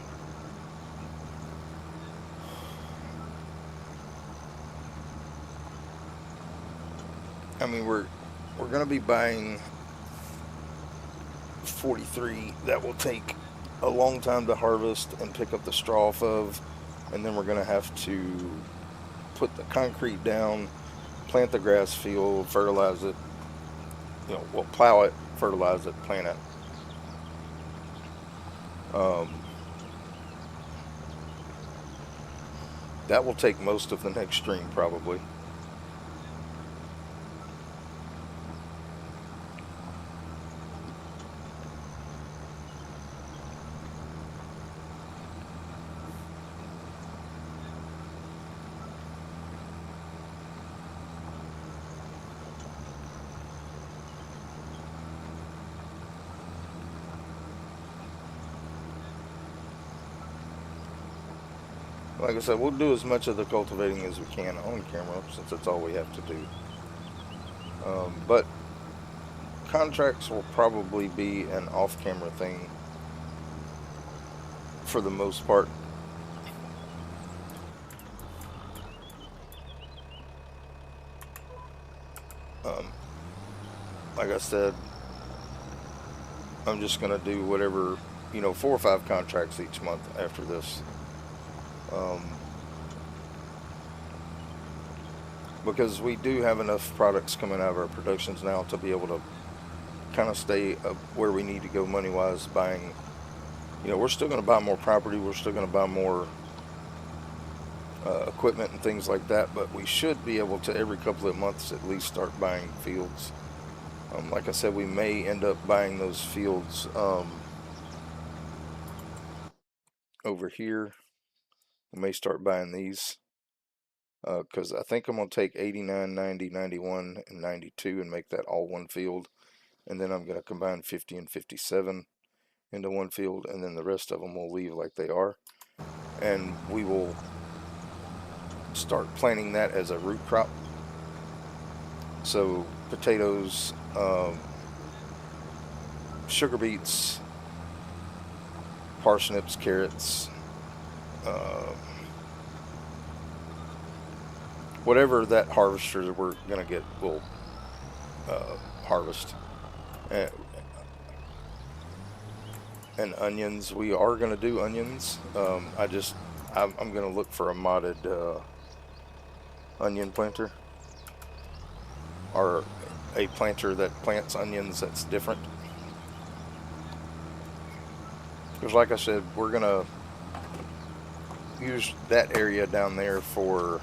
I mean, we're going to be buying 43 that will take a long time to harvest and pick up the straw off of, and then we're going to have to put the concrete down, plant the grass field, fertilize it, we'll plow it, fertilize it, plant it. That will take most of the next stream probably. Like I said, we'll do as much of the cultivating as we can on camera, since that's all we have to do. But contracts will probably be an off-camera thing for the most part. Like I said, I'm just going to do whatever, 4 or 5 contracts each month after this. Because we do have enough products coming out of our productions now to be able to kind of stay up where we need to go money-wise, buying, we're still going to buy more property, we're still going to buy more equipment and things like that, but we should be able to every couple of months at least start buying fields. Like I said, we may end up buying those fields over here. We may start buying these because I think I'm going to take 89, 90, 91, and 92 and make that all one field. And then I'm going to combine 50 and 57 into one field, and then the rest of them we'll leave like they are. And we will start planting that as a root crop. So potatoes, sugar beets, parsnips, carrots, whatever that harvester we're gonna get will harvest. And onions, we are gonna do onions. I'm gonna look for a modded onion planter, or a planter that plants onions that's different. Because like I said, we're gonna use that area down there for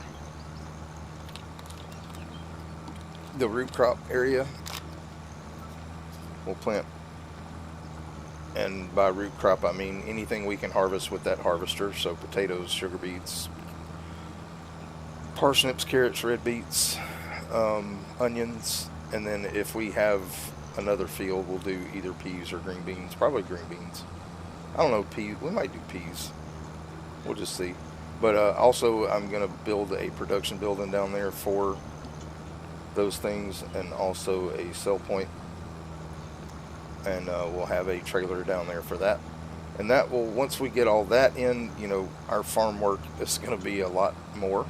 the root crop area. We'll plant, and by root crop I mean anything we can harvest with that harvester. So potatoes, sugar beets, parsnips, carrots, red beets, onions, and then if we have another field, we'll do either peas or green beans. Probably green beans. I don't know, peas. We might do peas. We'll just see. But also, I'm going to build a production building down there for those things, and also a sell point. And we'll have a trailer down there for that. And that will, once we get all that in, our farm work is going to be a lot more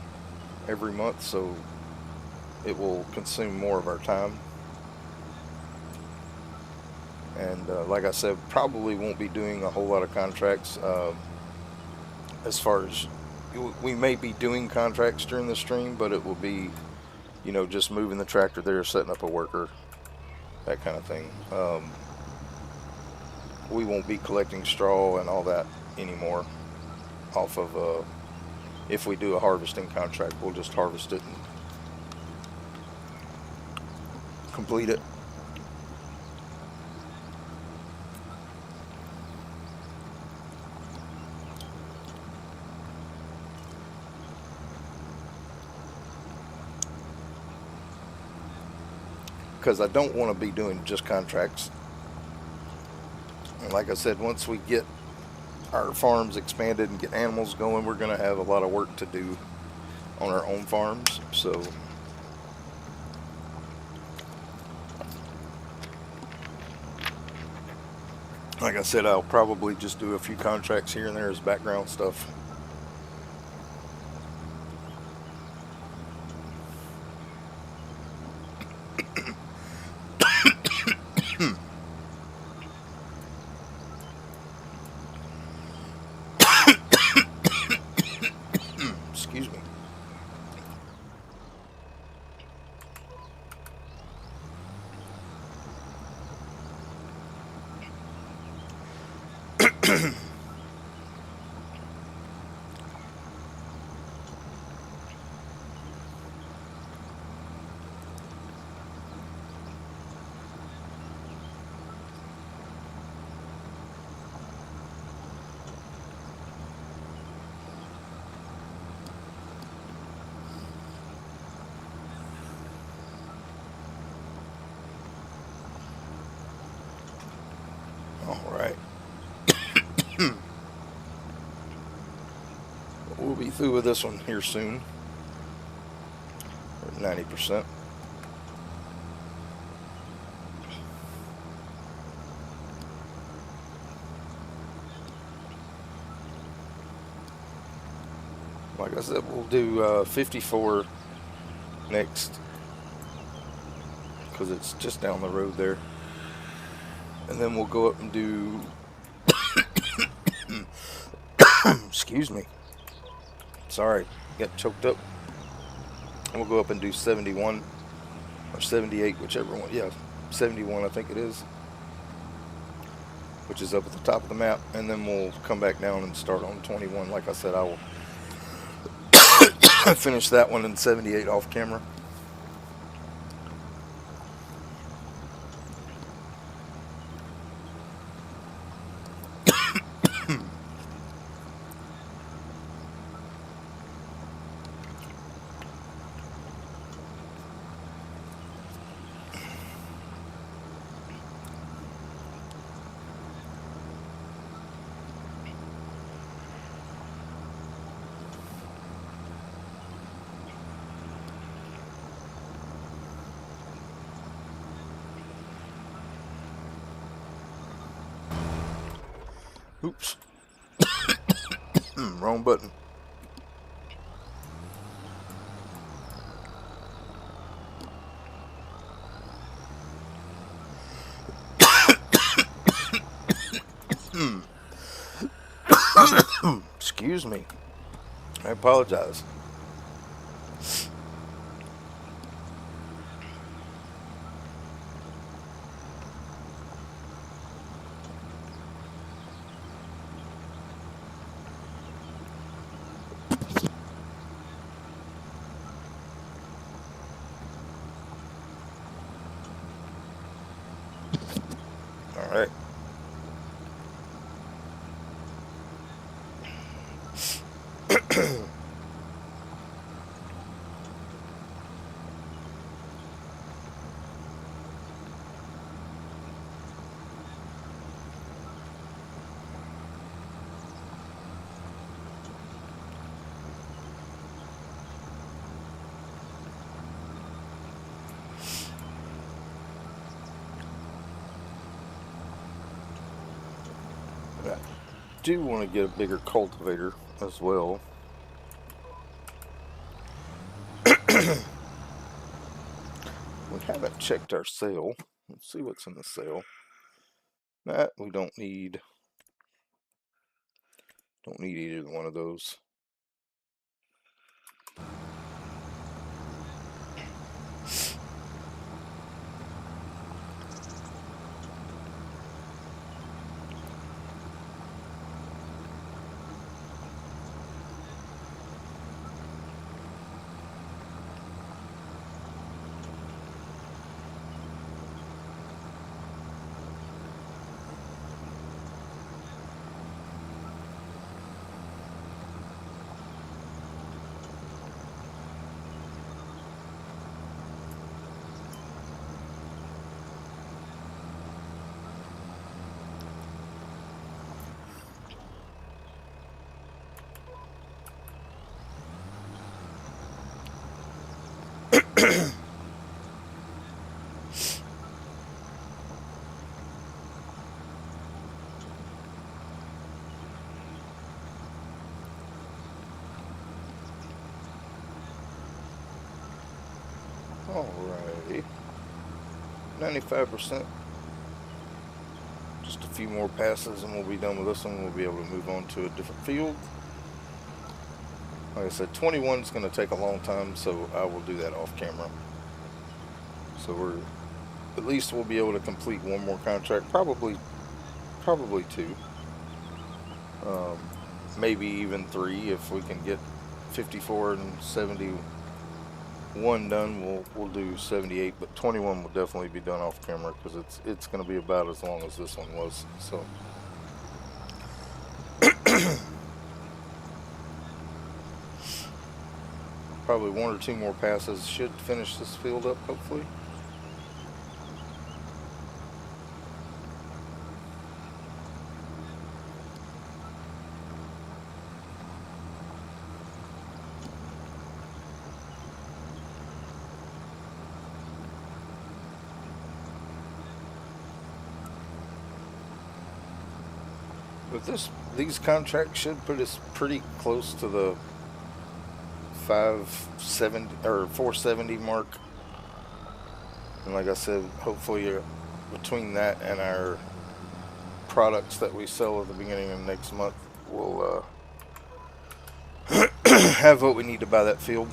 every month, so it will consume more of our time. And like I said, probably won't be doing a whole lot of contracts as far as we may be doing contracts during the stream, but it will be, just moving the tractor there, setting up a worker, that kind of thing. We won't be collecting straw and all that anymore off of, if we do a harvesting contract, we'll just harvest it and complete it. Because I don't want to be doing just contracts. And like I said, once we get our farms expanded and get animals going, we're going to have a lot of work to do on our own farms. So like I said, I'll probably just do a few contracts here and there as background stuff. Excuse me. All right. We'll be through with this one here soon. 90%. Like I said, we'll do 54 next, because it's just down the road there. And then we'll go up and do excuse me, sorry, got choked up. And we'll go up and do 71 or 78, whichever one. Yeah, 71 I think it is, which is up at the top of the map. And then we'll come back down and start on 21. Like I said, I will finish that one in 78 off camera. Oops. Wrong button. Excuse me. I apologize. All right. I do want to get a bigger cultivator as well. We haven't checked our sale. Let's see what's in the sale. That we don't need. Don't need either one of those. Alrighty. 95%. Just a few more passes and we'll be done with this one. We'll be able to move on to a different field. Like I said, 21 is going to take a long time, so I will do that off camera. So at least we'll be able to complete one more contract, probably two. Maybe even 3 if we can get 54 and 71 done. We'll do 78, but 21 will definitely be done off camera because it's going to be about as long as this one was. So probably 1 or 2 more passes should finish this field up, hopefully. But these contracts should put us pretty close to the 570 or 470 mark. And like I said, hopefully between that and our products that we sell at the beginning of next month, we'll have what we need to buy that field.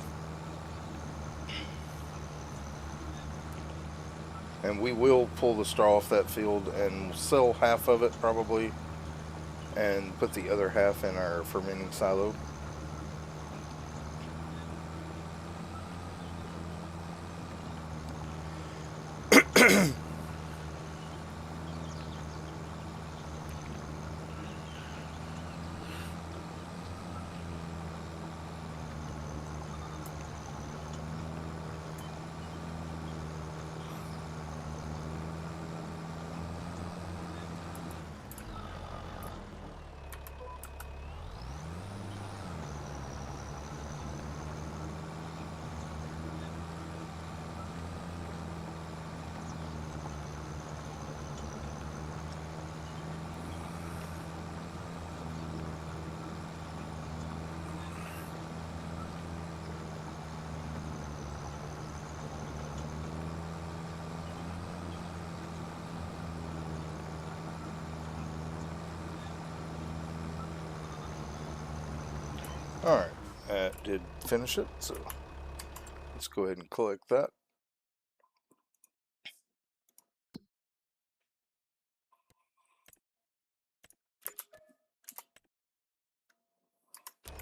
And we will pull the straw off that field and sell half of it probably, and put the other half in our fermenting silo. Alright, that did finish it, so let's go ahead and collect that.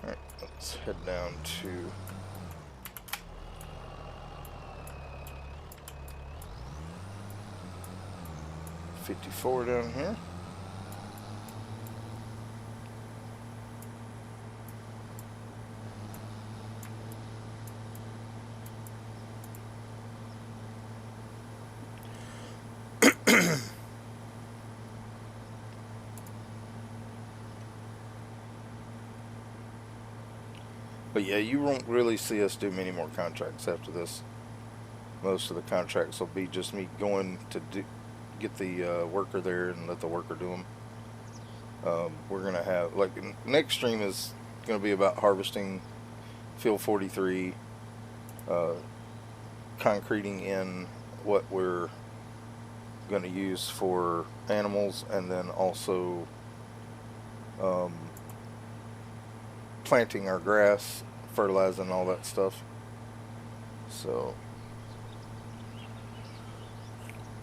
Alright, let's head down to $54 down here. But yeah, you won't really see us do many more contracts after this. Most of the contracts will be just me going to get the worker there and let the worker do them. We're going to have, like, next stream is going to be about harvesting field 43, concreting in what we're going to use for animals, and then also planting our grass fertilizing all that stuff. So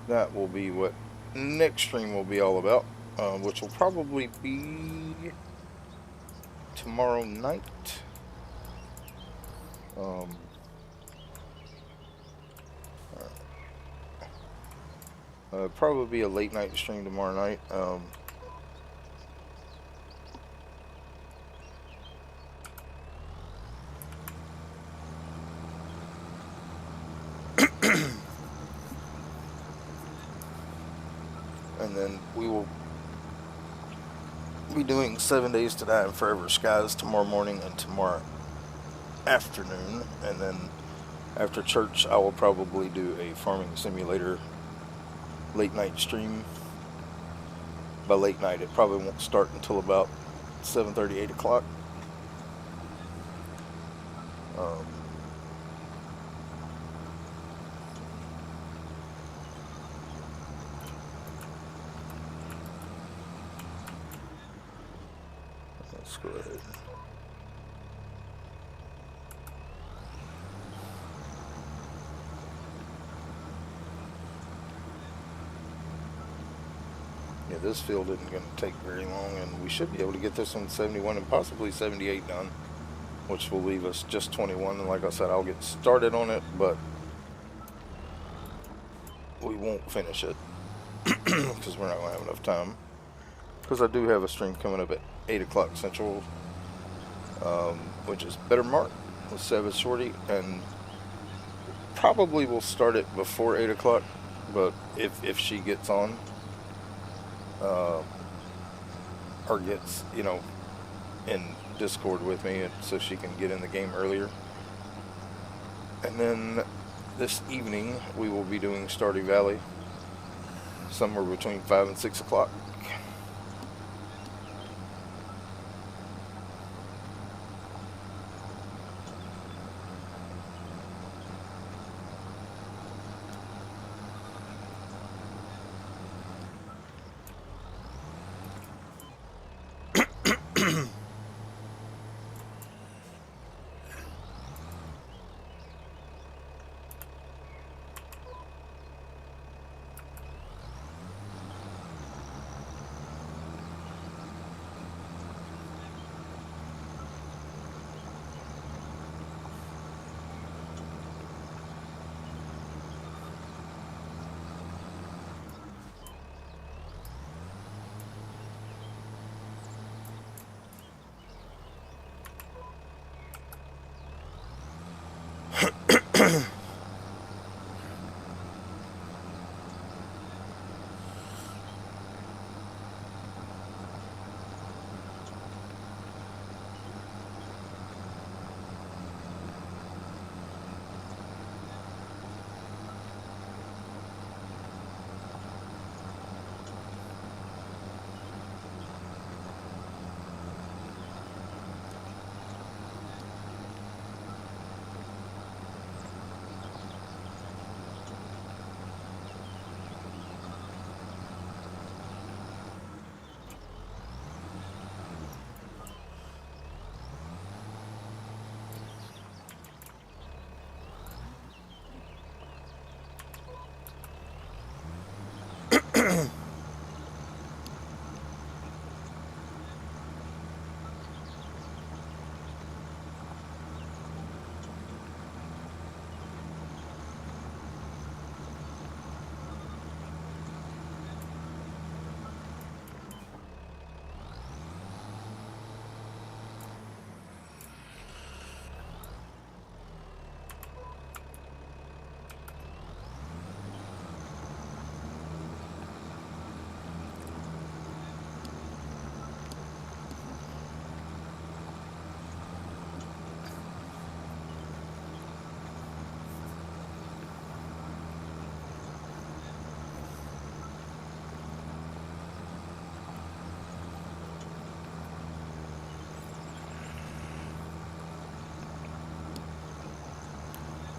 that will be what next stream will be all about, which will probably be tomorrow night. Probably be a late night stream tomorrow night. And then we will be doing 7 Days to Die in Forever Skies tomorrow morning and tomorrow afternoon. And then after church, I will probably do a farming simulator late night stream. By late night, it probably won't start until about 7:30, 8 o'clock. Let's go ahead. Yeah, this field isn't going to take very long, and we should be able to get this one 71 and possibly 78 done, which will leave us just 21. And like I said, I'll get started on it, but we won't finish it because we're not going to have enough time. Because I do have a stream coming up at 8 o'clock Central, which is Better Mark with Savage Shorty, and probably will start it before 8 o'clock, but if she gets on, or gets, in Discord with me, so she can get in the game earlier. And then this evening we will be doing Stardew Valley somewhere between 5 and 6 o'clock.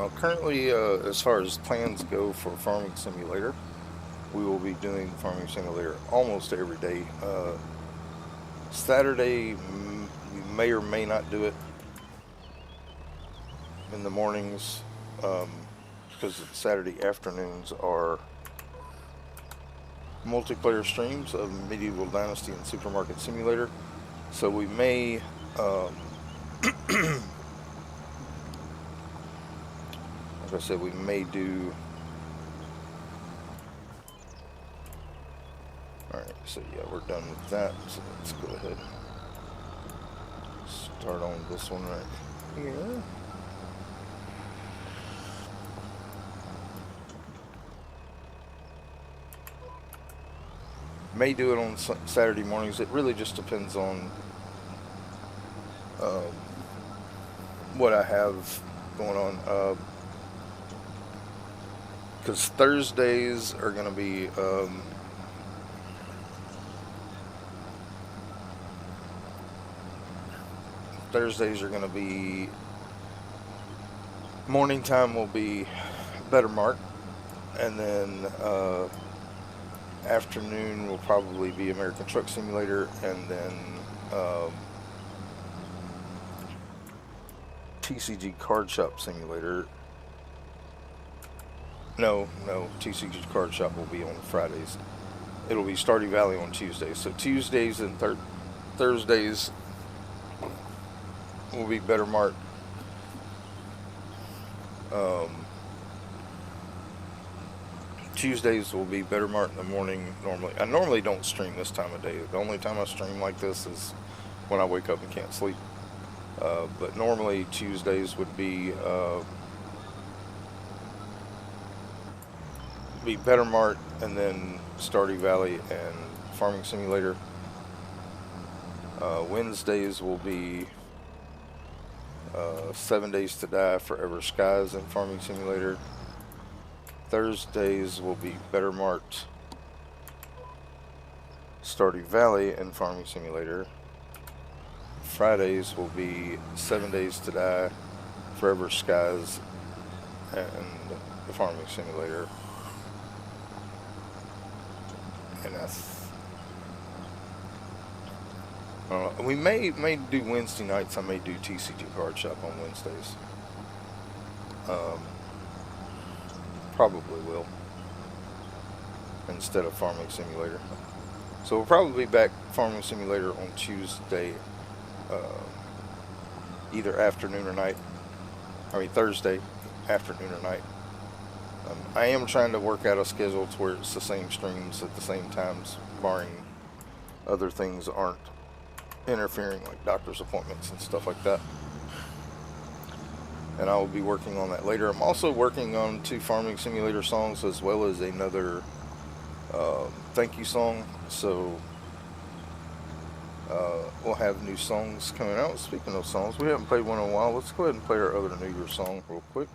Well, currently, as far as plans go for Farming Simulator, we will be doing Farming Simulator almost every day. Saturday, we may or may not do it. in the mornings, because Saturday afternoons are multiplayer streams of Medieval Dynasty and Supermarket Simulator. So we may, like I said, we may do. Alright, so yeah, we're done with that. So let's go ahead and start on this one right here. May do it on Saturday mornings. It really just depends on what I have going on. Because Thursdays are going to be morning time will be Better Mark, and then afternoon will probably be American Truck Simulator, and then TCG Card Shop Simulator. No, TCG Card Shop will be on Fridays. It'll be Stardew Valley on Tuesdays. So Tuesdays and Thursdays will be Better Mark. Tuesdays will be Better Mark in the morning. I normally don't stream this time of day. The only time I stream like this is when I wake up and can't sleep. But normally Tuesdays would be Better Mart, and then Stardew Valley and Farming Simulator. Wednesdays will be 7 Days to Die, Forever Skies, and Farming Simulator. Thursdays will be Better Mart, Stardew Valley, and Farming Simulator. Fridays will be 7 Days to Die, Forever Skies, and the Farming Simulator. And we may do Wednesday nights. I may do TCG Card Shop on Wednesdays. Probably will, instead of Farming Simulator. So we'll probably be back Farming Simulator on Tuesday, either afternoon or night. Thursday afternoon or night. I am trying to work out a schedule to where it's the same streams at the same times, barring other things aren't interfering, like doctor's appointments and stuff like that. And I will be working on that later. I'm also working on 2 Farming Simulator songs, as well as another thank you song. So we'll have new songs coming out. Speaking of songs, we haven't played one in a while. Let's go ahead and play our other New Year song real quick.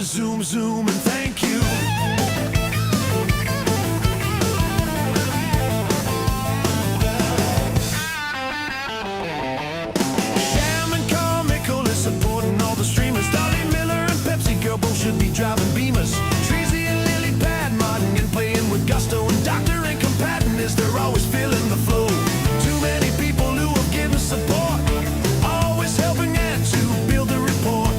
a zoom, zoom, and thank you. Sham and Carmichael is supporting all the streamers. Dolly Miller and Pepsi Girl both should be driving Beamers. Treasy and Lily Pad modding and playing with gusto. And Doctor and Compatton they're always feeling the flow. Too many people who have given support, always helping out to build the report.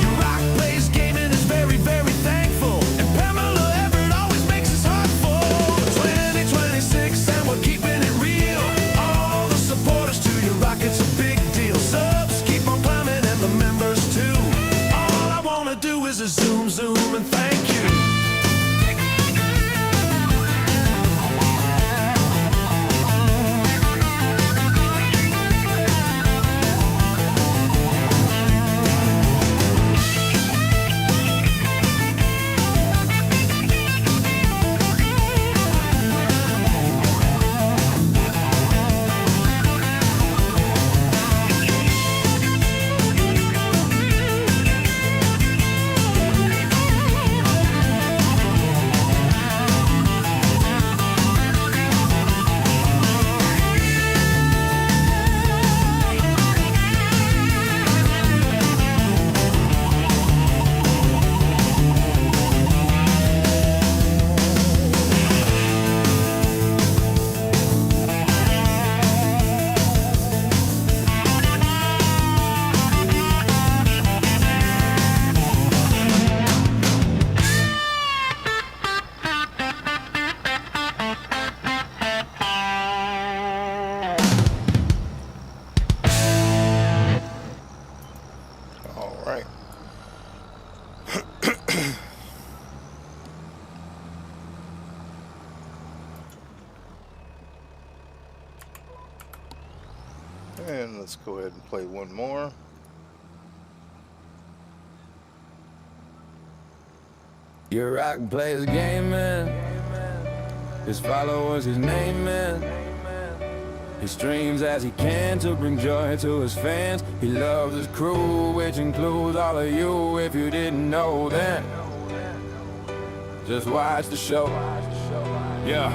Your rock plays gaming is very, very thankful. And Pamela Everett always makes his heart full. 2026 and we're keeping it real. All the supporters to your rock, it's a big deal. Subs keep on climbing and the members too. All I wanna do is a zoom, zoom, and thank you. All right. And let's go ahead and play one more. Your rock plays gaming. His followers, his naming. He streams as he can to bring joy to his fans. He loves his crew, which includes all of you. If you didn't know then, just watch the show. Yeah,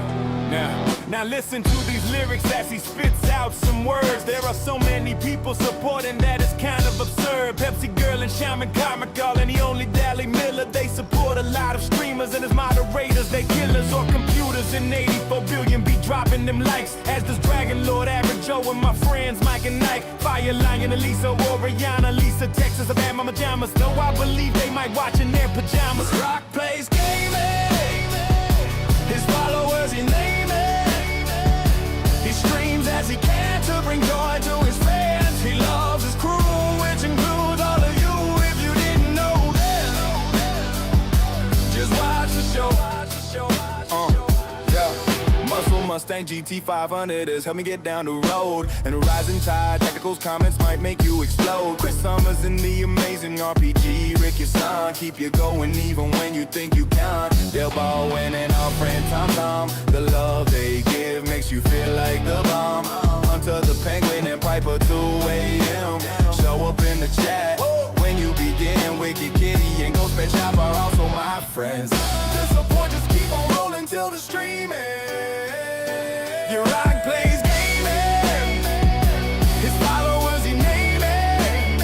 now listen to these lyrics as he spits out some words. There are so many people supporting that it's kind of absurd. Pepsi Girl and Shaman Carmichael and the only Dally Miller. They support a lot of streamers and as moderators they killers or computers. And 84 billion be dropping them likes. As does Dragon Lord, Average Joe and my friends Mike and Nike. Fire Lion, Elisa, Oriana, Lisa, Texas, Alabama, Majamas. No, I believe they might watch in their pajamas. Rock plays gaming. His followers he name it. He streams as he can to bring joy to his fans. He loves his crew, which includes all of you. If you didn't know that, just watch the show. Muscle Mustang GT 500 has helped me get down the road. And the rising tide, technicals comments might make you explode. Chris Summers in the amazing RPG. Rick, your son, keep you going even when you think you can't. Del Baldwin and our friend Tom Tom. The love they give makes you feel like the bomb. Hunter the Penguin and Piper 2 AM. Show up in the chat when you begin. Wicked Kitty and Ghost Pet Shop are also my friends. The support just keep on rolling till the streaming. Your rock plays gaming. His followers he name it.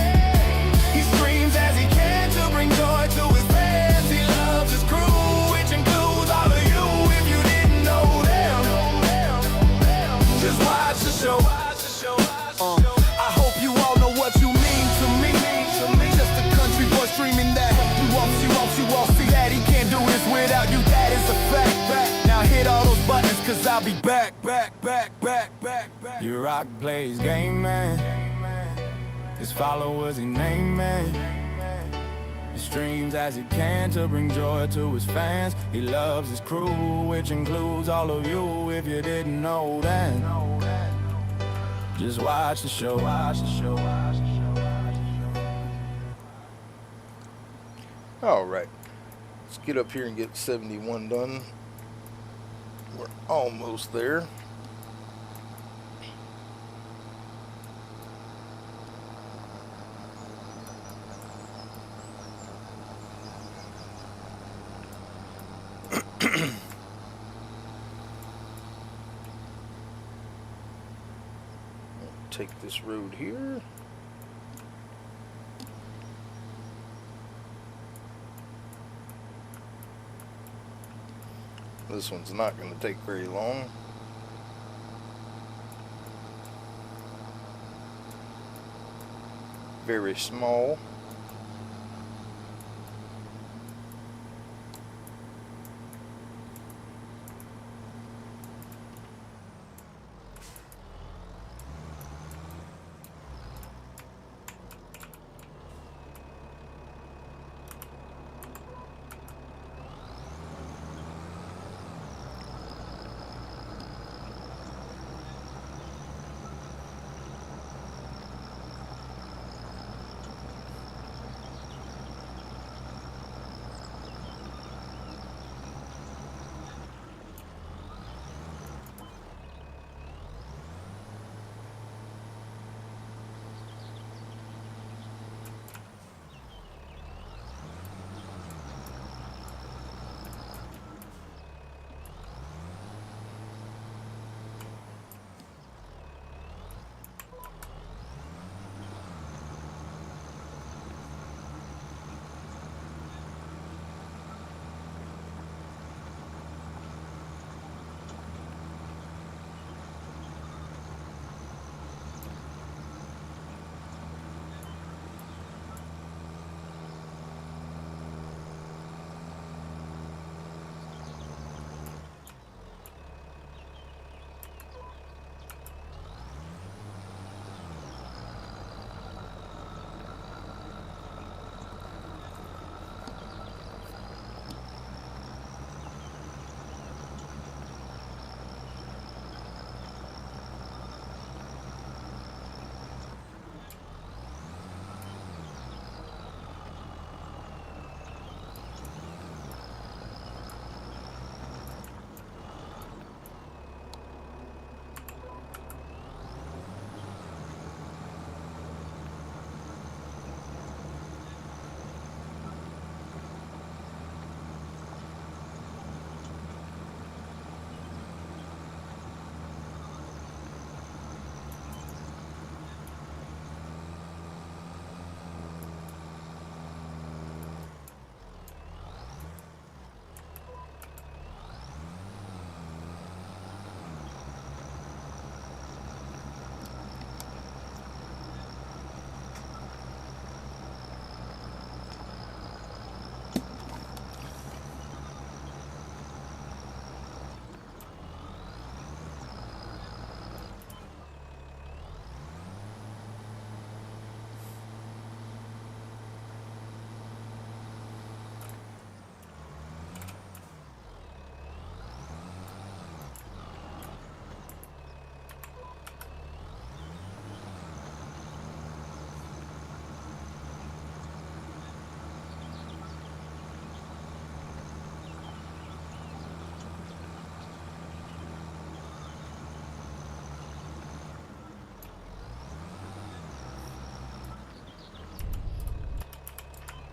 He streams as he can to bring joy to his fans. He loves his crew, which includes all of you. If you didn't know them, just watch the show. I hope you all know what you mean to me. Just a country boy streaming that. You all see that he can't do this without you. That is a fact. Now hit all those buttons, cause I'll be back. Your rock plays gaming. His followers he naming. He streams as he can to bring joy to his fans. He loves his crew, which includes all of you. If you didn't know that, just watch the show. All right. Let's get up here and get 71 done. We're almost there. Take this road here. This one's not going to take very long. Very small.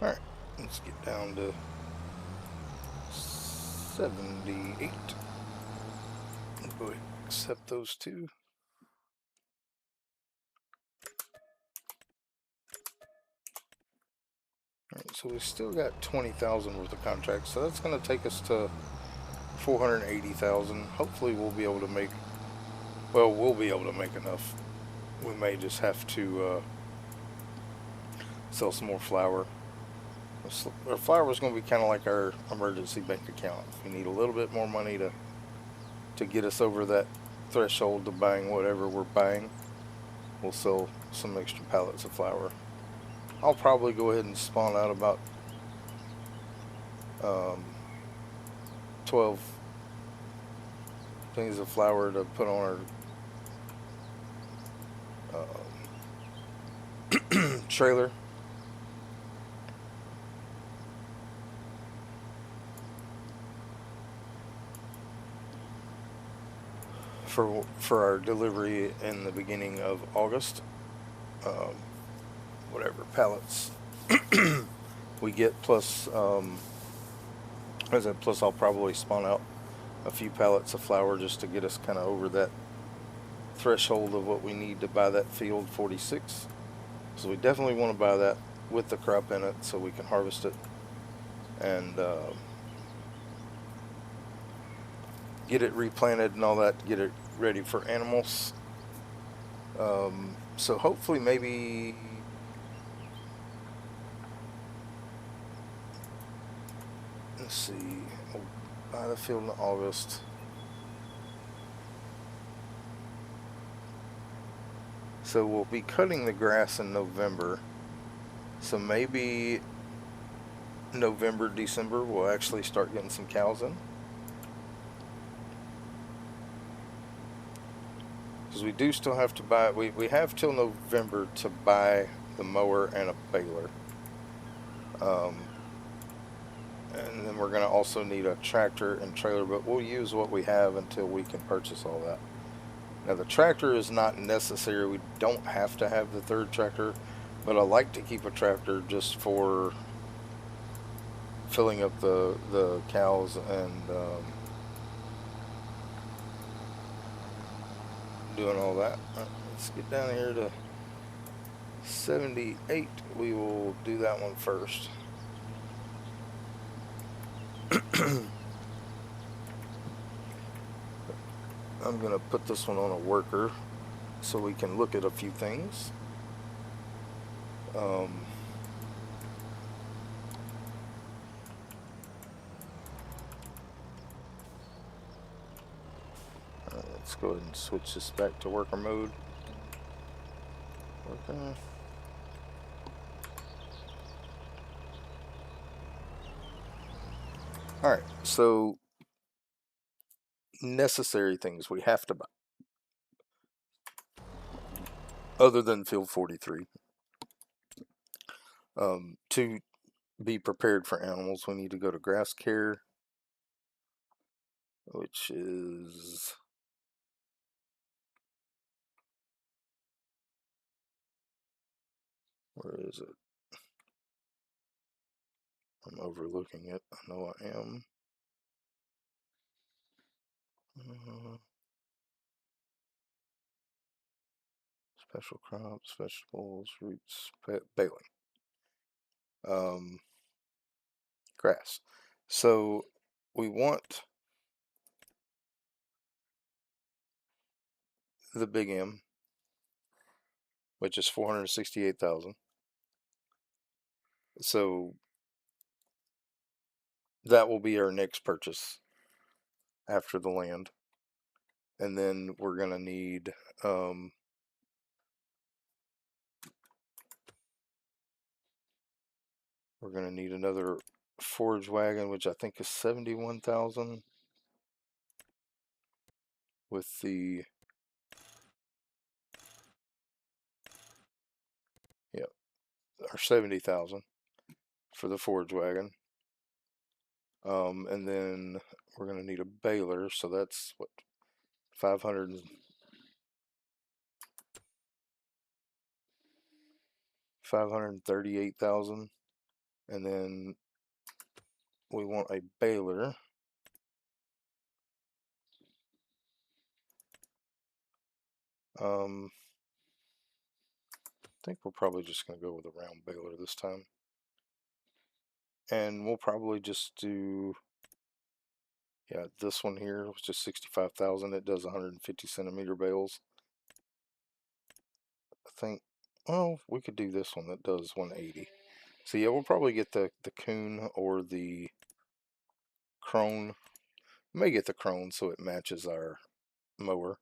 Alright, let's get down to 78. Go ahead and accept those two. Alright, so we still got 20,000 worth of contracts, so that's going to take us to 480,000. Hopefully we'll be able to make, well, we'll be able to make enough. We may just have to sell some more flour. Our flour is going to be kind of like our emergency bank account. If we need a little bit more money to get us over that threshold to buying whatever we're buying, we'll sell some extra pallets of flour. I'll probably go ahead and spawn out about 12 things of flour to put on our trailer. For our delivery in the beginning of August. Whatever pallets we get, plus As a plus, I'll probably spawn out a few pallets of flour just to get us kind of over that threshold of what we need to buy that field 46. So we definitely want to buy that with the crop in it so we can harvest it and get it replanted and all that, get it ready for animals. So hopefully maybe let's see, we'll buy the field in August. So we'll be cutting the grass in November. So maybe November, December, we'll actually start getting some cows in. Because we do still have to buy, we have till November to buy the mower and a baler. And then we're going to also need a tractor and trailer, but we'll use what we have until we can purchase all that. Now the tractor is not necessary, we don't have to have the third tractor, but I like to keep a tractor just for filling up the cows and doing all that. Let's get down here to 78. We will do that one first. I'm going to put this one on a worker so we can look at a few things. Let's go ahead and switch this back to worker mode. Okay. Alright, so necessary things we have to buy other than field 43. To be prepared for animals, we need to go to grass care, which is where is it? I'm overlooking it. I know I am. Special crops, vegetables, roots, baling. Grass. So we want the big M, which is 468,000. So that will be our next purchase after the land. And then we're going to need another forage wagon, which I think is 71,000 with the or 70,000 for the forage wagon. And then we're going to need a baler, so that's what 538,000, and then we want a baler. I think we're probably just going to go with a round baler this time. And we'll probably just do, yeah, this one here, which is 65,000. It does 150 centimeter bales. I think, well, we could do this one that does 180. So yeah, we'll probably get the Coon or the Crone. We may get the Crone so it matches our mower.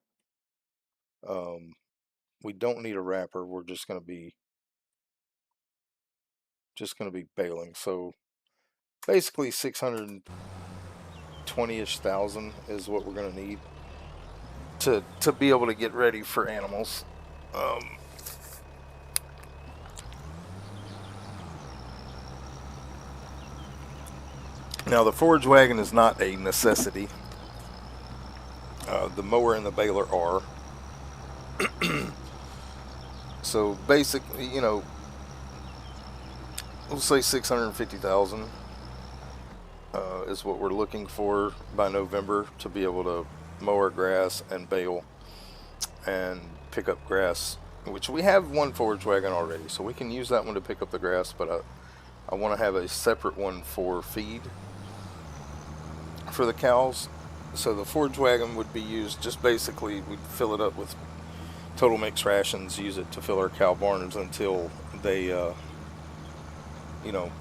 We don't need a wrapper. We're just going to be baling. So basically 620-ish thousand is what we're going to need to be able to get ready for animals. Now the forage wagon is not a necessity. The mower and the baler are. So basically, you know, we'll say 650,000 is what we're looking for by November to be able to mow our grass and bale and pick up grass, which we have one forage wagon already, so we can use that one to pick up the grass, but I want to have a separate one for feed for the cows. So the forage wagon would be used just basically, we'd fill it up with total mix rations, use it to fill our cow barns until they, you know,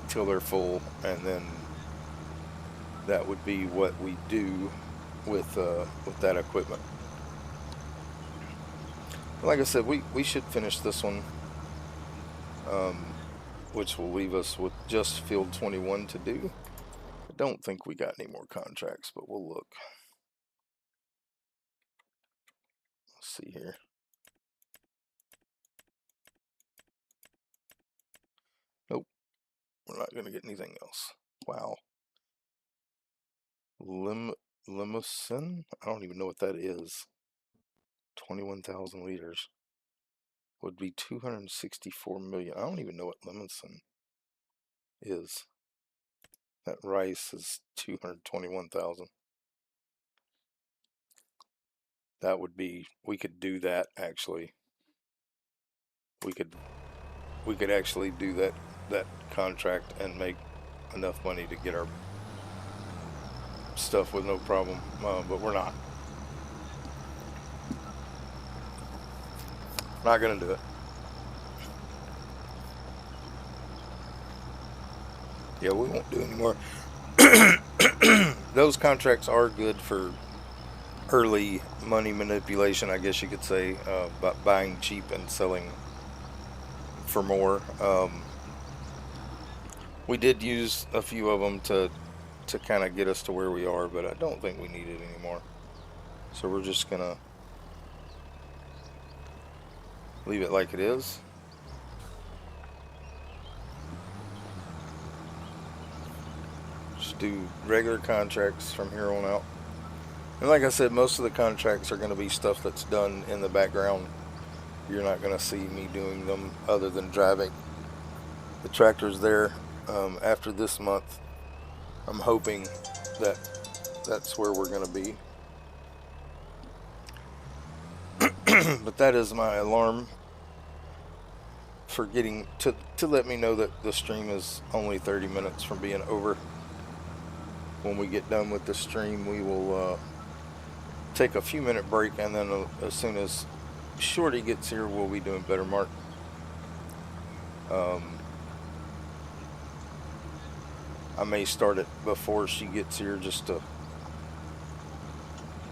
till they're full, and then that would be what we do with that equipment. Like I said, we should finish this one, which will leave us with just field 21 to do. I don't think we got any more contracts, but we'll look. Let's see here. Nope, we're not going to get anything else. Wow. Limousin? I don't even know what that is. 21,000 liters would be 264 million. I don't even know what Limousin is. That rice is 221,000. That would be, we could do that actually. We could actually do that contract and make enough money to get our stuff with no problem, but we're not. Not gonna do it. Yeah, we won't do anymore. Those contracts are good for early money manipulation, I guess you could say, about buying cheap and selling for more. We did use a few of them to kind of get us to where we are, but I don't think we need it anymore. So we're just gonna leave it like it is. Just do regular contracts from here on out. And like I said, most of the contracts are going to be stuff that's done in the background. You're not going to see me doing them other than driving the tractors there. After this month, I'm hoping that that's where we're going to be. But that is my alarm for getting to let me know that the stream is only 30 minutes from being over. When we get done with the stream, we will take a few minute break, and then as soon as Shorty gets here, we'll be doing Better Mark. I may start it before she gets here, just to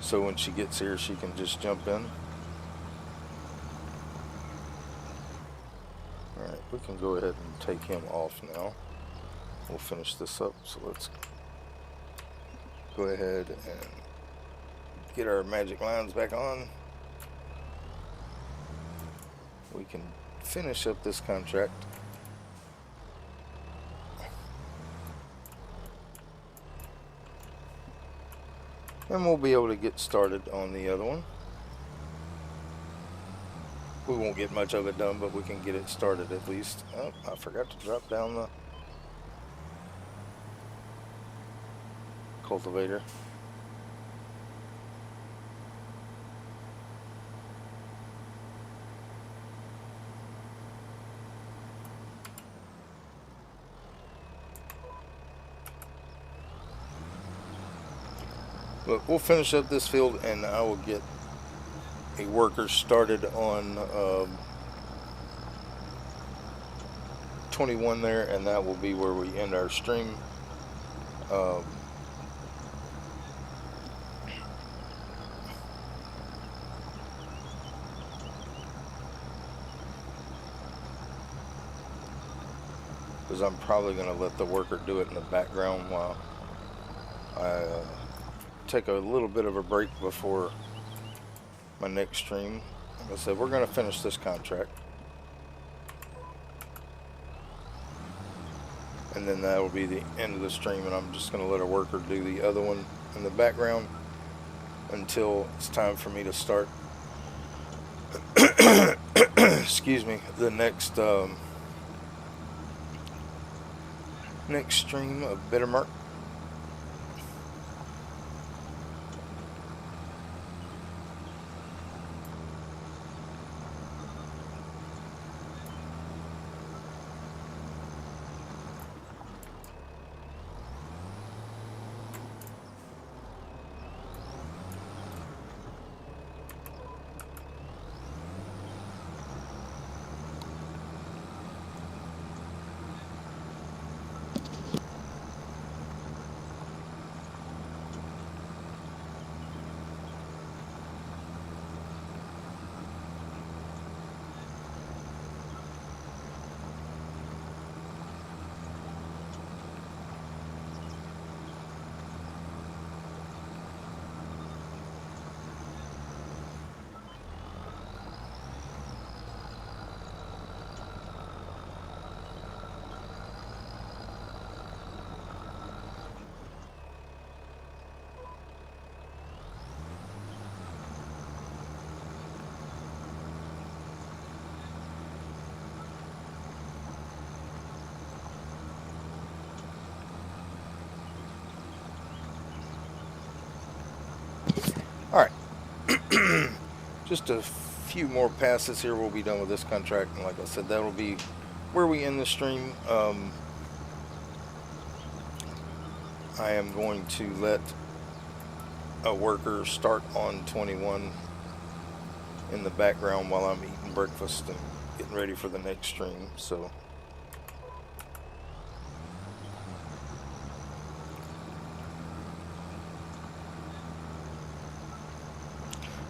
so when she gets here she can just jump in. Alright, we can go ahead and take him off now. We'll finish this up, so let's go ahead and get our magic lines back on. We can finish up this contract. And we'll be able to get started on the other one. We won't get much of it done, but we can get it started at least. Oh, I forgot to drop down the cultivator. But we'll finish up this field, and I will get a worker started on 21 there, and that will be where we end our stream. Because I'm probably going to let the worker do it in the background while I take a little bit of a break before my next stream. Like I said, we're going to finish this contract, and then that will be the end of the stream, and I'm just going to let a worker do the other one in the background until it's time for me to start excuse me, the next next stream of Bittermark. Alright. Just a few more passes here, we'll be done with this contract, and like I said, that'll be where we end the stream. I am going to let a worker start on 21 in the background while I'm eating breakfast and getting ready for the next stream. So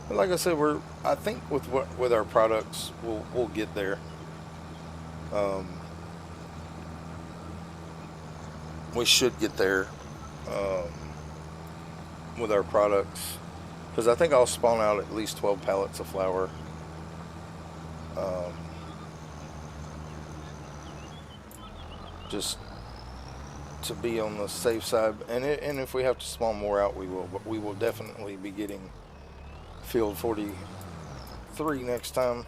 but like I said, I think with our products we'll get there. We should get there with our products, because I think I'll spawn out at least 12 pallets of flour. Just to be on the safe side, and if we have to spawn more out, we will. But we will definitely be getting Field 43 next time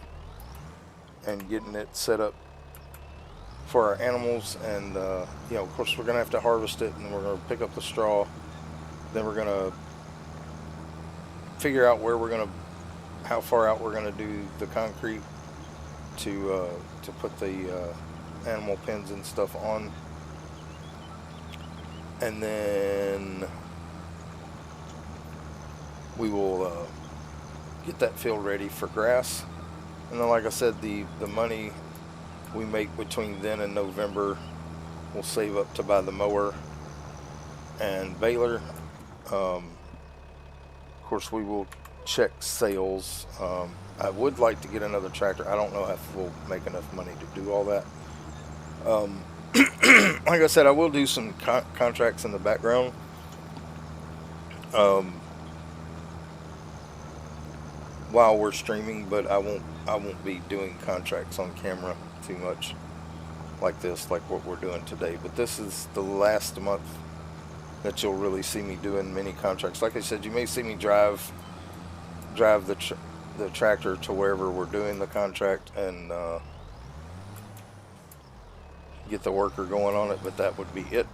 and getting it set up for our animals. And you know, of course, we're gonna have to harvest it, and we're gonna pick up the straw. Then we're gonna figure out how far out we're gonna do the concrete to put the animal pens and stuff on, and then we will get that field ready for grass. And then, like I said, the money we make between then and November we'll save up to buy the mower and baler. Of course, we will check sales. I would like to get another tractor. I don't know if we'll make enough money to do all that. Like I said, I will do some contracts in the background. While we're streaming, but I won't be doing contracts on camera too much like this, like what we're doing today. But this is the last month that you'll really see me doing many contracts. Like I said, you may see me drive the tractor to wherever we're doing the contract and get the worker going on it, but that would be it.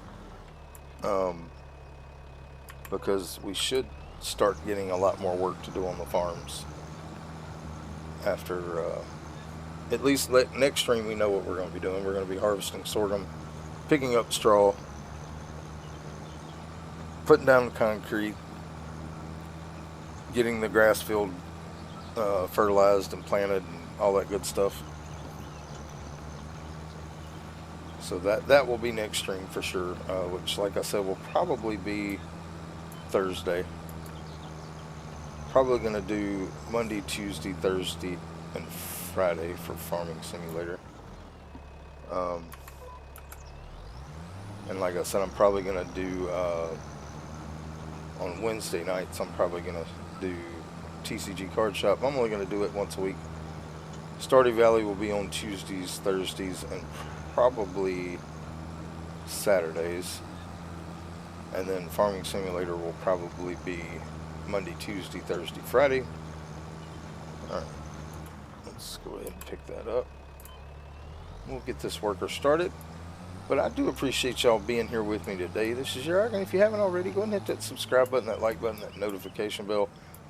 Because we should start getting a lot more work to do on the farms after at least next stream. We know what we're going to be doing. We're going to be harvesting sorghum, picking up straw, putting down the concrete, getting the grass field fertilized and planted and all that good stuff. So that will be next stream for sure, which, like I said, will probably be Thursday. Probably going to do Monday, Tuesday, Thursday, and Friday for Farming Simulator. And like I said, I'm probably going to do on Wednesday nights, I'm probably going to do TCG Card Shop. I'm only going to do it once a week. Stardew Valley will be on Tuesdays, Thursdays, and probably Saturdays. And then Farming Simulator will probably be Monday, Tuesday, Thursday, Friday. Alright, let's go ahead and pick that up. We'll get this worker started. But I do appreciate y'all being here with me today. This is your and if you haven't already, go ahead and hit that subscribe button, that like button, that notification bell.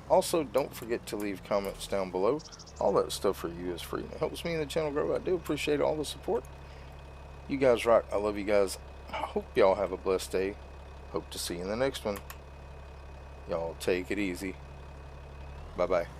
Also, don't forget to leave comments down below. All that stuff for you is free and it helps me and the channel grow. I do appreciate all the support. You guys rock. I love you guys. I hope y'all have a blessed day. Hope to see you in the next one. Y'all take it easy. Bye-bye.